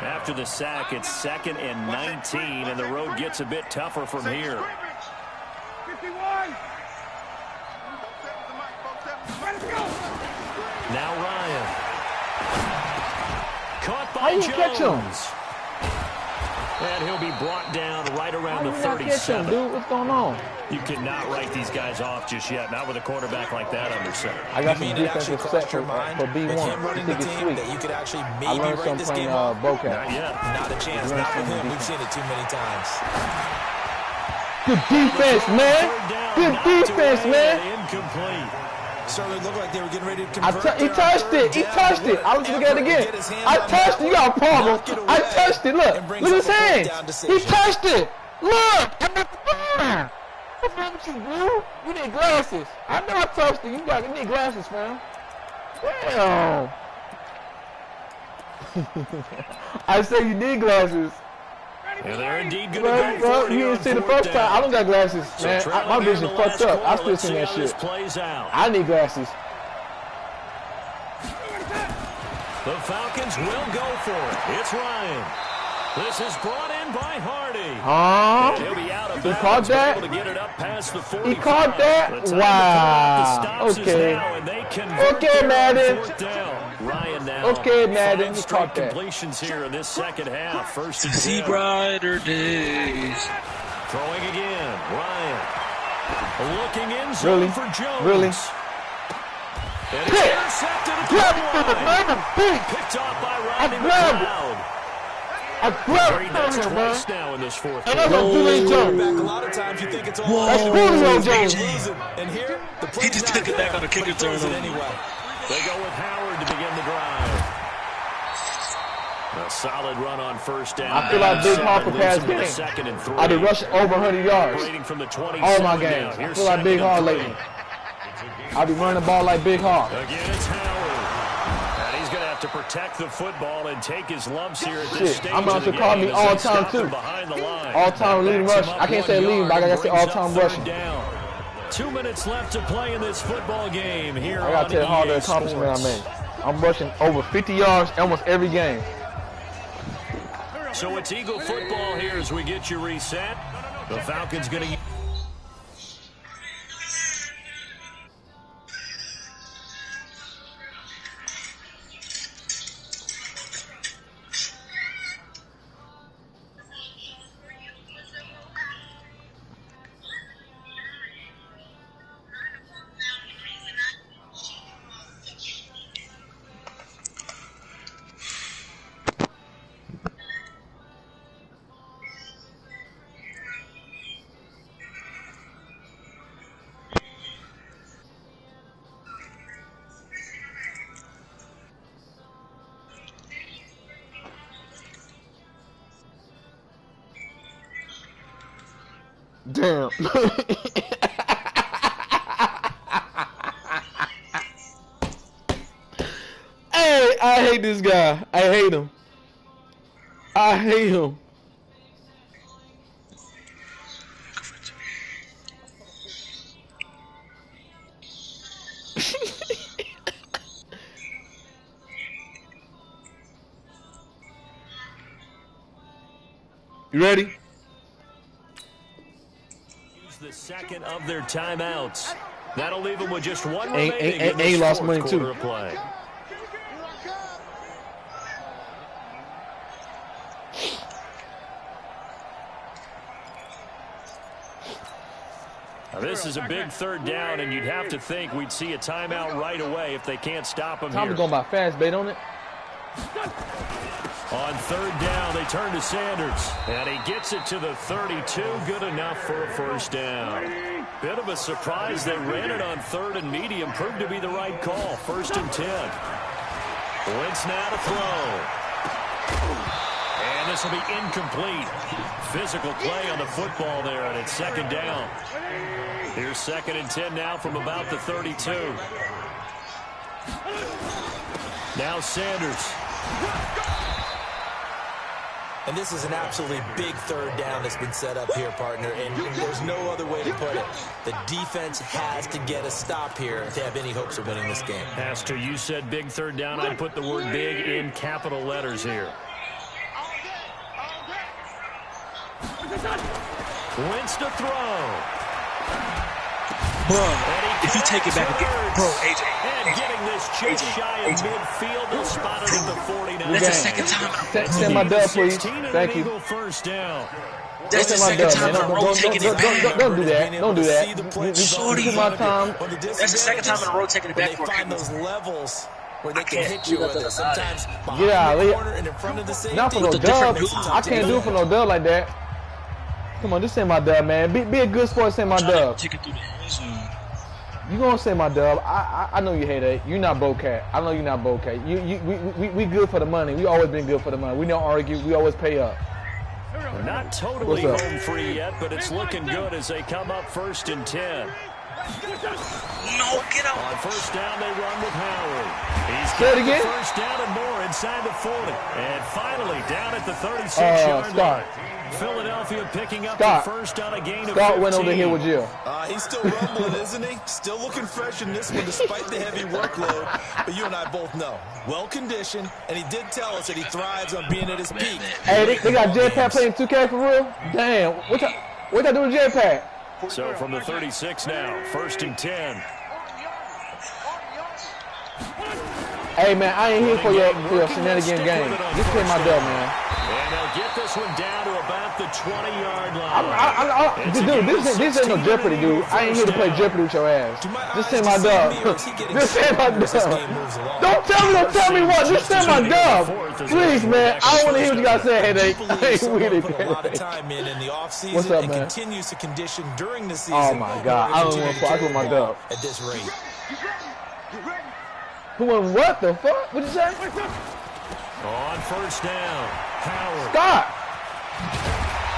After the sack, it's 2nd and 19, and the road gets a bit tougher from here. 51. Now Ryan. Caught by How you Jones. catch him? And he'll be brought down right around the How you not catch him, 37. dude? What's going on? You cannot write these guys off just yet. Not with a quarterback like that under center. I got some defensive set for B1. I think it's sweet. I learned some playing Bocap. Not yet. Not a chance. Not with him. We've seen it too many times. Good defense, man. Good defense, man. Incomplete. Certainly looked like they were getting ready to convert. He touched it. He touched it. I was looking at it again. I touched it. You got a problem. I touched it. Look. Look at his hands. He touched it. Look. What's wrong with you, dude? You need glasses. I know I touched it. You need glasses, fam. Damn. I say you need glasses. And they're indeed going to go for it. You didn't see the first time. I don't got glasses, man. My vision fucked up. I still see that shit. I need glasses. The Falcons will go for it. It's Ryan. This is brought in by Hardy. He'll be out of bounds. He caught that? Able to get it up past the 45. He caught that? Wow. Okay. Okay, Madden. Ryan now. Okay, Madden. He caught caught that. Completions here in this second half. First and 10. See brighter days. Throwing again. Ryan. Looking in zone for Jones. Really? And it's intercepted at the line. Picked off by Rodney McLeod. I grabbed him, twice now in this fourth quarter. And that's Julio Jones. A lot of times you think it's all That's Julio Jones. And here, the play he just took it back on the kick return. Anyway. They go with Howard to begin the drive. A solid run on first down. I feel like Big Hawk will pass game. I did rush over 100 yards. All my games. I feel like Big Hawk lately. I'll be running the ball like Big Hawk. Again, it's Howard. And he's going to have to protect the football and take his lumps here at this stage. I'm going to call me all-time, too. All-time leading rush. I can't say leading, but I got to say all-time rushing. 2 minutes left to play in this football game here. I got to tell you how the accomplishment I made. I'm rushing over 50 yards almost every game. So it's Eagle football here as we get you reset. The Falcons going to... Damn. Hey, I hate this guy. I hate him. I hate him. You ready? Use the second of their timeouts. That'll leave them with just one remaining in Ain't this lost fourth money quarter too. of play. Now this is a big third down, and you'd have to think we'd see a timeout right away if they can't stop them Time here. is going by fast, bait on it. On third down, they turn to Sanders, and he gets it to the 32. Good enough for a first down. Bit of a surprise. They ran it on third and medium. Proved to be the right call. 1st and 10. Wentz now to throw. And this will be incomplete. Physical play on the football there, and it's 2nd down. Here's 2nd and 10 now from about the 32. Now Sanders. And this is an absolutely big third down that's been set up here, partner, and there's no other way to put it. The defense has to get a stop here if they have any hopes of winning this game. Has to. You said big third down. I'd put the word big in capital letters here. Wentz to throw. Bro, if you take it back again, bro, AJ. And getting this just shy of midfield, they'll spot it at the 49. That's the second time in a row. Send my dub, please. Thank you. First down. That's the second time in a row taking it back. Don't do that. Don't do that. Shorty, my time. that's the second time in a row taking it back for find those levels where they can hit you with it. Sometimes behind the corner and in front of the safety. Not for no dub. I can't do it for no dub like that. Come on, just send my dub, man. Be a good sport, send my dub. You gonna send my dub. I know you hate it. You're not Bocat. I know you're not Bocat. We good for the money. We always been good for the money. We don't argue. We always pay up. They're not totally home free yet, but it's looking good as they come up 1st and 10. No, get out. On first down, they run with Howard. He's Say it got again. the first down and more inside the 40. And finally, down at the 36-yard line. Philadelphia picking up the first on a gain of 15. Scott went over here with you. He's still rumbling, isn't he? Still looking fresh in this one despite the heavy workload. But you and I both know. Well-conditioned, and he did tell us that he thrives on being at his peak. Hey, they got Jetpack playing 2K for real? Damn. What y'all doing with Jetpack? So from the 36 now, 1st and 10. Hey, man, I ain't here for your shenanigan game. Just play my dub, man. And they'll get this one down to about the 20-yard line. Dude, this ain't no Jeopardy, dude. I ain't here to play Jeopardy with your ass. Just send my dub. Just send my dub. Don't tell me what. Just send my dub. Please, man. I don't want to hear what you guys say, Headache. I ain't with it. A lot of time in the offseason. What's up, and man? continues to condition during the season. Oh, my God. I don't want to talk with my dub. At this rate. Who won what the fuck? What'd you say? On first down, Howard. Scott.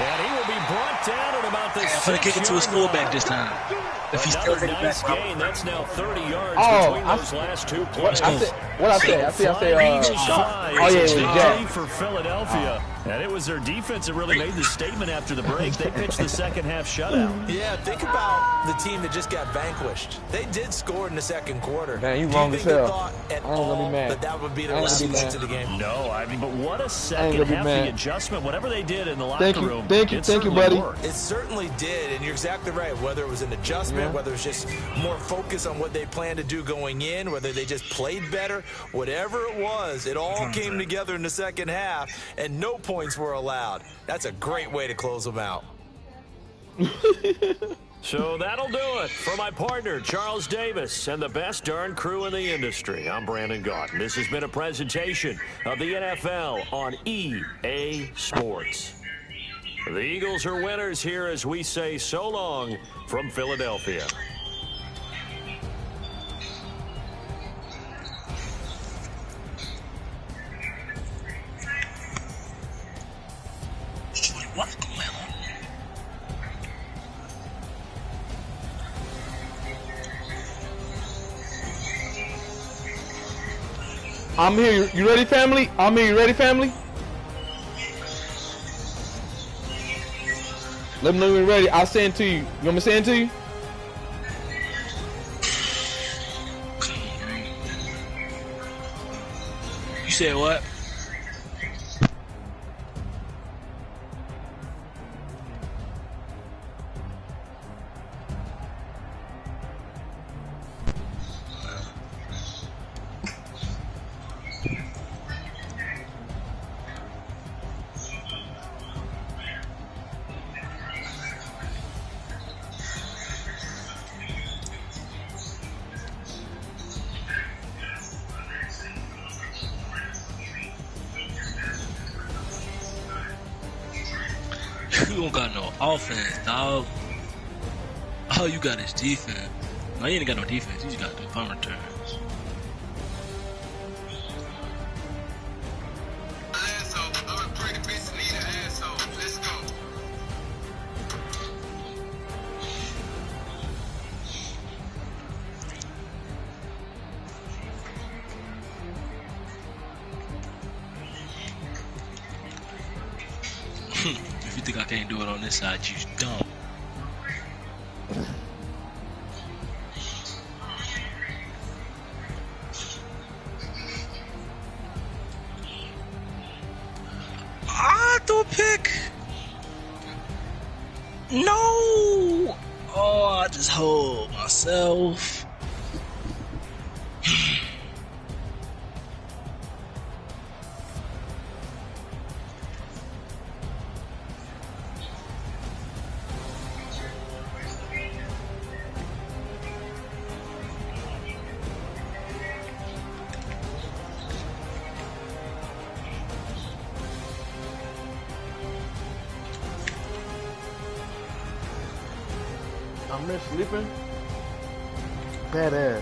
And he will be brought down at about the 6-yard line. I'm going to kick it to his fullback this time. If he's still Another nice gain. That's now 30 yards Oh, between those last two plays. What I say? Scott. Oh, yeah, it was Jack. For Philadelphia. And it was their defense that really made the statement after the break. They pitched the second half shutout. Yeah, think about the team that just got vanquished. They did score in the second quarter. Man, you wrong as hell. Thought at I ain't gonna be all mad. that would be the last to the game? No, I mean, but what a second half the adjustment. Whatever they did in the locker room. Thank you, buddy. Worked. It certainly did, and you're exactly right. Whether it was an adjustment, whether it was just more focus on what they planned to do going in, whether they just played better, whatever it was, it all came together in the second half, and no points were allowed. That's a great way to close them out. So that'll do it for my partner, Charles Davis, and the best darn crew in the industry. I'm Brandon Gaunt. This has been a presentation of the NFL on EA Sports. The Eagles are winners here as we say so long from Philadelphia. What's going on? I'm here. You ready, family? I'm here. You ready, family? Let me know when you're ready. I'll send it to you. You want me to send it to you? You said what? You don't got no offense, dog. All you got is defense. No, you ain't got no defense. You just got the punt returns. If you think I can't do it on this side, you dumb. Throw a pick. No. Oh, I just hold myself. I miss sleeping. Badass.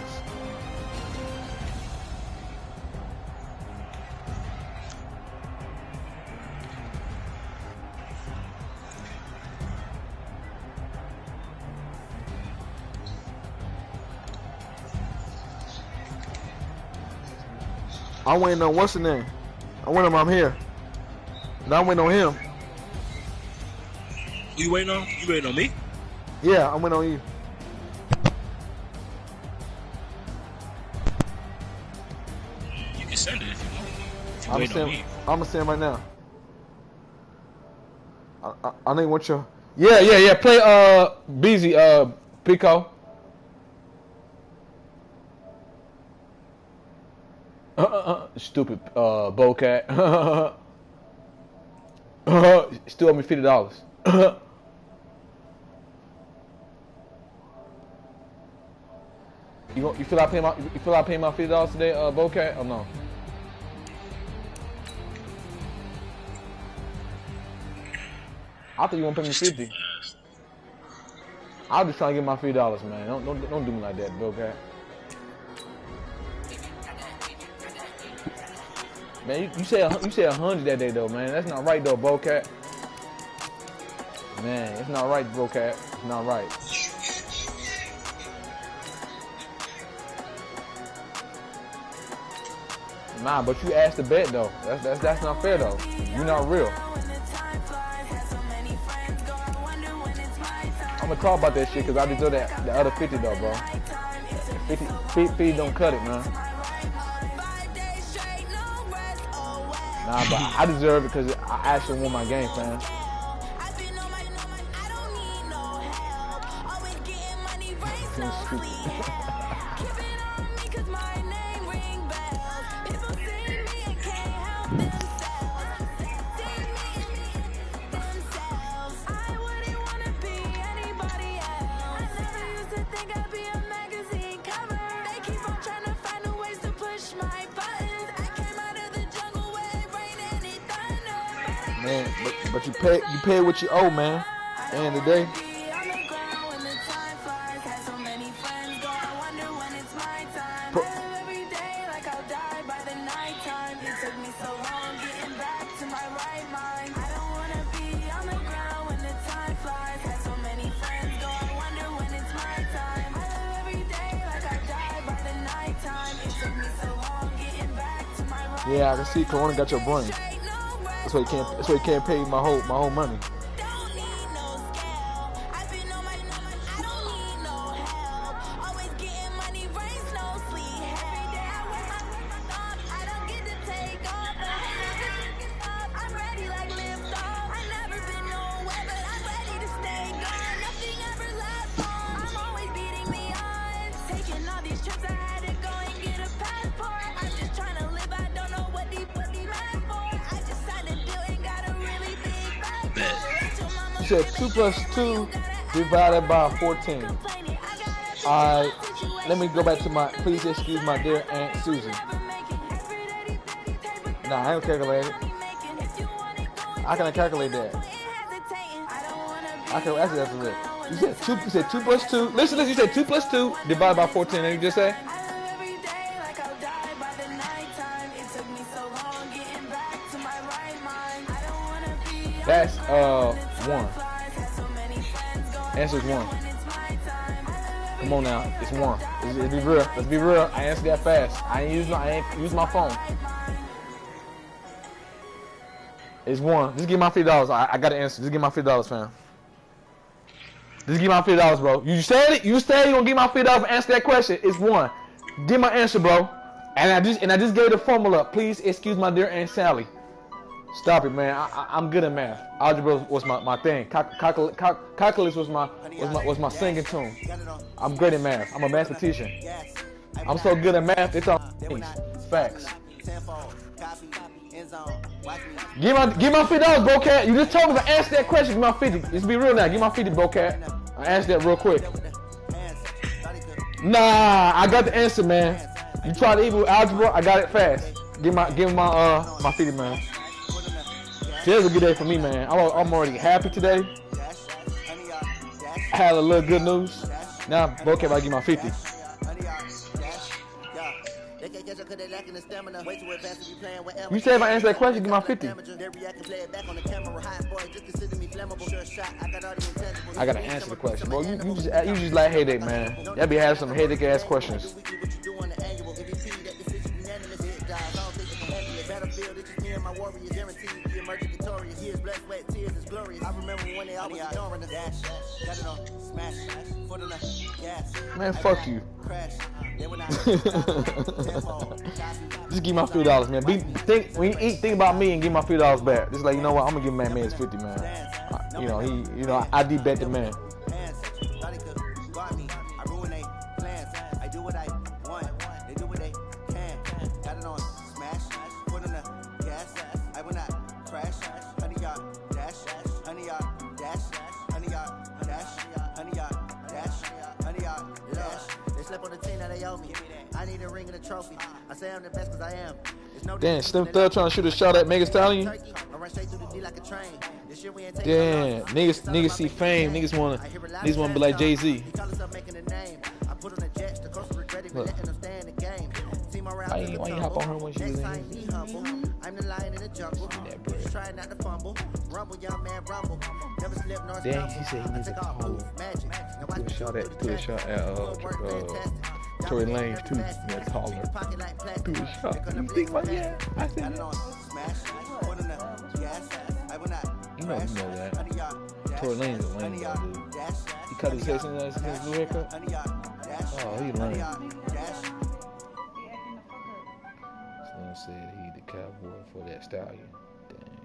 I'm waiting on what's the name? I'm here. Now I'm waiting on him. Who you waiting on? You waiting on me? Yeah, I'm waiting on you. You can send it if you want. If you I'm waiting on me. gonna send right now. I think what your yeah. Play Beezy Pico. Stupid Bowcat. Still owe me $50. You feel like paying my $50 today, Bowcat, or no? I thought you want to pay me 50. I was just trying to get my $50, man. Don't do me like that, Bowcat. Man, you said 100 that day though, man. That's not right though, Bowcat. Man, it's not right, Bowcat. It's not right. Nah, but you asked to bet though. That's not fair though. You're not real. I'm gonna talk about that shit because I deserve the other 50 though, bro. 50 don't cut it, man. Nah, but I deserve it because I actually won my game, fam. Man, but you pay what you owe, man. At the end of the day. Yeah, I can see Corona got your brain. That's why you can't pay my whole money. You said 2 + 2 divided by 14. Alright, let me go back to my, please excuse my dear Aunt Susan. Nah, I ain't calculate it. I can calculate that. I can actually that's it. You said 2 + 2. Listen, you said 2 + 2 divided by 14. And you just say? That's 1. Answer's 1. Come on now, it's 1. Let's be real. Let's be real. I answered that fast. I ain't use my phone. It's 1. Just give my $50. I got to answer. Just give my $50, fam. Just give my $50, bro. You said it. You said you gonna give my $50 for answer that question. It's 1. Give my answer, bro. And I just gave the formula. Please excuse my dear Aunt Sally. Stop it, man. I'm good at math. Algebra was my thing. Calculus was my singing tune. I'm great at math. I'm a mathematician. I'm so good at math. It's all facts. Give my $50, bro, cat. You just told me to answer that question. Give my 50. Let's be real now. Give my 50, bro, cat. I answered that real quick. Nah, I got the answer, man. You tried to eat with algebra. I got it fast. Give my 50, man. Today's a good day for me, man. I'm already happy today. I had a little good news. Now, bro, cat, I give my 50. You said if I answer that question, give my 50. I gotta answer the question, bro. You just like headache, man. Y'all be having some headache ass questions. Man, fuck you. Just give my $50, man. When you eat, think about me and give my $50 back. Just like, you know what, I'm gonna give man his 50, man. I de-bet the man. Damn, Slim Thug trying to shoot a shot at Megan Stallion. Damn, niggas see fame. Niggas wanna be like Jay-Z. Look. Why you hop on her when she was in here? Damn, he said he needs a taller. Do a shot at Tory Lanez too. Yeah, taller. Do a shot. You think about that? I said that. You know that. Tory Lanez is a lame guy, dude. He cut his hair since his new haircut. Oh, he lame. Slim said he the cowboy for that stallion.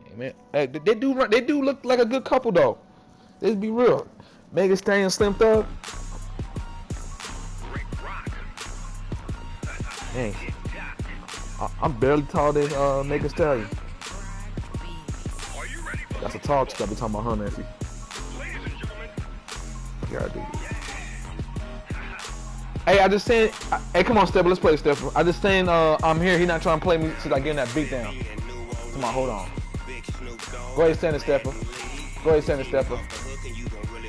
Damn, man. Hey, they do look like a good couple though. Let's be real. Megan Stallion, Slim Thug. Dang. I'm barely taller than Megan Stallion. That's a tall chick. I be talking about her, nephew. Yeah, I do. Hey, I just saying. Hey, come on, Stepper. Let's play, Stepper. I just saying. I'm here. He not trying to play me since I getting that beat down. Come on, hold on. Go ahead, send it, Stepper. Go ahead, send it, Stepper.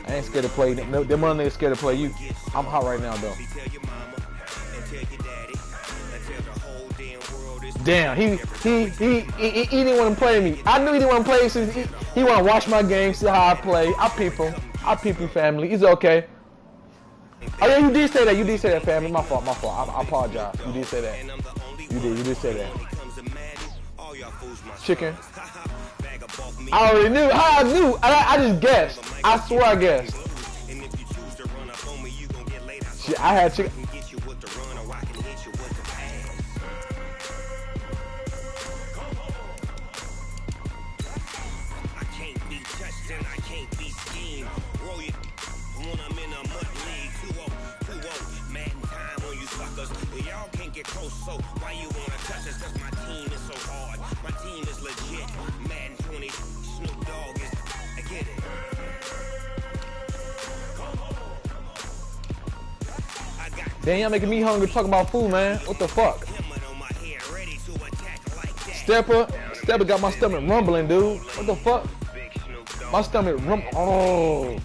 I ain't scared to play. Them other niggas scared to play you. I'm hot right now, though. Damn, he didn't want to play me. I knew he didn't want to play, so he want to watch my game, see how I play. I peep him. Family. It's okay. Oh yeah, you did say that. You did say that, family. My fault. I apologize. You did say that. You did say that. Chicken. I already knew. How I knew? I just guessed. I swear I guessed. Shit, I had chicken. So why you wanna touch us? 'Cause my team is so hard. My team is legit. Madden 20, Snoop Dogg is. I get it. Damn, y'all making me hungry talking about food, man. What the fuck? Stepper got my stomach rumbling, dude. What the fuck? My stomach oh.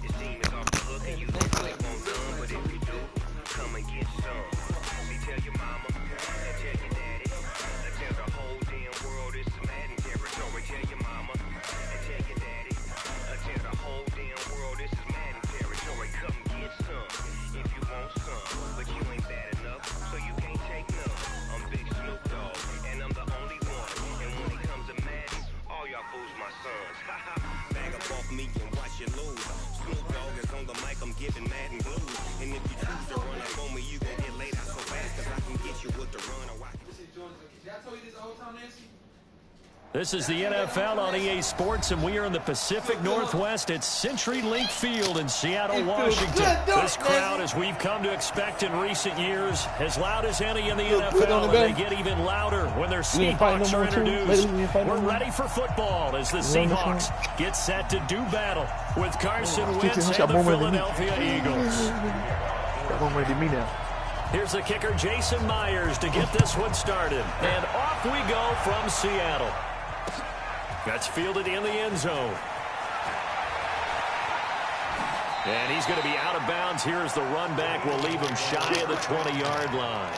This is the NFL on EA Sports, and we are in the Pacific Northwest at CenturyLink Field in Seattle, Washington. This crowd, as we've come to expect in recent years, as loud as any in the NFL, and they get even louder when their Seahawks are introduced. We're ready for football as the Seahawks get set to do battle with Carson Wentz and the Philadelphia Eagles. Here's the kicker, Jason Myers, to get this one started. And off we go from Seattle. That's fielded in the end zone. And he's going to be out of bounds here as the run back will leave him shy of the 20-yard line.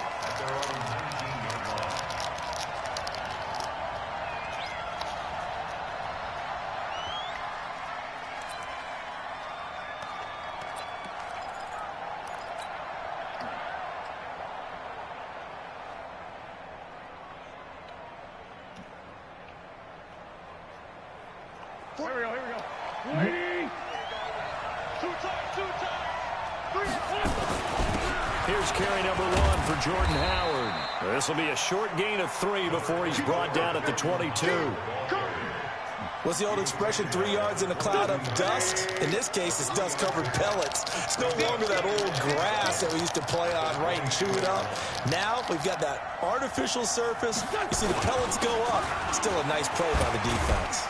Here's carry number 1 for Jordan Howard. This will be a short gain of 3 before he's brought down at the 22. What's the old expression, 3 yards in a cloud of dust? In this case, it's dust-covered pellets. It's no longer that old grass that we used to play on, right, and chew it up. Now, we've got that artificial surface. You see the pellets go up. Still a nice play by the defense.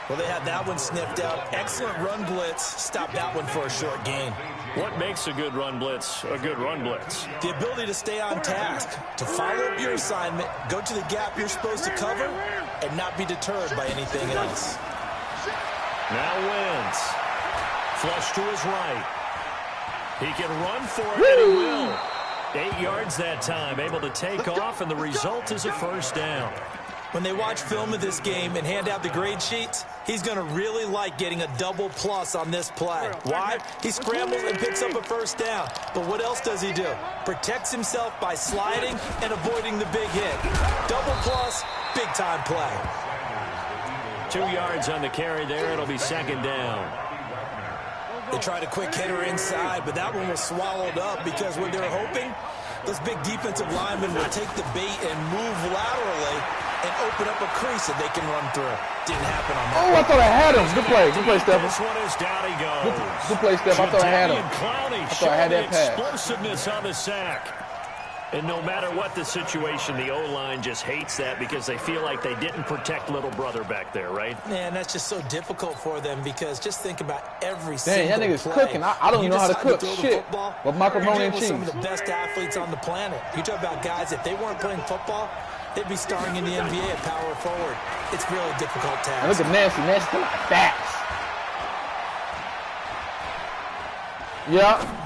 Well, they had that one sniffed out. Excellent run blitz. Stop that one for a short gain. What makes a good run blitz a good run blitz? The ability to stay on task, to follow up your assignment, go to the gap you're supposed to cover, and not be deterred by anything else. Now Wentz. Flush to his right. He can run for it, and he will. 8 yards that time, able to take off, and the result is a first down. When they watch film of this game and hand out the grade sheets, he's going to really like getting a double plus on this play. Why? He scrambles and picks up a first down. But what else does he do? Protects himself by sliding and avoiding the big hit. Double plus, big-time play. 2 yards on the carry there. It'll be second down. They tried a quick hitter inside, but that one was swallowed up because what they're hoping, those big defensive linemen will take the bait and move laterally and open up a crease that they can run through. Didn't happen on that. Oh, I thought I had him. Good play, Steph. This one is down he goes. Good play, Steph. I thought I had him. I thought I had that pass. Explosiveness on the sack. And no matter what the situation, the O-line just hates that because they feel like they didn't protect little brother back there, right? Man, that's just so difficult for them because just think about every single play. Dang, that nigga's play. cooking. I don't even know how to cook. Shit. With macaroni and cheese. Some of the best athletes on the planet. You talk about guys, if they weren't playing football, they'd be starring in the NBA at power forward. It's really difficult task. Look at Nasty. Nasty fast. Yeah.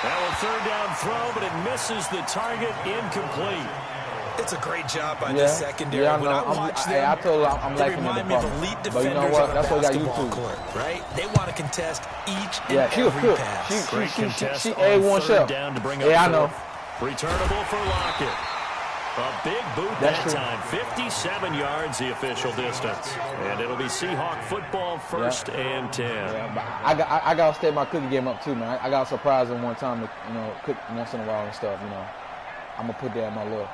That was third down throw, but it misses the target, incomplete. It's a great job by the secondary. Yeah, when I watch them, I told you I'm lacking in the department. But you know what? That's what I got YouTube. Court, right? They want to contest each and she was every cook. pass. She A1 chef. Down to bring up I know. Returnable for Lockett. A big boot that time. 57 yards the official distance. And it'll be Seahawk football, 1st and 10. Yeah, but I got to step my cookie game up too, man. I got to surprise him one time, you know, cook once in a while and stuff, you know. I'm going to put that in my little.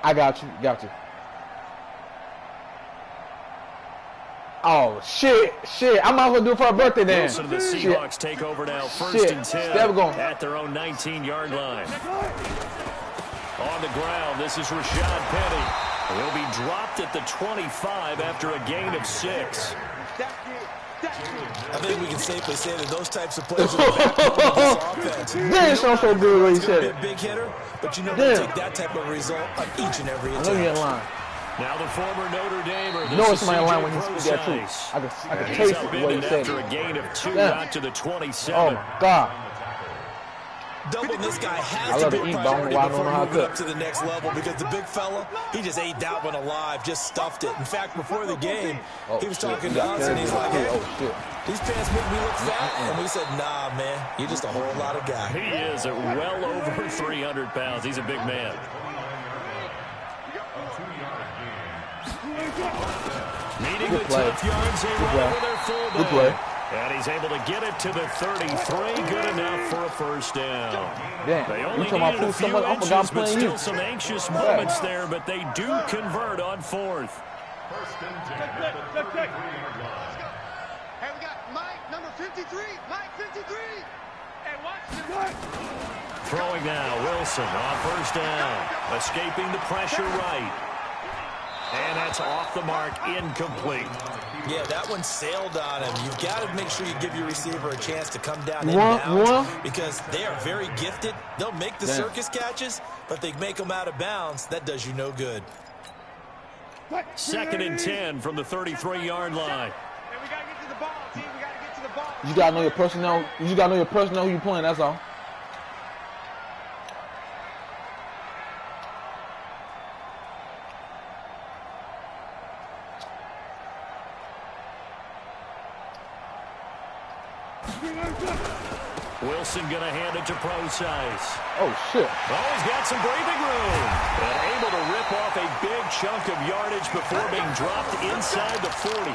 I got you. Oh, shit. I might as well do it for her birthday then. Wilson and the Seahawks take over now, 1st and 10 at their own 19-yard line. On the ground, this is Rashad Penny. He'll be dropped at the 25 after a gain of 6. I think we can safely say that those types of plays are the backbone of this offense. Damn, sounds so good when he said it. A big hitter, but you know they take that type of result on each and every attempt. I know you're in line. Now the former Notre Damer. You know it's my line when he speaks that too. I can taste it what he said. After a gain of 2 out to the 27. Oh, God. Double this guy has to be a priority before moving up to the next level because the big fella, he just ate that one alive, just stuffed it. In fact, before the game, he was talking to us and he's like, hey, these pants make me look fat. And we said, nah, man, you're just a whole lot of guy. He is at well over 300 pounds. He's a big man. Needing the tough yards, they run over their fullback. Good play. And he's able to get it to the 33. Good enough for a 1st down. Damn. They only needed a few inches, but still some anxious moments there, but they do convert on 4th. Hey, we got Mike, number 53. Mike, 53. Hey, watch the Throwing now, Wilson on 1st down. Escaping the pressure right. And that's off the mark, incomplete. Yeah, that one sailed on him. You've got to make sure you give your receiver a chance to come down in bounds because they are very gifted. They'll make the circus catches, but they make them out of bounds. That does you no good. 2nd and 10 from the 33-yard line. Hey, we got to get to the ball, team. We got to get to the ball. You got to know your personnel. You got to know your personnel who you're playing, that's all. Wilson going to hand it to Procise. Oh, shit. Oh, he's got some breathing room. And able to rip off a big chunk of yardage before being dropped inside the 40.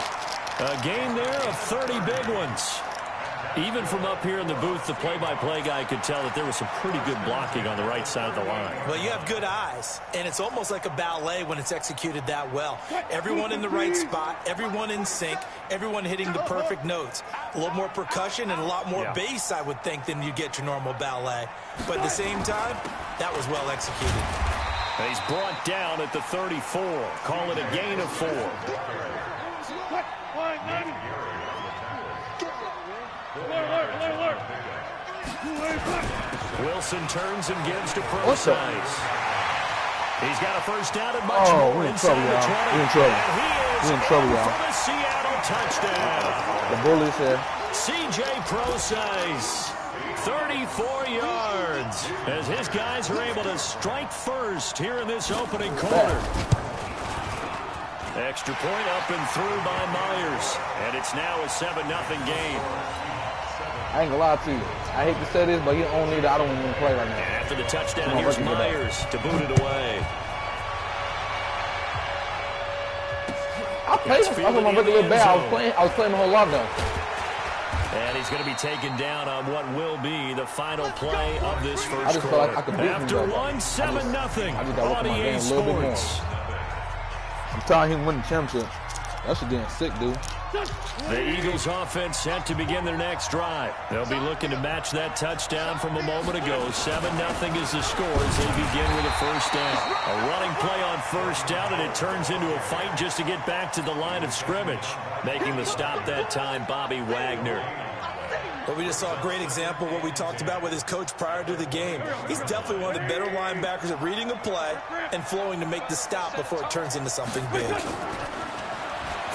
A gain there of 30 big ones. Even from up here in the booth, the play-by-play guy could tell that there was some pretty good blocking on the right side of the line. Well, you have good eyes, and it's almost like a ballet when it's executed that well. Everyone in the right spot, everyone in sync, everyone hitting the perfect notes. A little more percussion and a lot more bass, I would think, than you get your normal ballet. But at the same time, that was well executed. He's brought down at the 34. Call it a gain of 4. Wilson turns and gives to Procise. He's got a 1st down and much more inside the 20. We're in trouble. We're in trouble, y'all. For the Seattle touchdown. The bully's here. C.J. Procise, 34 yards, as his guys are able to strike first here in this opening quarter. Extra point up and through by Myers, and it's now a 7-0 game. I ain't gonna lie to you. I hate to say this, but you don't need it. I don't even play right now. And after the touchdown, here's Myers to boot it away. I played him. I was my regular bad. I was playing the whole lot though. And he's going to be taken down on what will be the final play of this first I just felt like I could beat After him, 1-7-0 on EA Sports. I'm telling him to win the championship. That shit getting sick, dude. The Eagles offense set to begin their next drive. They'll be looking to match that touchdown from a moment ago. 7-0 is the score as they begin with a 1st down. A running play on 1st down, and it turns into a fight just to get back to the line of scrimmage. Making the stop that time, Bobby Wagner. But we just saw a great example of what we talked about with his coach prior to the game. He's definitely one of the better linebackers at reading a play and flowing to make the stop before it turns into something big.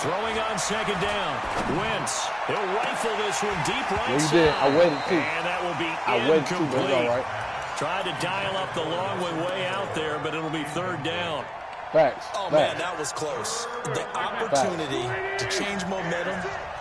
Throwing on 2nd down. Wentz. He'll rifle this one deep right yeah, you side. did. I waited too. And that will be incomplete. All right. Tried to dial up the long one way out there, but it'll be 3rd down. Facts. Oh, man, that was close. The opportunity to change momentum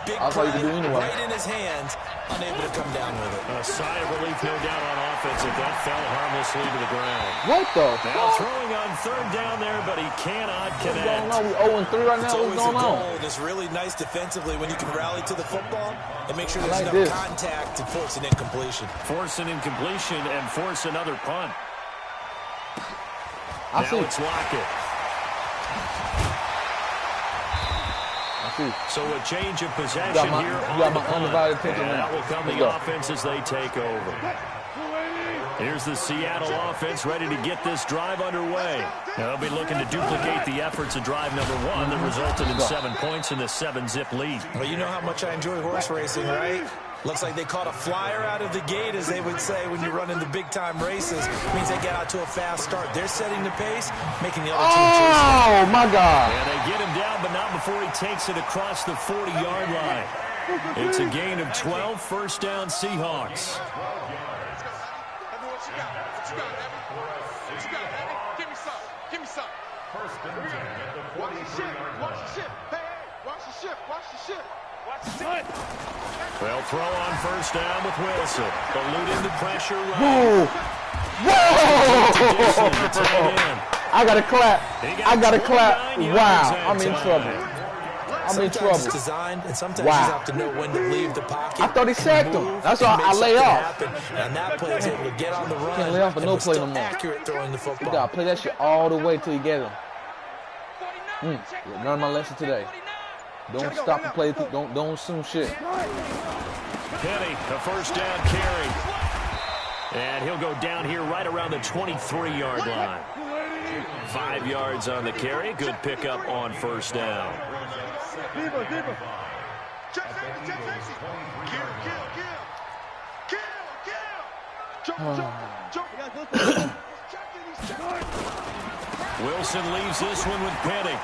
Big That's all you can do play, anyway. right in his hands, unable to come down with it. A sigh of relief, no doubt, on offense if that fell harmlessly to the ground. What the Now fuck? throwing on third down there, but he cannot connect. What's going on? We 0-3 right now. What's going on? And it's really nice defensively when you can rally to the football and make sure there's like enough this. contact to force an incompletion. Force an incompletion and force another punt. I now see. it's Lockett. So a change of possession here on the punt. And that will come the offense as they take over. Here's the Seattle offense ready to get this drive underway. They'll be looking to duplicate the efforts of drive number 1 that resulted in 7 points in the 7-zip lead. Well, you know how much I enjoy horse racing, right? Looks like they caught a flyer out of the gate, as they would say when you run in the big-time races. Means they get out to a fast start. They're setting the pace, making the other team chase. Oh, my God. And they get him down, but not before he takes it across the 40-yard line. It's a gain of 12, first down Seahawks. They'll throw on first down with Wilson. Eluding the pressure. Whoa! Whoa! I got to clap. I got to clap. Wow. I'm in trouble. I'm in trouble. It's designed, and sometimes you have to know when to leave the pocket. I thought he sacked him. That's why I lay off. And that play is able to get on the run. Can't lay off for no play no more. Accurate throwing the football. You got to play that shit all the way till you get him. Learned my lesson today. Don't stop and play. Don't assume shit. Penny, a first down carry. And he'll go down here right around the 23-yard line. 5 yards on the carry. Good pickup on first down. Wilson leaves this one with Penny.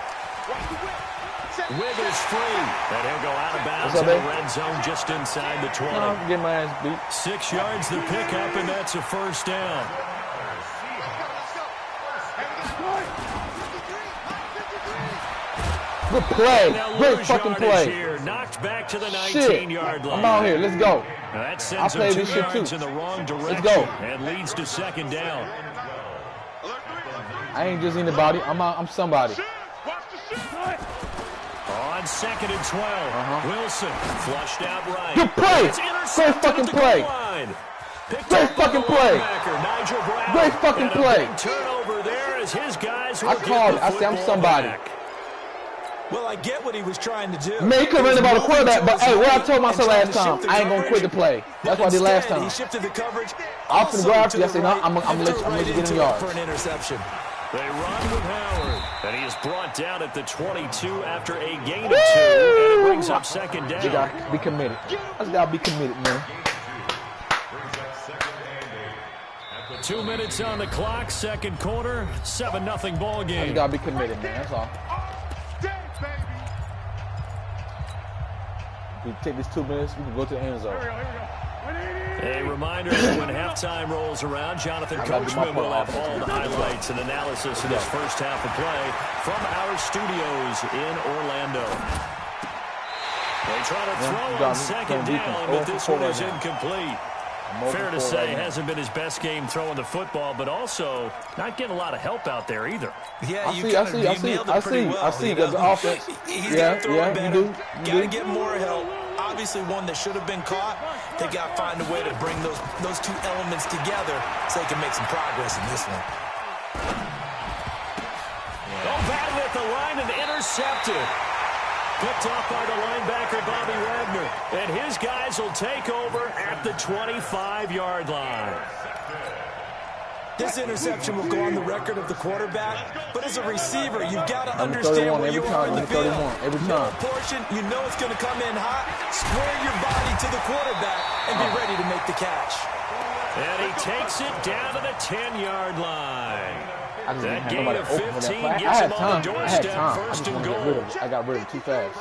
Wiggles free. And he'll go out of bounds in the red zone just inside the 20. I'm getting my ass beat. 6 yards the pickup, and that's a first down. Good play. Great fucking play. Here, knocked back to the 19-yard line. I'm out here. Let's go. That sends I play him this 2 shit yards too. in the wrong direction. Let's go. And leads to second down. I ain't just anybody. I'm somebody. On second and 12, Wilson flushed out right. Good play. Great fucking play. Great fucking play. Great fucking play. Turnover there as his guys I called it. I said I'm somebody. Well, I get what he was trying to do. Man, he could have ran about the quarterback, but hey, what I told myself last time, I ain't gonna quit the play. That's what I did last time. He shifted the coverage. Off to the ground, I said, no, I'm gonna let you get him yards. For an interception. They run with Howard, and he is brought down at the 22 after a gain of 2, and it brings up second down. You gotta be committed. I just gotta be committed, man. 2 minutes on the clock, second quarter, 7-0 ball game. I just gotta be committed, man. That's all. If we take these 2 minutes, we can go to the end zone. A reminder that when halftime rolls around, Jonathan Coachman will have all the highlights and analysis of this first half of play from our studios in Orlando. They try to throw on second down, but this one is incomplete. Fair to say, hasn't been his best game throwing the football, but also not getting a lot of help out there either. Yeah, I see. The offense. You do. Gotta get more help. Obviously, one that should have been caught. They got to find a way to bring those two elements together so they can make some progress in this one. Batted at the line and intercepted. Picked off by the linebacker, Bobby Wagner. And his guys will take over at the 25-yard line. This interception will go on the record of the quarterback, but as a receiver, you've got to understand where you are in the field. Every time. Portion, you know it's going to come in hot. Square your body to the quarterback and be ready to make the catch. And he takes it down to the 10-yard line. That gain of 15 I gets him had on the time. doorstep, first and goal. I got rid of it too fast.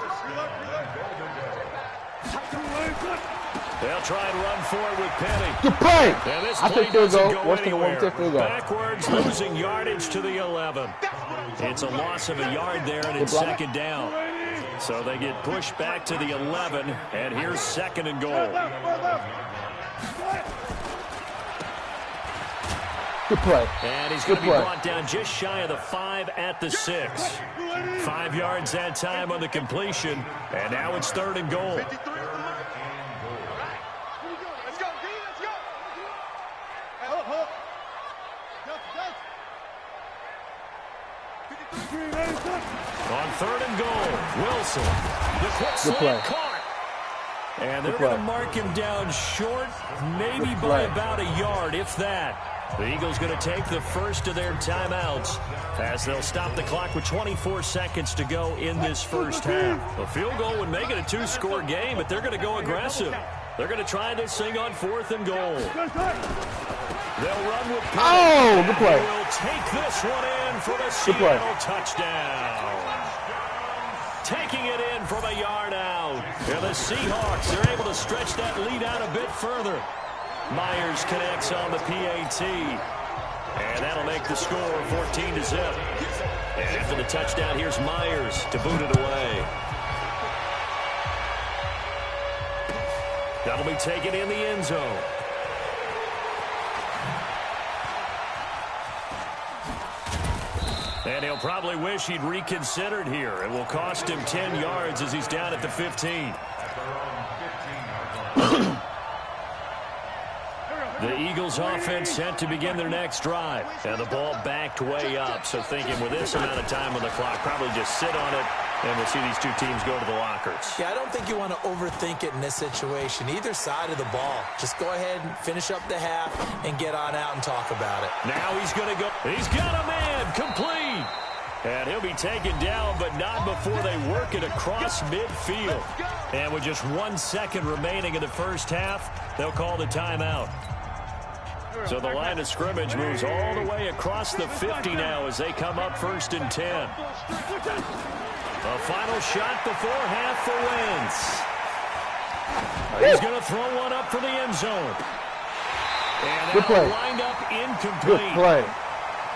They'll try and run for it with Penny. Good play. I take field goal. What's going to take field goal? Backwards, losing yardage to the 11. It's a loss of a yard there, and it's second down. So they get pushed back to the 11, and here's 2nd and goal. Good play. And he's going to be brought down just shy of the 5 at the 6. 5 yards that time on the completion, and now it's 3rd and goal. On 3rd and goal, Wilson. The quick slant caught. And they're going to mark him down short, maybe by about a yard, if that. The Eagles going to take the first of their timeouts as they'll stop the clock with 24 seconds to go in this first half. A field goal would make it a 2-score game, but they're going to go aggressive. They're going to try this thing on 4th and goal. They'll run with Pitt. Oh, good play. They will take this one in for the Seattle touchdown. Taking it in from a yard out. And the Seahawks are able to stretch that lead out a bit further. Myers connects on the PAT. And that'll make the score 14-0. And after the touchdown, here's Myers to boot it away. That'll be taken in the end zone. And he'll probably wish he'd reconsidered here. It will cost him 10 yards as he's down at the 15. The Eagles offense set to begin their next drive. And the ball backed way up. So thinking with this amount of time on the clock, probably just sit on it. And we'll see these two teams go to the lockers. Yeah, I don't think you want to overthink it in this situation. Either side of the ball. Just go ahead and finish up the half and get on out and talk about it. Now he's going to go. He's got a man complete. And he'll be taken down, but not before they work it across midfield. And with just 1 second remaining in the first half, they'll call the timeout. So the line of scrimmage moves all the way across the 50 now as they come up 1st and 10. A final shot before half for Wentz. He's going to throw one up for the end zone. And that'll wind up incomplete. Good play.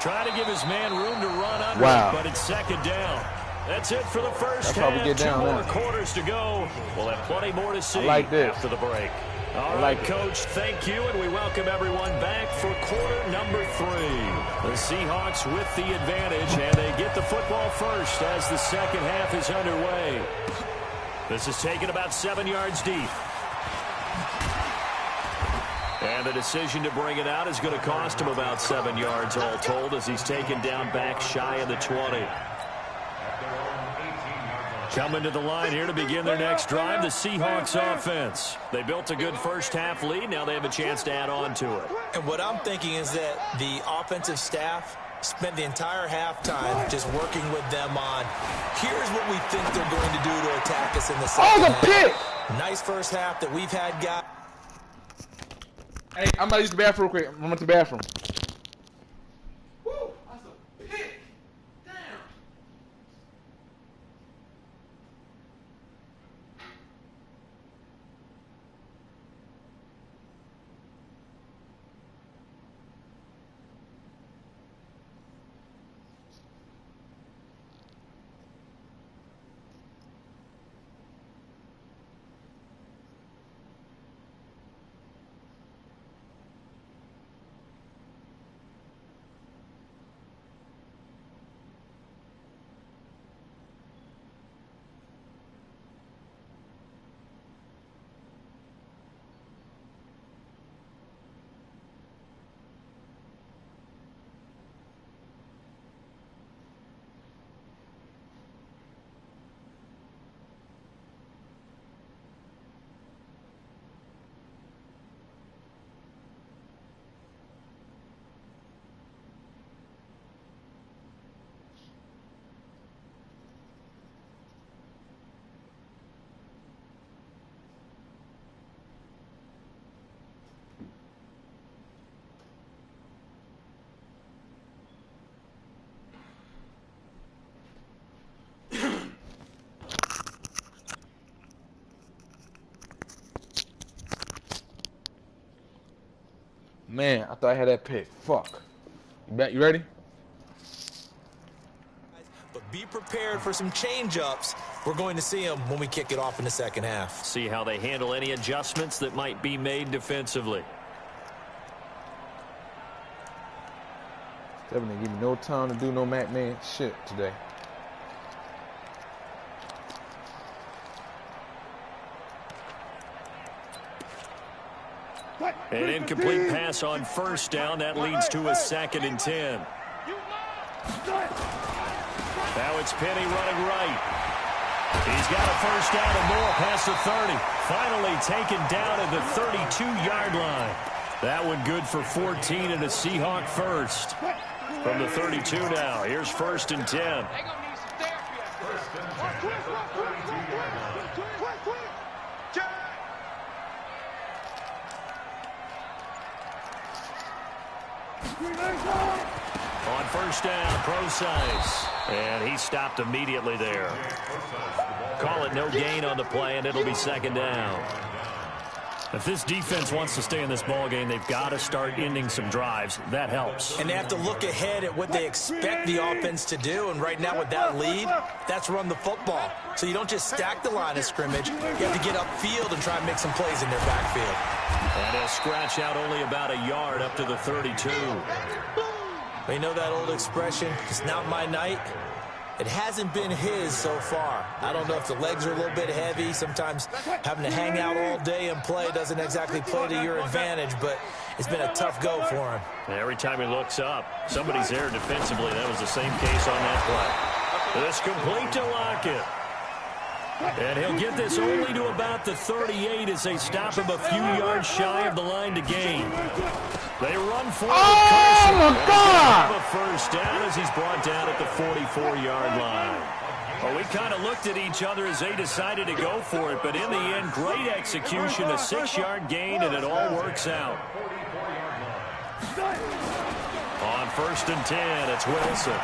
Try to give his man room to run under it, but it's 2nd down. That's it for the first half. 2 more quarters to go. We'll have plenty more to see after the break. All right, Coach, thank you, and we welcome everyone back for quarter number 3. The Seahawks with the advantage, and they get the football first as the second half is underway. This is taken about 7 yards deep. And the decision to bring it out is going to cost him about 7 yards all told as he's taken down back shy of the 20. Coming to the line here to begin their next drive, the Seahawks offense. They built a good first half lead. Now they have a chance to add on to it. And what I'm thinking is that the offensive staff spent the entire halftime just working with them on, here's what we think they're going to do to attack us in the second half. Pick! Nice first half that we've had, guys. Hey, I'm about to use the bathroom real quick. I'm going to the bathroom. Man, I thought I had that pick. Fuck. You ready? But be prepared for some change-ups. We're going to see them when we kick it off in the second half. See how they handle any adjustments that might be made defensively. Definitely give me no time to do no MackMed shit today. An incomplete pass on first down. That leads to a 2nd and 10. Now it's Penny running right. He's got a first down and more past the 30. Finally taken down at the 32-yard line. That one good for 14 and a Seahawk first. From the 32 now, here's 1st and 10. On first down, Procise. And he stopped immediately there. Call it no gain on the play, and it'll be 2nd down. If this defense wants to stay in this ballgame, they've got to start ending some drives. That helps. And they have to look ahead at what they expect the offense to do. And right now with that lead, that's run the football. So you don't just stack the line of scrimmage. You have to get upfield and try and make some plays in their backfield. And he'll scratch out only about a yard up to the 32. They know that old expression, it's not my night. It hasn't been his so far. I don't know if the legs are a little bit heavy. Sometimes having to hang out all day and play doesn't exactly play to your advantage, but it's been a tough go for him. Every time he looks up, somebody's there defensively. That was the same case on that play. This complete to Lockett. And he'll get this only to about the 38 as they stop him a few yards shy of the line to gain. They run for it. Oh, my God! A first down as he's brought down at the 44-yard line. Well, we kind of looked at each other as they decided to go for it, but in the end, great execution, a 6-yard gain, and it all works out. On 1st and 10, it's Wilson.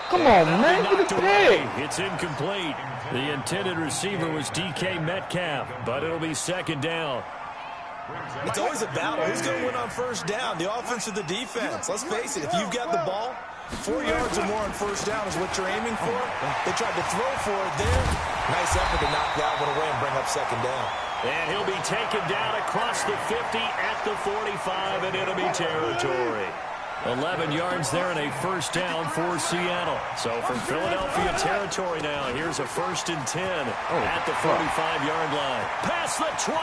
Come on, man, get the pick. It's incomplete. The intended receiver was DK Metcalf, but it'll be 2nd down. It's always a battle. Who's going to win on first down, the offense or the defense? Let's face it, if you've got the ball, 4 yards or more on first down is what you're aiming for. They tried to throw for it there. Nice effort to knock that one away and bring up 2nd down. And he'll be taken down across the 50 at the 45 and enemy territory. 11 yards there and a first down for Seattle. So from Philadelphia territory now, here's a 1st and 10 at the 45-yard line. Past the 20.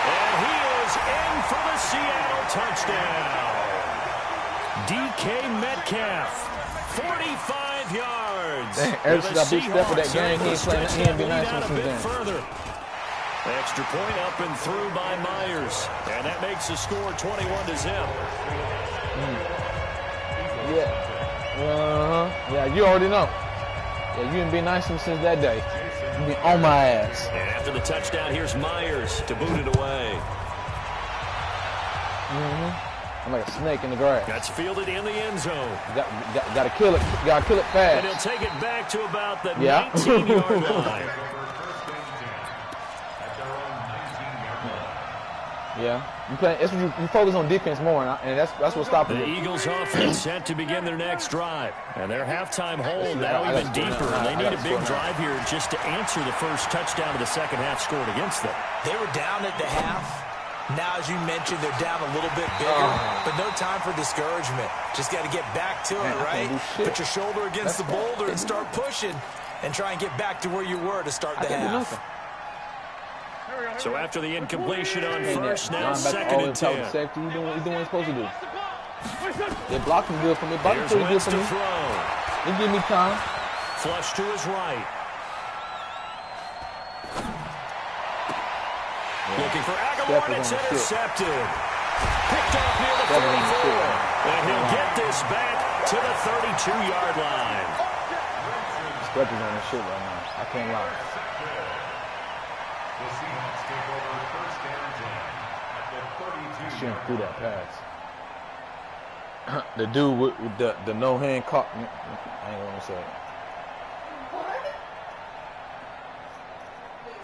And he is in for the Seattle touchdown. DK Metcalf, 45 yards. Every time I beat Steph for that game, he ain't been nice since then. Further. Extra point up and through by Myers. And that makes the score 21-0. Yeah. Yeah, you already know. Yeah, you ain't been nice since that day. You been on my ass. And after the touchdown, here's Myers to boot it away. I'm like a snake in the grass. That's fielded in the end zone. Gotta kill it. Gotta kill it fast. And he'll take it back to about the 19-yard line. Yeah, you play. It's when you focus on defense more, and that's what's stopping the Eagles' offense set to begin their next drive, and their halftime hold now even deeper. They need a big drive here just to answer the first touchdown of the second half scored against them. They were down at the half. Now, as you mentioned, they're down a little bit bigger, but no time for discouragement. Just got to get back to it, right? Put your shoulder against the boulder and start pushing, and try and get back to where you were to start the half. So after the incompletion on first, now 2nd and 10. Safety, he's doing what he's supposed to do. They blocked him good for me. Blocked him pretty good for me. He give me time. Flush to his right. Looking for Aguilar, and it's intercepted. Picked off near the 34. And he'll get this back to the 32-yard line. Stretches on this shit right now. I can't lie. The Seahawks take over 1st and 10 at the 32. Shouldn't threw that pass. The dude with the no hand caught. I ain't gonna say it.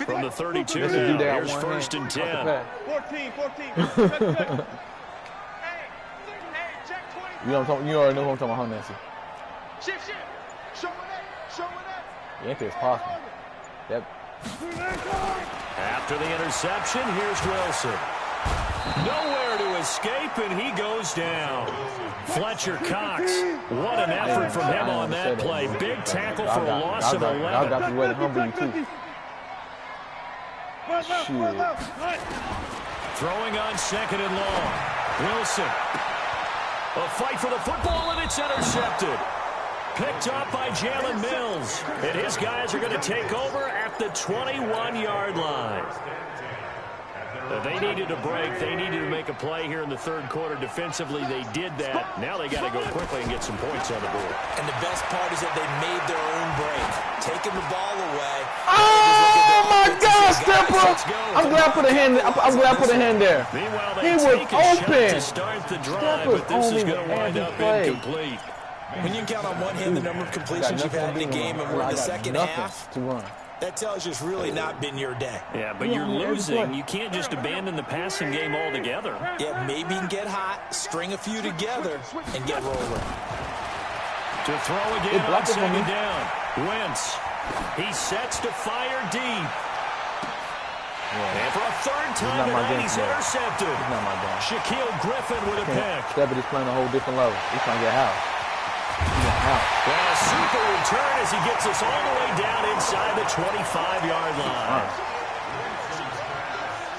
From the 32 now, here's 1st and 10. 14. You already know who I'm talking about, huh, Nancy? Shift. Show it. Anything is possible. Yep. After the interception, here's Wilson. Nowhere to escape, and he goes down. Fletcher Cox, what an effort from him on that play. Big tackle for a loss of 11. I got the way to humble you, too. Shoot. Throwing on 2nd and long. Wilson. A fight for the football, and it's intercepted. Picked up by Jalen Mills. And his guys are going to take over at the 21-yard line. They needed a break. They needed to make a play here in the third quarter. Defensively, they did that. Now they got to go quickly and get some points on the board. And the best part is that they made their own break, taking the ball away. Oh my God, Stepper! I'm glad I put a hand. I'm glad I put a hand there. Meanwhile, he was open. To start the drive, but this is going to wind up incomplete. When you count on one hand the number of completions you've had in a game, and we're in the second half, to run. That tells you it's really not been your day. Yeah, but you're losing. You can't just abandon the passing game altogether. Yeah, maybe you can get hot, string a few together, and get rolling. To throw again on 2nd down. Wentz. He sets to fire deep. Yeah. And for a 3rd time tonight, he's intercepted. It's not my game. Shaquille Griffin with a pick. Stepper is playing a whole different level. He's trying to get house. Well, a super return as he gets us all the way down inside the 25-yard line.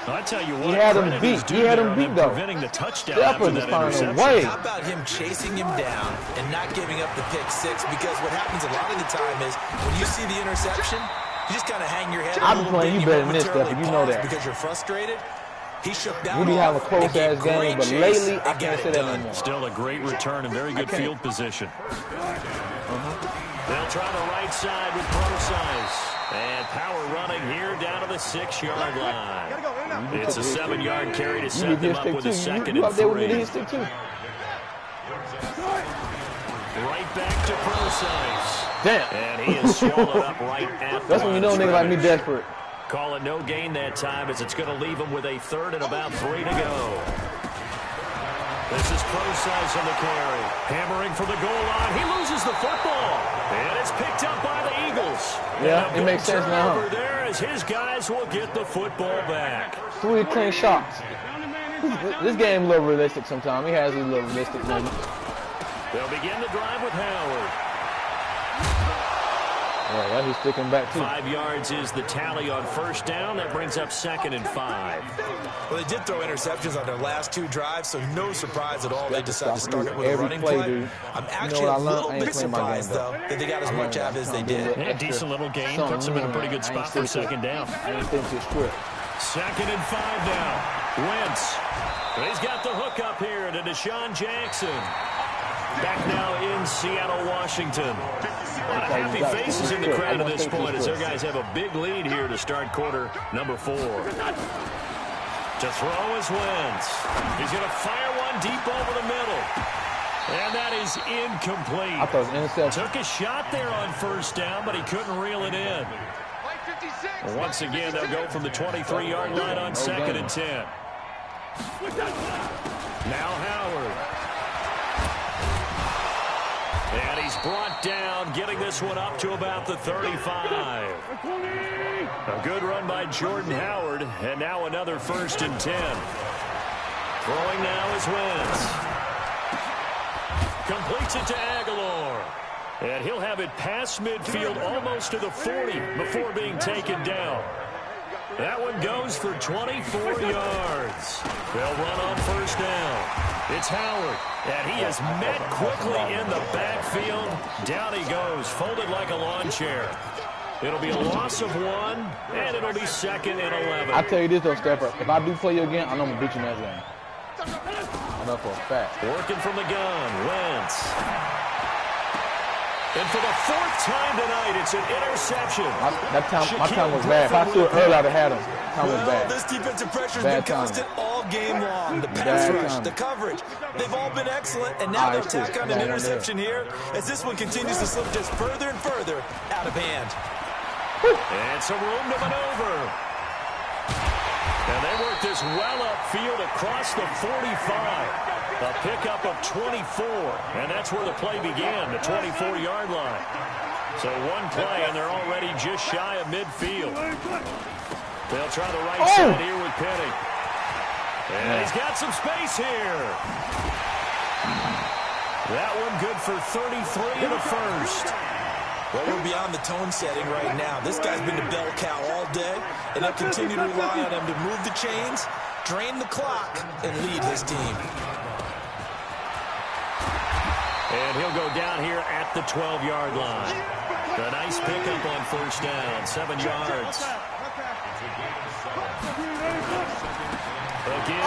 I tell you what, he had him beat. He had him beat, though. Preventing the touchdown Stepper after that interception. How about him chasing him down and not giving up the pick six? Because what happens a lot of the time is when you see the interception, you just kind of hang your head a little bit. I'm playing you better than this, Stepper. You know that. Because you're frustrated. He shook down. We be having a close-ass game, but lately I can't say that anymore. Still a great return and very good field position. They'll try the right side with Procise. And power running here down to the 6-yard line. It's a 7-yard carry to set them up with a 2nd and 3. Right back to Procise. Damn. And he is swallowed up right at the That's when you know niggas like me desperate. Call it no gain that time as it's going to leave him with a 3rd and about 3 to go. This is Procise on the carry. Hammering for the goal line. He loses the football. And it's picked up by the Eagles. Yeah, it makes sense now. Over there as his guys will get the football back. 3 clean shots. This game a little realistic sometimes. He has a little realistic moments. They'll begin the drive with Howard. Yeah, he's sticking back too. 5 yards is the tally on 1st down. That brings up 2nd and 5. Well, they did throw interceptions on their last 2 drives, so no surprise at all they decided to start it with a running play. Dude. I'm actually a little bit surprised, though, that they got as much out as they did. Yeah, decent little gain. Puts them in a pretty good spot for 2nd down. I didn't think this script. 2nd and 5 now. Wentz. He's got the hook up here to Deshaun Jackson. Back now in Seattle, Washington. A lot of happy faces in the crowd at this point as their guys have a big lead here to start quarter number 4. To throw is Wentz. He's going to fire one deep over the middle. And that is incomplete. I thought it was interception. Took a shot there on 1st down, but he couldn't reel it in. Well, once again, they'll go from the 23-yard line on 2nd and 10. Now Howard. And he's brought down, getting this one up to about the 35. A good run by Jordan Howard, and now another 1st and 10. Throwing now is Wentz. Completes it to Aguilar. And he'll have it past midfield almost to the 40 before being taken down. That one goes for 24 yards. They'll run on 1st down. It's Howard, and he is met quickly in the backfield. Down he goes, folded like a lawn chair. It'll be a loss of 1, and it'll be 2nd and 11. I tell you this, though, Stepper. If I do play you again, I know I'm going to beat you in that game. I know for a fact. Working from the gun, Wentz. And for the 4th time tonight, it's an interception. My time was bad. If I threw it early, I'd have had him. Time was bad. This defensive pressure has been constant all game long. The pass rush, the coverage, they've all been excellent. And now they'll tack on an interception here as this one continues to slip just further and further out of hand. And some room to maneuver. And they work this well upfield across the 45. A pickup of 24, and that's where the play began, the 24-yard line. So one play, and they're already just shy of midfield. They'll try the right side here with Penny. And he's got some space here. That one good for 33 in the first. Well, we're beyond the tone setting right now. This guy's been the bell cow all day, and they'll continue to rely on him to move the chains, drain the clock, and lead his team. And he'll go down here at the 12-yard line. A nice pickup on first down, 7 yards. Again,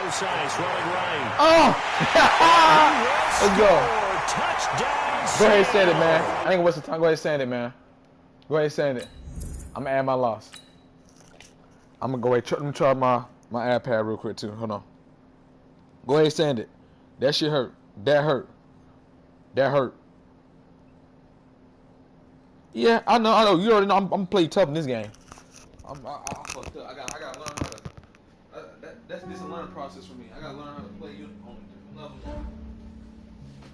Procise running right. Let's go. Touchdown. Go ahead and send it, man. I ain't gonna waste the time. Go ahead and send it, man. Go ahead and send it. I'm gonna add my loss. I'm gonna go ahead. Let me try my iPad real quick too. Hold on. Go ahead and send it. That shit hurt. That hurt. That hurt. Yeah, I know. You already know. I'm gonna play tough in this game. I fucked up. I gotta learn how to. This is a learning process for me. I gotta learn how to play you on a different level.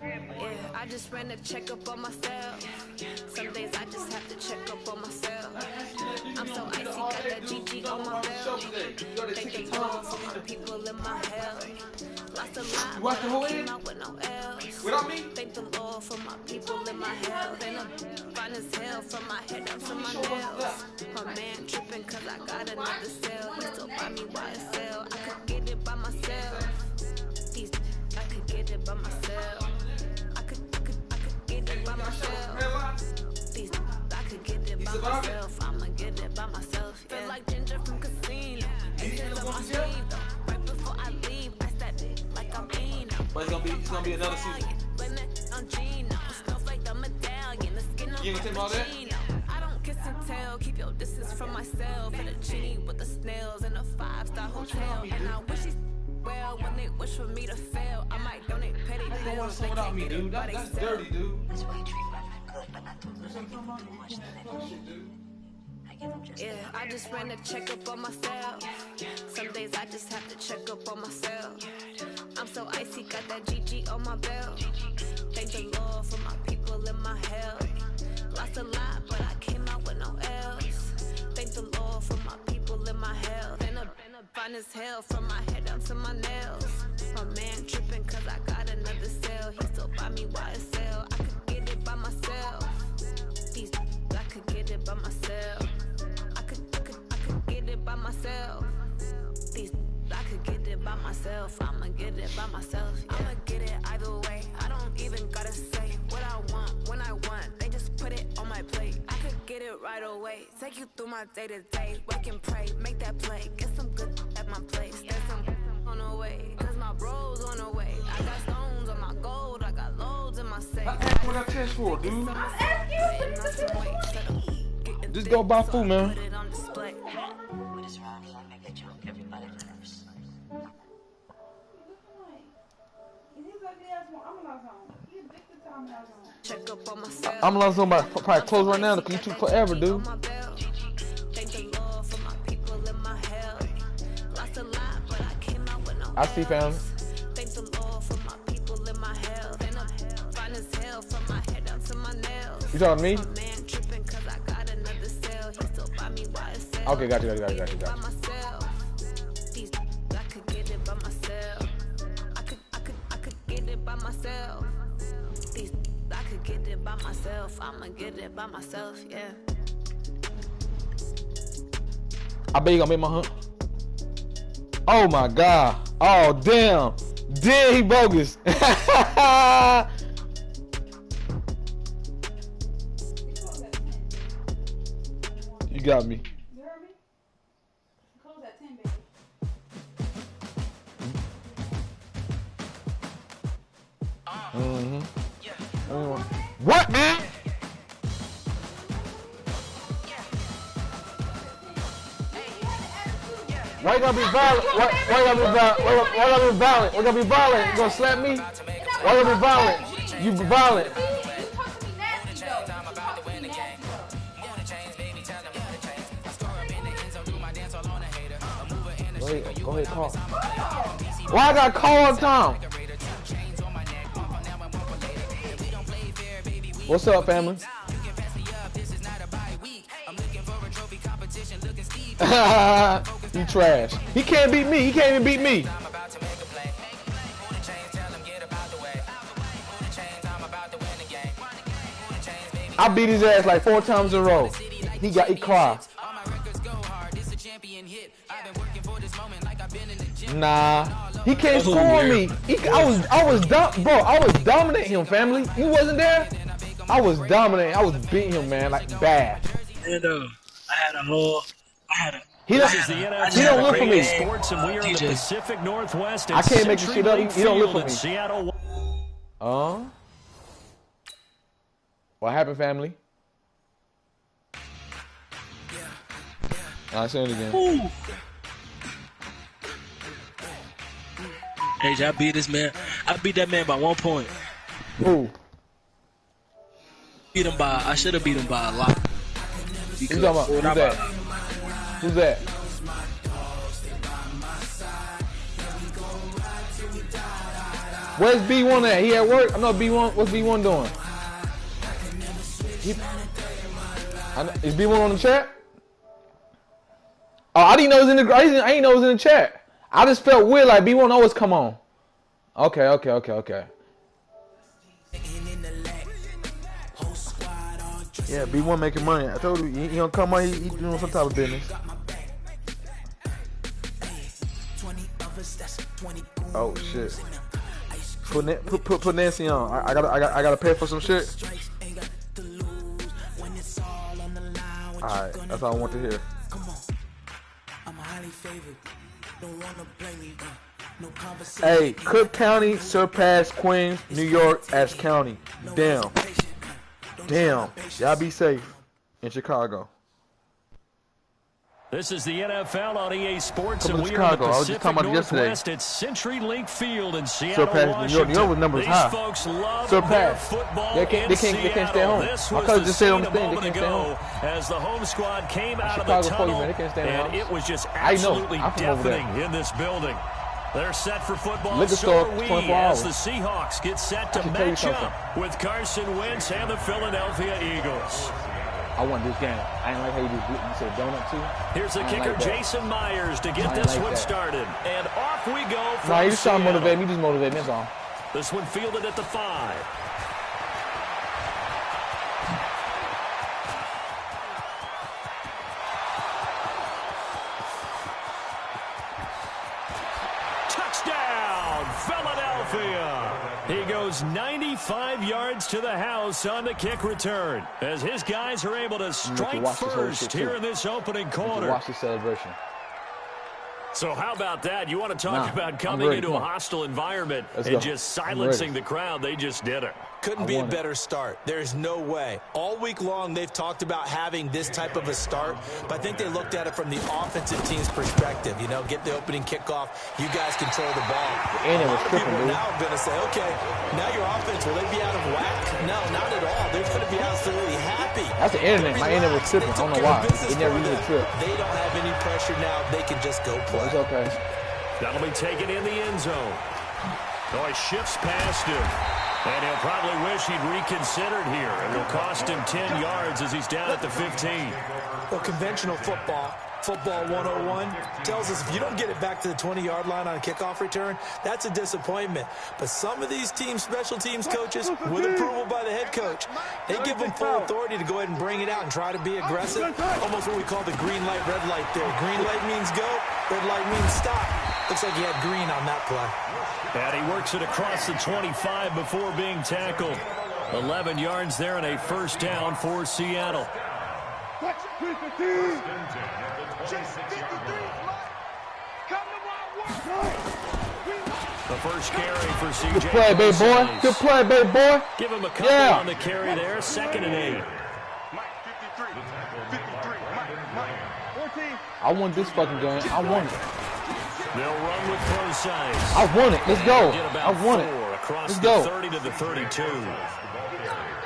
Yeah, I just ran a checkup on myself. Some days I just have to check up on myself. I'm so icy, got that GG on my belt. Thank the Lord for my people in my health. Lost a lot, but I came out with no L's. Without me? Thank the Lord for my people in my health. And I'm fine as hell from my head down to my nails. My man tripping cause I got another cell. He still buy me YSL. I could get it by myself. I could get it by myself. I could get it by myself. I could get it by myself. I'ma get it by myself. Feel like Ginger from Casino. It's on my sleeve though. Right before I leave, I start it like I'm Eno. But it's gonna be another season. On Gino, snowflake the medallion, the skin on Gino. I don't kiss and tell, keep your distance from myself. And a genie with the snails in a 5-star hotel. And I wish he's well when they wish for me to fail. I might donate petty bills. They can't get it, but That's dirty, dude. That's why you treat women good, but not too good. They give them too much, then they don't. I give them just yeah, I just ran a checkup on myself. Some days I just have to check up on myself. I'm so icy, got that GG on my belt. Thank the Lord for my people in my health. Lost a lot, but I came out with no L's. Thank the Lord for my people in my health. And I'm fine as hell from my head down to my nails. My man tripping cause I got another cell. He still buy me YSL. I could get it by myself. I could get it by myself. I could get it by myself. I could get it by myself. I'ma get it by myself. Yeah. I'ma get it either way. I don't even gotta say what I want when I want. They just put it on my plate. I could get it right away. Take you through my day to day. Wake and pray, make that play. Get some good at my place. There's some on the way, cause my bro's on the way. I got stones on my gold. I got loads in my safe. What I test for, dude? Just go buy food, man. What is wrong? You want to make a joke. Everybody laughs. Check up on myself. I'm lost on my probably close right now because you took forever, dude. Thank the Lord for my people in my health. Lost a lot, but I came out with no I see, fam. Thank the Lord for my people in my health. And I'm fine as hell from my head down to my nails. You talking to me? My man tripping cause I got another cell. He still buy me YSL. Okay, got you. I could get it by myself. I could get it by myself. I could get it by myself. I'ma get it by myself, yeah. I bet you gonna make my hunt. Oh my god. Oh damn. Damn, he bogus. You got me. You heard me? Close at 10, baby. Mm-hmm. What, man? Why you gonna be violent? Why you gonna be violent? Why you gonna be violent? Why you gonna be violent? You gonna slap me? Why you gonna be violent? You be violent. Go ahead, call. Why I gotta call all the time? What's up, family? He trash. He can't beat me. He can't even beat me. I beat his ass like 4 times in a row. He cried. Nah, he can't score on me. I was dominating him, family. You wasn't there. I was dominating. I was beating him, man, like bad. And He don't look for me. Sports, and we are in the Pacific Northwest. I can't make this shit up. He don't look for me. Seattle. What happened, family? I say it again. Ooh. Hey, I beat this man. I beat that man by 1 point. Who? I should have beat him by a lot. Who's that? Who's that? Where's B1 at? He at work? I know B1. What's B1 doing? Is B1 on the chat? Oh, I didn't know it was in the. I didn't know it was in the chat. I just felt weird, like B1 always come on. Okay. Yeah, B1 making money. I told you, he don't come on. He doing some type of business. Oh shit. Put Nancy on. I gotta pay for some shit. Alright, that's all I want to hear. Hey, Cook County surpassed Queens, New York as county. Damn. Y'all be safe in Chicago. This is the NFL on EA Sports, and we Chicago. are in the I was just Pacific talking about Northwest at CenturyLink Field in Seattle, surpassed New York. New York was numbers high. Folks love surpassed. Football they can't stay home. My cousin just said on the thing they can't stay home. As the home squad came out of Chicago the tunnel, they can't stay and it was just absolutely deafening in this building. They're set for football. Liquor store, 24 as hours. the Seahawks get set to match up with Carson Wentz and the Philadelphia Eagles. I won this game. I didn't like how you said donut too. Here's the kicker, like Jason Myers, to get this one started. And off we go from you just trying to motivate me. Just motivate me, that's all. This one fielded at the 5. Touchdown, Philadelphia! He goes 95 yards to the house on the kick return as his guys are able to strike first here in this opening quarter. Watch the celebration. So how about that? You want to talk about coming into a hostile environment and just silencing the crowd? They just did it. Couldn't be a better start. There's no way. All week long, they've talked about having this type of a start, but I think they looked at it from the offensive team's perspective. You know, get the opening kickoff. You guys control the ball. And it was tripping, people now are going to say, okay, now your offense, will they be out of whack? No, not at all. They're going to be absolutely happy. That's the internet. My internet was tripping. I don't know why. It never used to trip. They don't have any pressure now. They can just go play. It's okay. That'll be taken in the end zone. So he shifts past him. And he'll probably wish he'd reconsidered here. It will cost him 10 yards as he's down at the 15. Well, conventional football 101, tells us if you don't get it back to the 20-yard line on a kickoff return, that's a disappointment. But some of these teams, special teams coaches, with approval by the head coach, they give them full authority to go ahead and bring it out and try to be aggressive. Almost what we call the green light, red light there. Green light means go, red light means stop. Looks like he had green on that play. And he works it across the 25 before being tackled. 11 yards there and a first down for Seattle. The first carry for CJ. Good play, baby boy. Good play, baby boy. Give him a couple on the carry there. 2nd and 8. I want this fucking game. I want it. They'll run with Procise. I want it. Let's go. I want it. Let's go. 30 to the 32.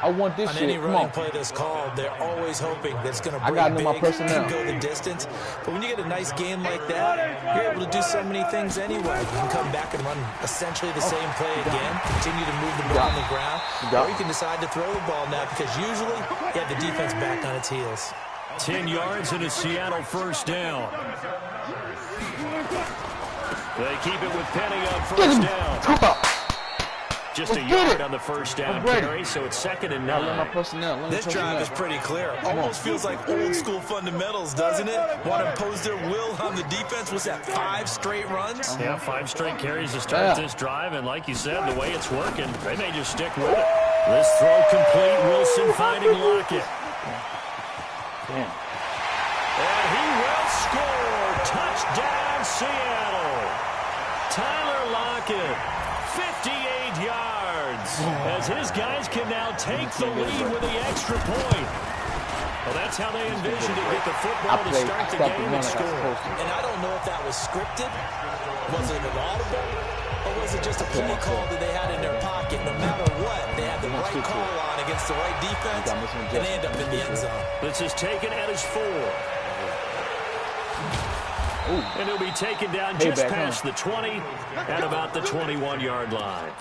I want this shit. On any running play that's called, they're always hoping that it's going to bring big, can go the distance. But when you get a nice game like that, you're able to do so many things anyway. You can come back and run essentially the same play again, continue to move the ball on the ground, or you can decide to throw the ball now because usually you have the defense back on its heels. 10 yards and a Seattle first down. They keep it with Penny on first down. Just a yard on the first down carry, so it's 2nd and 9. This drive is pretty clear. Almost feels like old school fundamentals, doesn't it? Want to impose their will on the defense. Was that 5 straight runs? Yeah, 5 straight carries to start this drive, and like you said, the way it's working, they may just stick with it. This throw complete, Wilson finding Lockett. Damn. And he will score. Touchdown, Seattle. Tyler Lockett, 58 yards, as his guys can now take the lead with the extra point. Well, that's how they envisioned to get the football to start the game and score. And I don't know if that was scripted. Was it an audible? Or was it just a play call that they had in their pocket? No matter what, they had the right call on against the right defense, and they end up in the end zone. This is taken at his 4. And he'll be taken down just past the 20 at about the 21-yard line.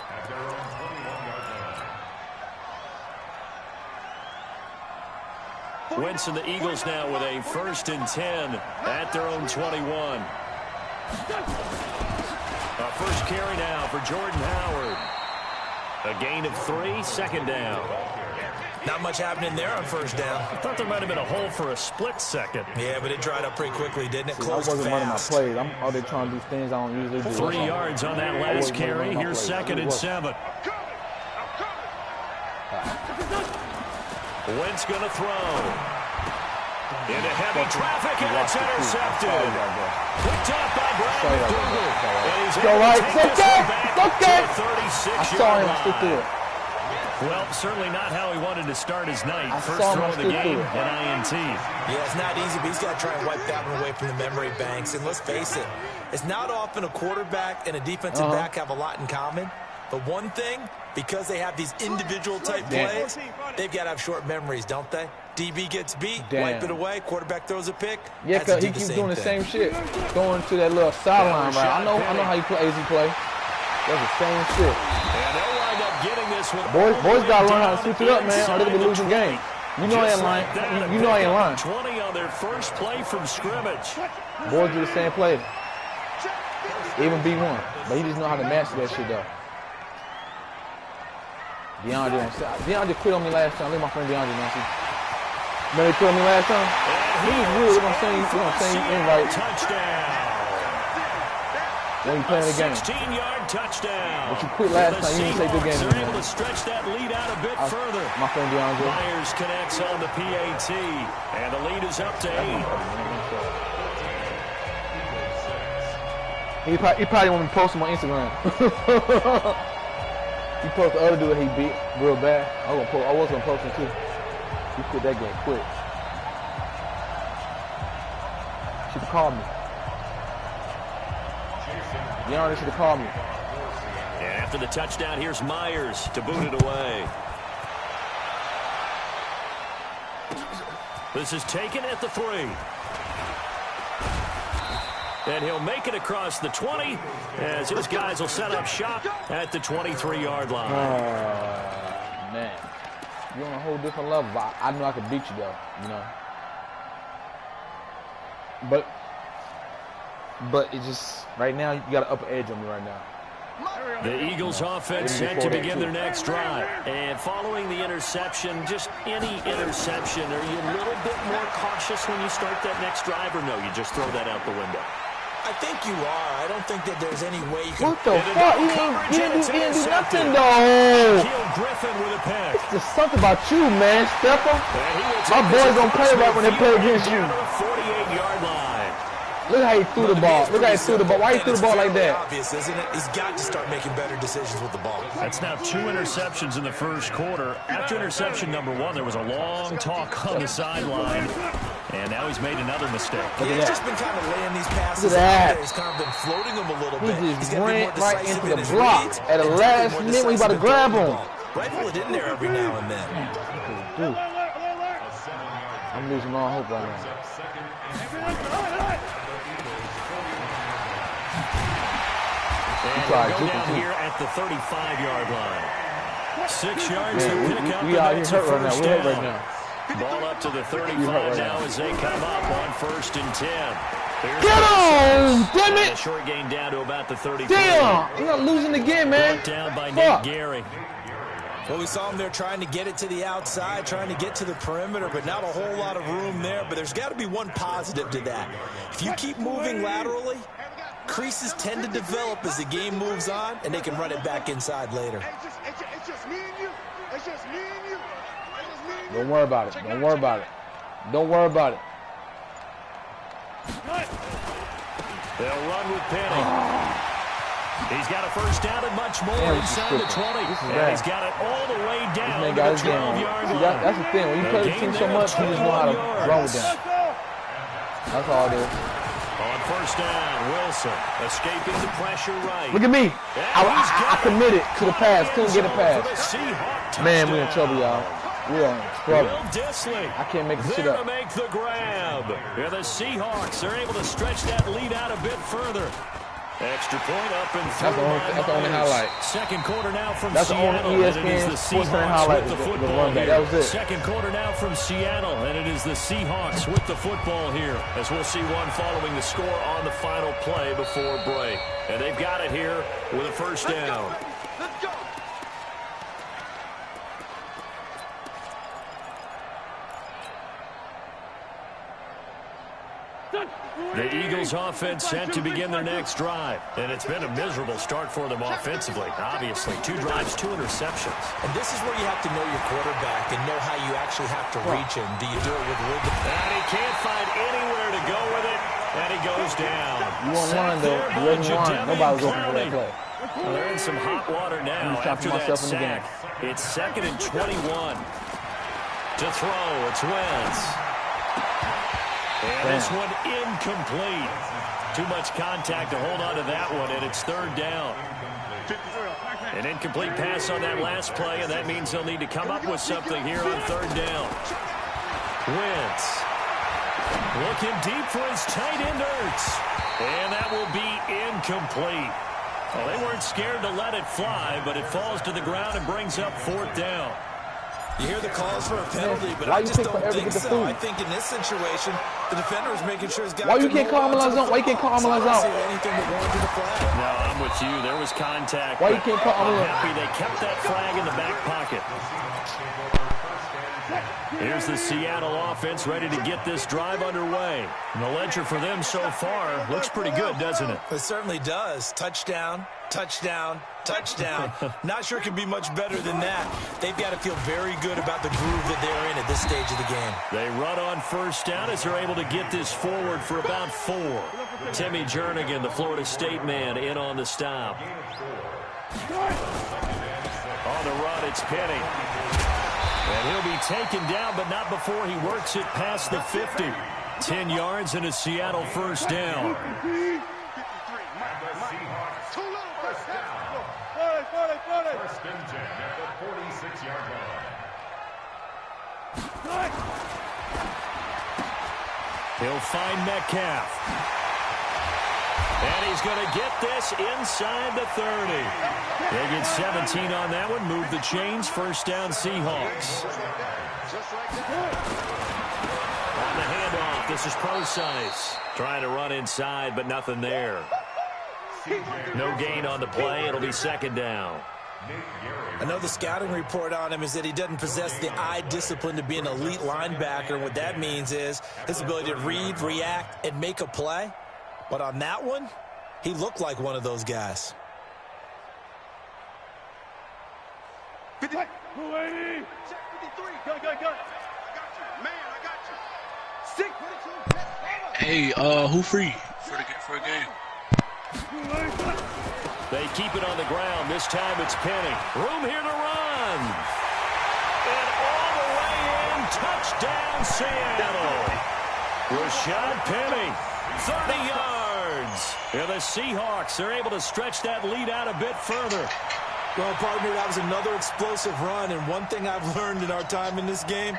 Wentz and the Eagles now with a 1st and 10 at their own 21. First carry now for Jordan Howard. A gain of 3, 2nd down. Not much happening there on first down. I thought there might have been a hole for a split second. Yeah, but it dried up pretty quickly, didn't it? Closed fast. Running my plays. I'm out there trying to do things I don't usually do. 3 yards on that last carry. Here's 2nd and 7. Wentz going to throw. Into heavy traffic, and it's intercepted. Picked up by Brandon McDougal. And he's able to take this one back to the 36-yard line. Well, certainly not how he wanted to start his night. First throw of the game, an INT. Yeah, it's not easy, but he's got to try and wipe that one away from the memory banks. And let's face it, it's not often a quarterback and a defensive back have a lot in common. But one thing, because they have these individual-type plays, they've got to have short memories, don't they? DB gets beat, wipe it away, quarterback throws a pick. Yeah, because he keeps doing the same shit. Going to that little sideline, right? I know how you play, easy play. That's the same shit. And they'll wind up getting this with boys got to learn how to switch it up, man, or they're going to be losing games. You know I ain't lying. You know I ain't lying. 20 on their first play from scrimmage. Boys do the same play. Even B1. But he just know how to master that shit, though. DeAndre quit on me last time. Look at my friend DeAndre, man. Remember he quit on me last time? He was good. We're going to send you invite. Touchdown. When you playing the game. 16-yard touchdown. But you quit last time. You didn't take the game. They're able to stretch that lead out a bit further. My friend DeAndre. Myers connects on the PAT. And the lead is up to 8. He probably want me to post him on Instagram. He posted the other dude he beat real bad. I was gonna post him too. He quit that game quick. Should have called me. DeAndre should have called me. And after the touchdown, here's Myers to boot it away. This is taken at the 3. And he'll make it across the 20 as his guys will set up shop at the 23-yard line. Man. You're on a whole different level. I know I could beat you, though, you know. But it just, right now, you got an upper edge on me right now. The Eagles offense set to begin their next drive. And following the interception, just any interception, are you a little bit more cautious when you start that next drive, or no, you just throw that out the window? I think you are. I don't think that there's any way you can... What the fuck? He didn't do nothing, though. Griffin with a pick. It's just something about you, man, Stephen. My boys don't play right when they play against you. 48-yard line. Look how he threw the ball. Look how he threw the ball. Why he threw the ball like that? Obvious, isn't it? He's got to start making better decisions with the ball. That's now 2 interceptions in the first quarter. After interception number 1, there was a long talk on the sideline. And now he's made another mistake. Yeah, he's just been kind of laying these passes Look at that. He's kind of been floating them a little bit. He just ran more right into the in block reads. at the last minute when he about to grab him. Rifle it in there every now and then. Dude. I'm losing all hope right now. And we'll go down here at the 35-yard line. 6 yards to pick up. We out here hurt right now. We're hurt right now. Ball up to the 35 now as they come up on 1st and 10. Here's Get on! Damn it! A short gain down to about the 34. Damn! You're not losing again, man. Brought down by Nate Gary. Well, we saw him there trying to get it to the outside, trying to get to the perimeter, but not a whole lot of room there. But there's got to be one positive to that. If you keep moving laterally, creases tend to develop as the game moves on, and they can run it back inside later. It's just me and you. It's just me and you. Don't worry about it. Don't worry about it. Don't worry about it. They'll run with Penny. He's got a first down and much more inside the 20. And he's got it all the way down to the 12-yard line. That's the thing. When you play the team so much, you just know how to run with them. That's all it is. On 1st down, Wilson escaping the pressure right. Look at me. I committed to the pass. Couldn't get a pass. Man, we're in trouble, y'all. We are in trouble. I can't make this shit up. To make the grab. Yeah, the Seahawks are able to stretch that lead out a bit further. Extra point up and through. That's the only highlight. Second quarter now from Seattle. Seattle. That's the only ESPN Sports Center highlight. The run back. That was it. Second quarter now from Seattle, and it is the Seahawks with the football here, as we'll see one following the score on the final play before break. And they've got it here with a 1st down. Let's go. The Eagles offense set to begin their next drive. And it's been a miserable start for them offensively. Obviously, 2 drives, 2 interceptions. And this is where you have to know your quarterback and know how you actually have to reach him. Do you do it with rhythm? And he can't find anywhere to go with it. And he goes down. You want one, though. You wasn't one. Nobody was open for that play. Well, they're in some hot water now after that sack. It's 2nd and 21. To throw, it's Wentz. And this one incomplete. Too much contact to hold on to that one, and it's 3rd down. An incomplete pass on that last play, and that means they'll need to come up with something here on 3rd down. Wentz looking deep for his tight end Ertz. And that will be incomplete. Well, they weren't scared to let it fly, but it falls to the ground and brings up 4th down. You hear the calls for a penalty, but I just don't think so. I think in this situation, the defender is making sure he's got. Why you can't call him a zone? Why you can't call him a zone? Anything that warranted the flag. No, I'm with you. There was contact. Why you can't call him a zone? Happy they kept that flag in the back pocket. Here's the Seattle offense ready to get this drive underway. And the ledger for them so far looks pretty good, doesn't it? It certainly does. Touchdown, touchdown, touchdown. Not sure it can be much better than that. They've got to feel very good about the groove that they're in at this stage of the game. They run on 1st down as they're able to get this forward for about 4. Timmy Jernigan, the Florida State man, in on the stop. On the run, it's Penny. And he'll be taken down, but not before he works it past the 50. 10 yards and a Seattle 1st down. First and 10 at the 46-yard line. He'll find Metcalf. And he's going to get this inside the 30. They get 17 on that one. Move the chains. 1st down Seahawks. On the handoff, this is Procise. Trying to run inside, but nothing there. No gain on the play. It'll be 2nd down. I know the scouting report on him is that he doesn't possess the eye discipline to be an elite linebacker. And what that means is his ability to read, react, and make a play. But on that one, he looked like one of those guys. 50. 280. Check 53. Gun. I got you. Man, I got you. 6. Hey, who free for a game? They keep it on the ground. This time it's Penny. Room here to run. And all the way in. Touchdown, Seattle. Rashad Penny, 30 yards. And the Seahawks are able to stretch that lead out a bit further. Well, partner, that was another explosive run. And one thing I've learned in our time in this game,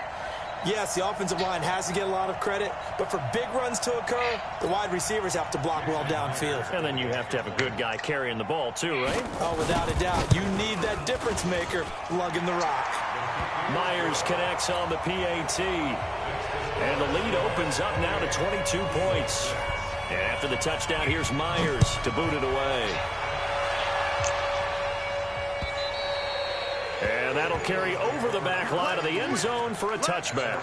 yes, the offensive line has to get a lot of credit, but for big runs to occur, the wide receivers have to block well downfield. And then you have to have a good guy carrying the ball too, right? Oh, without a doubt. You need that difference maker lugging the rock. Myers connects on the PAT. And the lead opens up now to 22 points. And after the touchdown, here's Myers to boot it away. And that'll carry over the back line of the end zone for a touchback.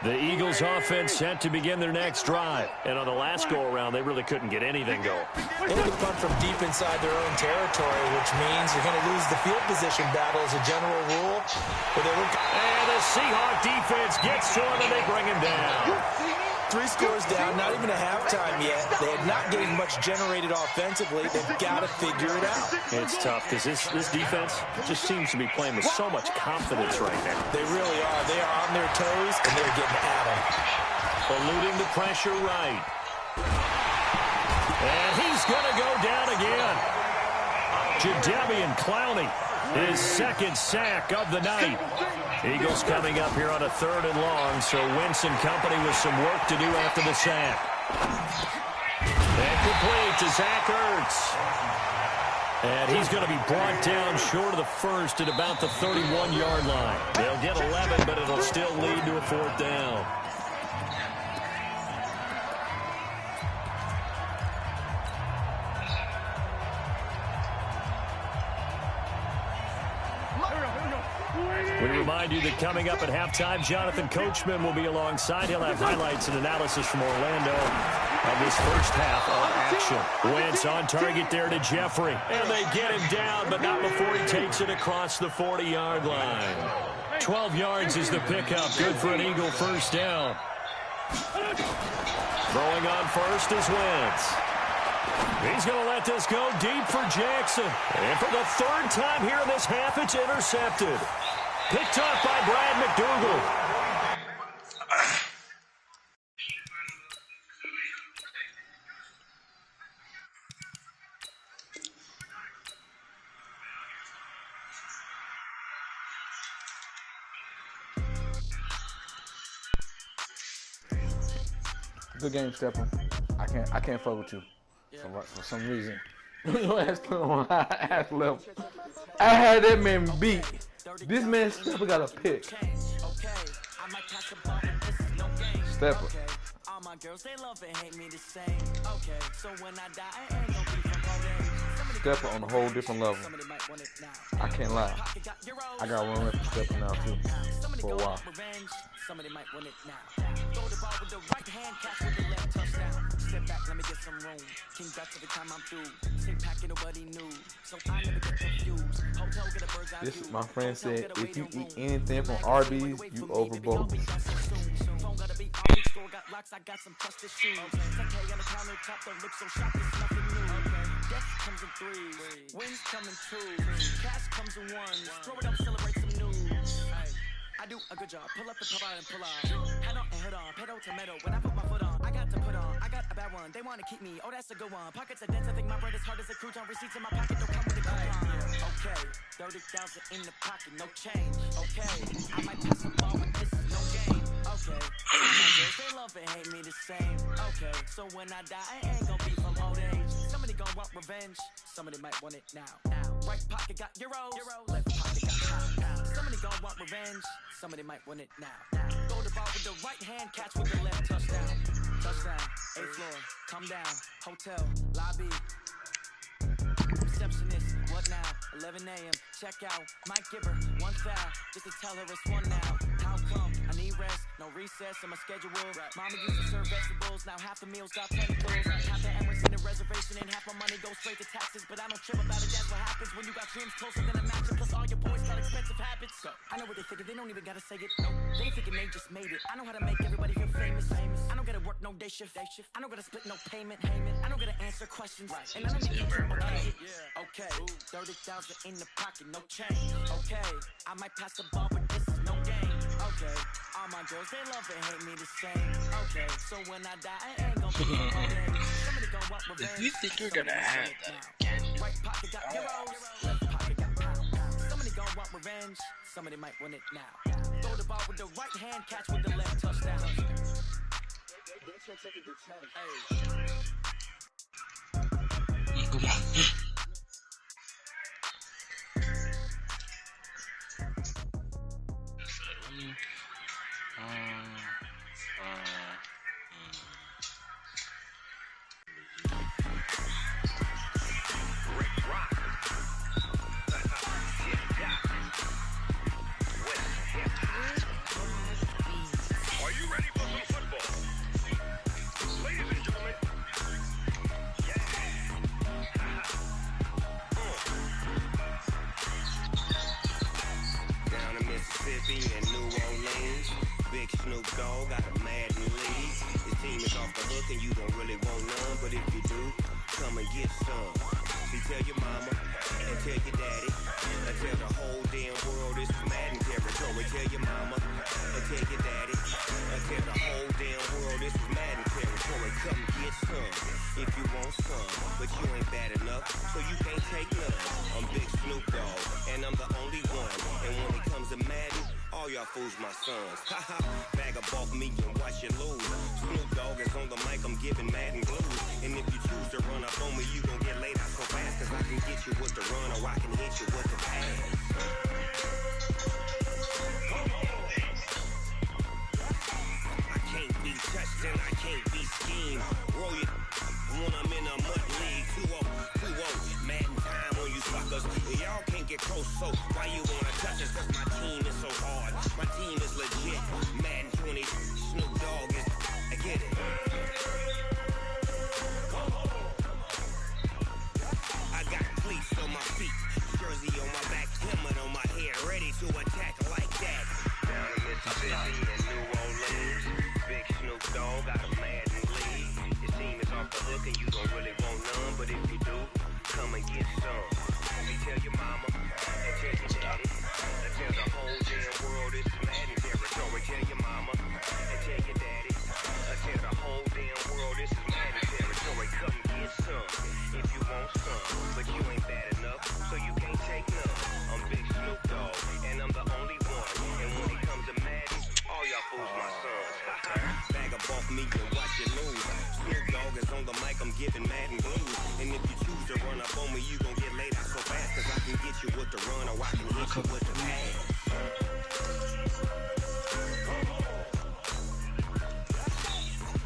The Eagles offense set to begin their next drive. And on the last go-around, they really couldn't get anything going. They had to punt from deep inside their own territory, which means you're going to lose the field position battle as a general rule. And the Seahawk defense gets to him, and they bring him down. 3 scores down, not even a halftime yet. They have not getting much generated offensively. They've got to figure it out. It's tough because this defense just seems to be playing with so much confidence right now. They really are. They are on their toes, and they're getting at them. Eluding the pressure right. And he's going to go down again. Jadeveon Clowney, his second sack of the night. Eagles coming up here on a 3rd and long, so Wentz and company with some work to do after the sack. And complete to Zach Ertz. And he's going to be brought down short of the first at about the 31-yard line. They'll get 11, but it'll still lead to a 4th down. We remind you that coming up at halftime, Jonathan Coachman will be alongside. He'll have highlights and analysis from Orlando of this first half of action. Wentz on target there to Jeffrey. And they get him down, but not before he takes it across the 40-yard line. 12 yards is the pickup. Good for an Eagle first down. Throwing on first is Wentz. He's going to let this go deep for Jackson. And for the 3rd time here in this half, it's intercepted. Picked up by Brad McDougal. Good game, Stephen. I can't fuck with you for some reason. Your ass on ass level. I had that man beat. This man Stepper got a pick. Stepper. All my girls, they love and hate me the same. Okay, so when I die, I ain't gonna be from Stepper on a whole different level. I can't lie. I got one rep for Stepper now too. For a while. Somebody might want it now. Throw the ball with the right hand, catch with the left touchdown. Step back, let me get some room. King back every time I'm through. Same packet, nobody knew. So I never get confused. Hotel, get a bird's eye view. This, my friend said, if you eat anything from Arby's, you overboard. Phone gotta be Arby's store, got locks, I got some trusted shoes. 10K on the countertop, don't look so shocked, it's nothing new. Death comes in 3s, wins come in 2s, cash comes in 1s. Throw it up, celebrate some news. I do a good job, pull up the pop out and pull out. Head on and head on, pedal to metal. When I put my foot on, I got to put on. I got a bad one, they want to keep me. Oh, that's a good one. Pockets are dense, I think my bread is hard as a crouton. Receipts in my pocket, don't come with a coupon. Okay, 30,000 in the pocket, no change. Okay, I might pass the ball, but this is no game. Okay, my girls, they love and hate me the same. Okay, so when I die, I ain't gonna be from old age. Somebody gon' want revenge, somebody might want it now. Right pocket got euros, left pocket got pounds. Somebody gon' want revenge, somebody might want it now. Throw the ball with the right hand, catch with the left touchdown. Touchdown, 8th floor, come down, hotel, lobby. Receptionist, what now? 11 a.m. Check out. Might give her 1 foul just to tell her it's 1 now. How come? I need rest, no recess in my schedule. Mama used to serve vegetables, now half the meals got tentacles. Half the Emirates in the reservation and half my money goes straight to taxes. But I don't trip about it, that's what happens when you got dreams closer than a match. Plus all your boys got expensive habits. I know what they thinking, they don't even gotta say it. No, they thinking they just made it. I know how to make everybody feel famous. I don't gotta work no day shift. I don't gotta split no payment. I don't gotta answer questions. And I don't need to okay, 30,000 in the pocket, no change. Okay, I might pass the ball, but this is no game. Okay, all my girls, they love and hate me the same. Okay, so when I die, I ain't gonna be somebody gonna want revenge. If you think you're gonna have that again, right pocket got euros, left pocket got pounds. Somebody gonna want revenge, somebody might want it now. Throw the ball with the right hand, catch with the left touchdown. come on. Are you ready for some football? Ladies and gentlemen, Down in Mississippi and New Orleans, Big Snoop Dogg got a Madden lead. His team is off the hook and you don't really want none, but if you do, come and get some. See, tell your mama and tell your daddy and tell the whole damn world this is Madden territory. Tell your mama and tell your daddy and tell the whole damn world this is Madden territory. Come get some if you want some, but you ain't bad enough, so you can't take none. I'm Big Snoop Dogg and I'm the only one. And when it comes to Madden, all y'all fools my sons. Haha, bag up off me and watch you lose. Snoop Dogg is on the mic, I'm giving Madden blues. And if you choose to run up on me, you gon' get laid out so fast, cause I can get you with the run or I can hit you with the pass. I can't be touched and I can't be schemed. Roll you when I'm in a mud league. 2-0, Madden time on you suckers. Y'all can't get close, so why you wanna touch us? Cause my team is so hard. My team is legit. Madden 20, Snoop Dogg is, I get it. I got cleats on my feet, jersey on my back, helmet on my head, ready to attack like that. Down in Mississippi and New Orleans, Big Snoop Dogg got a Madden lead. Your team is off the hook and you don't really want none, but if you do, come and get some. You tell your mama and tell your daddy and tell the whole damn world this is Madden territory. Tell your mama and tell your daddy and tell the whole damn world this is Madden territory. Come get some if you want some, but you ain't bad enough, so you can't take none. I'm Big Snoop Dogg and I'm the only one. And when it comes to Madden, all y'all fools my sons. Bag up off me and watch you lose. Snoop Dogg is on the mic, I'm giving Madden blues. And if you choose to run up on me, you gon' get laid out so fast, cause I can get you with the run or I can hit you with the pass.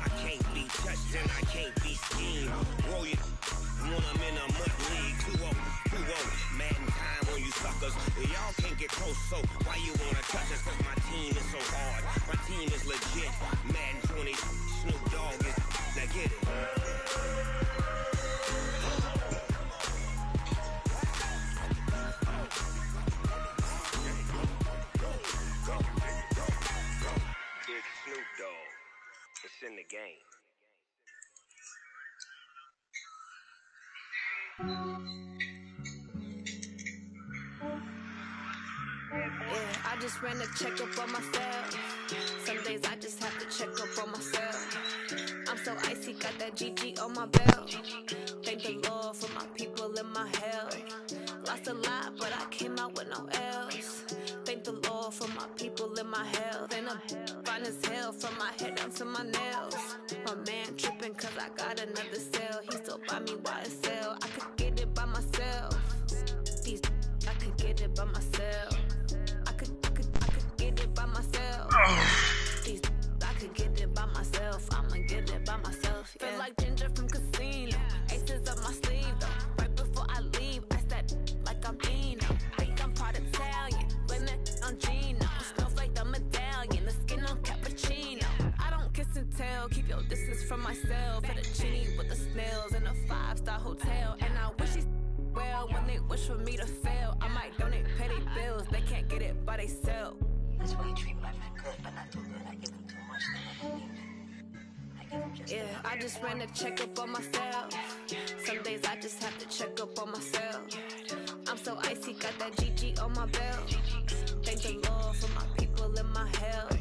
I can't be touched and I can't be schemed. Roll you when I'm in a mud league. 2-0, Madden time on you suckers. Y'all can't get close, so why you wanna touch us? Cause my team is so hard. My team is legit. Madden 20, Snoop Dogg is, now get it. Big Snoop Dogg, it's in the game. Yeah, I just ran a checkup on myself. Some days I just have to check up on myself. I'm so icy, got that GG on my belt. Thank the Lord for my people in my health. Lost a lot, but I came out with no L's. Thank the Lord for my people in my health. And I'm fine as hell from my head down to my nails. My man tripping cause I got another cell. He still buy me YSL. I could get it by myself. These I could get it by myself. I could get it by myself. These I could get it by myself. I'ma get it by myself. Yeah. Feel like Ginger from Casino. Aces up my sleeve though. Right before I leave, I said like I'm Dino. Think I'm part Italian. Blame it on Gino. Snowflake the medallion. The skin on cappuccino. I don't kiss and tell. Keep your distance from myself. Fettuccine with the snails in a 5-star hotel. And I wish these well when they wish for me to fail. I might donate petty bills. They can't get it by they self. That's why you treat my men good, but not too good. I give them too much, then they don't need it. I give them just Yeah, I just ran a checkup on myself. Some days I just have to check up on myself. I'm so icy, got that GG on my belt. Thank the Lord for my people in my health.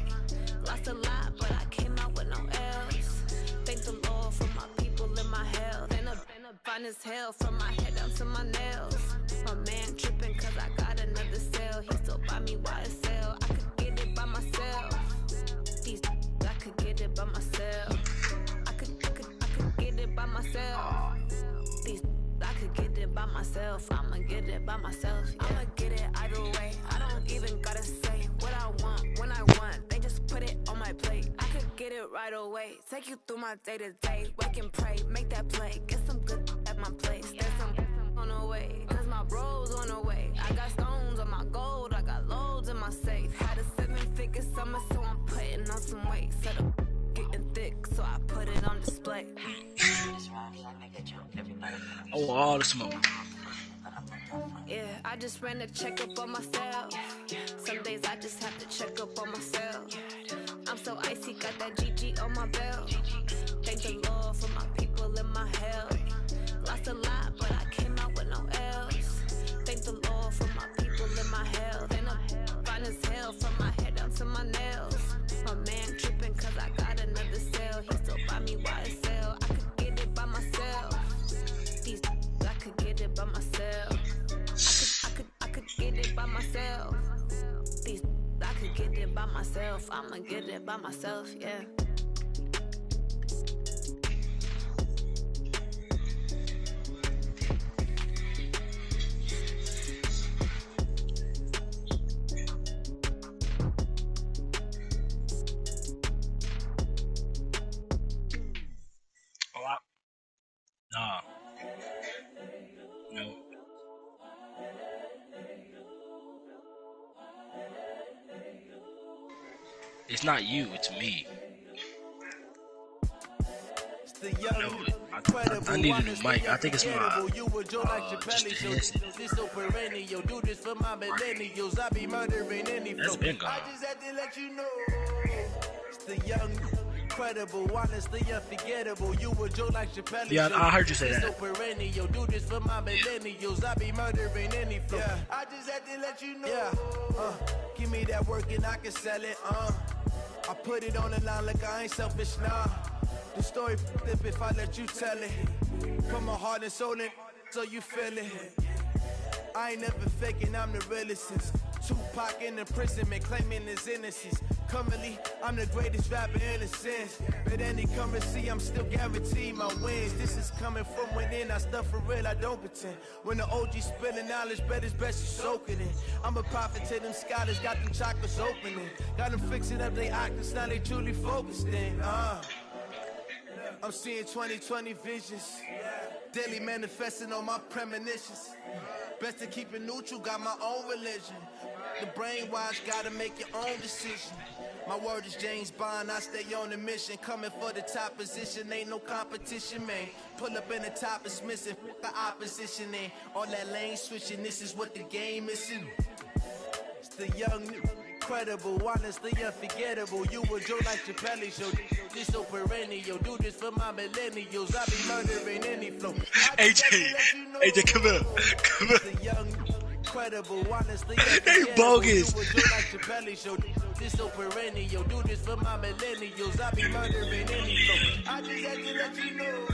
Lost a lot, but I came out with no L's. Thank the Lord for my people in my health. And I'm fine as hell from my head down to my nails. My man tripping cause I got another cell. He still buy me YSL. I could get it by myself. These I could get it by myself. I could get it by myself. These I could get it by myself. I'ma get it by myself. Yeah. I'ma get it either way. I don't even gotta say what I want when I right away. Take you through my day to day. Wake and pray, make that play. Get some good at my place. There's some on the way, cause my bros on the way. I got stones on my gold, I got loads in my safe. Had a 7-figure summer, so I'm putting on some weight. Set up getting thick, so I put it on display. Oh, all the smoke. Yeah, I just ran a checkup on myself. Some days I just have to check up on myself. I'm so icy, got that GG on my belt. Thank the Lord for my people in my health. Lost a lot, but I came out with no else. Thank the Lord for my people in my health. And I'm fine as hell from my head down to my nails. My man tripping cause I got another cell. He still buy me YSL. I could get it by myself. These I could get it by myself. I could get it by myself. These I could get it by myself. I'ma get it by myself, yeah. Nah. No. It's not you, it's me. I need a new mic. I think it's my just the headset. That's been gone. Incredible, honestly unforgettable. You were Joe like Chappelle. Yeah, I heard you say that. Perennial, do this for my millennials. I be murdering any flow. Yeah. I just had to let you know. Yeah. Give me that work and I can sell it. I put it on the line like I ain't selfish, nah. The story flip if I let you tell it. Put my heart and soul in so you feel it. I ain't never faking, I'm the realest since Tupac in imprisonment, claiming his innocence. Currently, I'm the greatest rapper in a sense. But any currency, I'm still guaranteed my wins. This is coming from within, I stuff for real, I don't pretend. When the OG spilling knowledge, bet it's best you soak it in. I'm a prophet to them scholars, got them chakras opening. Got them fixing up they octaves, now they truly focused in. I'm seeing 2020 visions. Daily manifesting on my premonitions. Best to keep it neutral, got my own religion. The brainwash, gotta make your own decision. My word is James Bond, I stay on the mission. Coming for the top position, ain't no competition, man. Pull up in the top is missing, the opposition ain't. All that lane switching, this is what the game is in. It's the young, incredible, honestly unforgettable. You were Joe like Chappelle show. This so perennial, do this for my millennials. I be murdering any flow. AJ, come here. Come here. Incredible, honestly, they bogus. This so perennial, do this for my millennials. I be murdering any flow. I just had to let you know.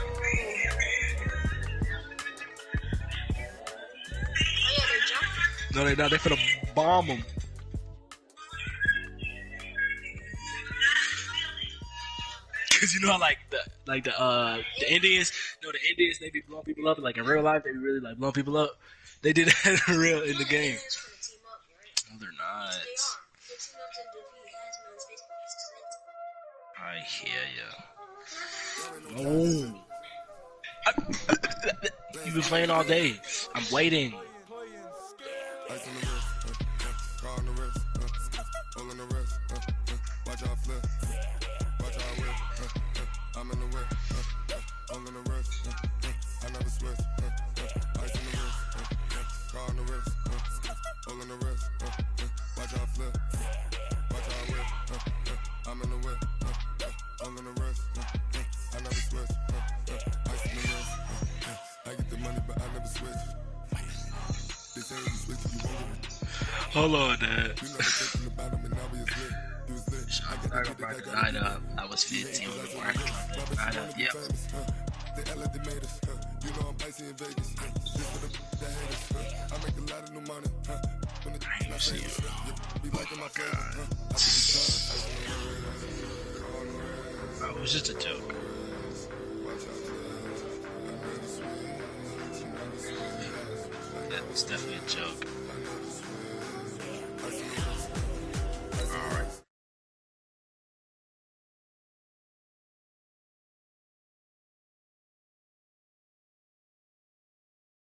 No, they not. They finna bomb them. Cause you know how like the Indians, you know the Indians, they be blowing people up. Like in real life, they be really like blowing people up. They did that in the game. No, they're not. I hear ya. No. You've been playing all day. I'm waiting. I'm in the way, all in the rest, I never switch, ice in the wrist, car on the wrist, all in the wrist, watch out flip, watch out whip, I'm in the way, all in the wrist, I never switch, ice in the wrist, I get the money but I never switch, they say you switch you won't get it. Hold on, Dad. You know the taking the bottom and now we is lit. Night up. I was 15 when we worked on that. Night up, yep. They LA made us, you know I'm icy in Vegas. This for the haters, I make a lot of new money, when the I ain't see you. Be liking my God. It was just a joke. That's definitely a joke.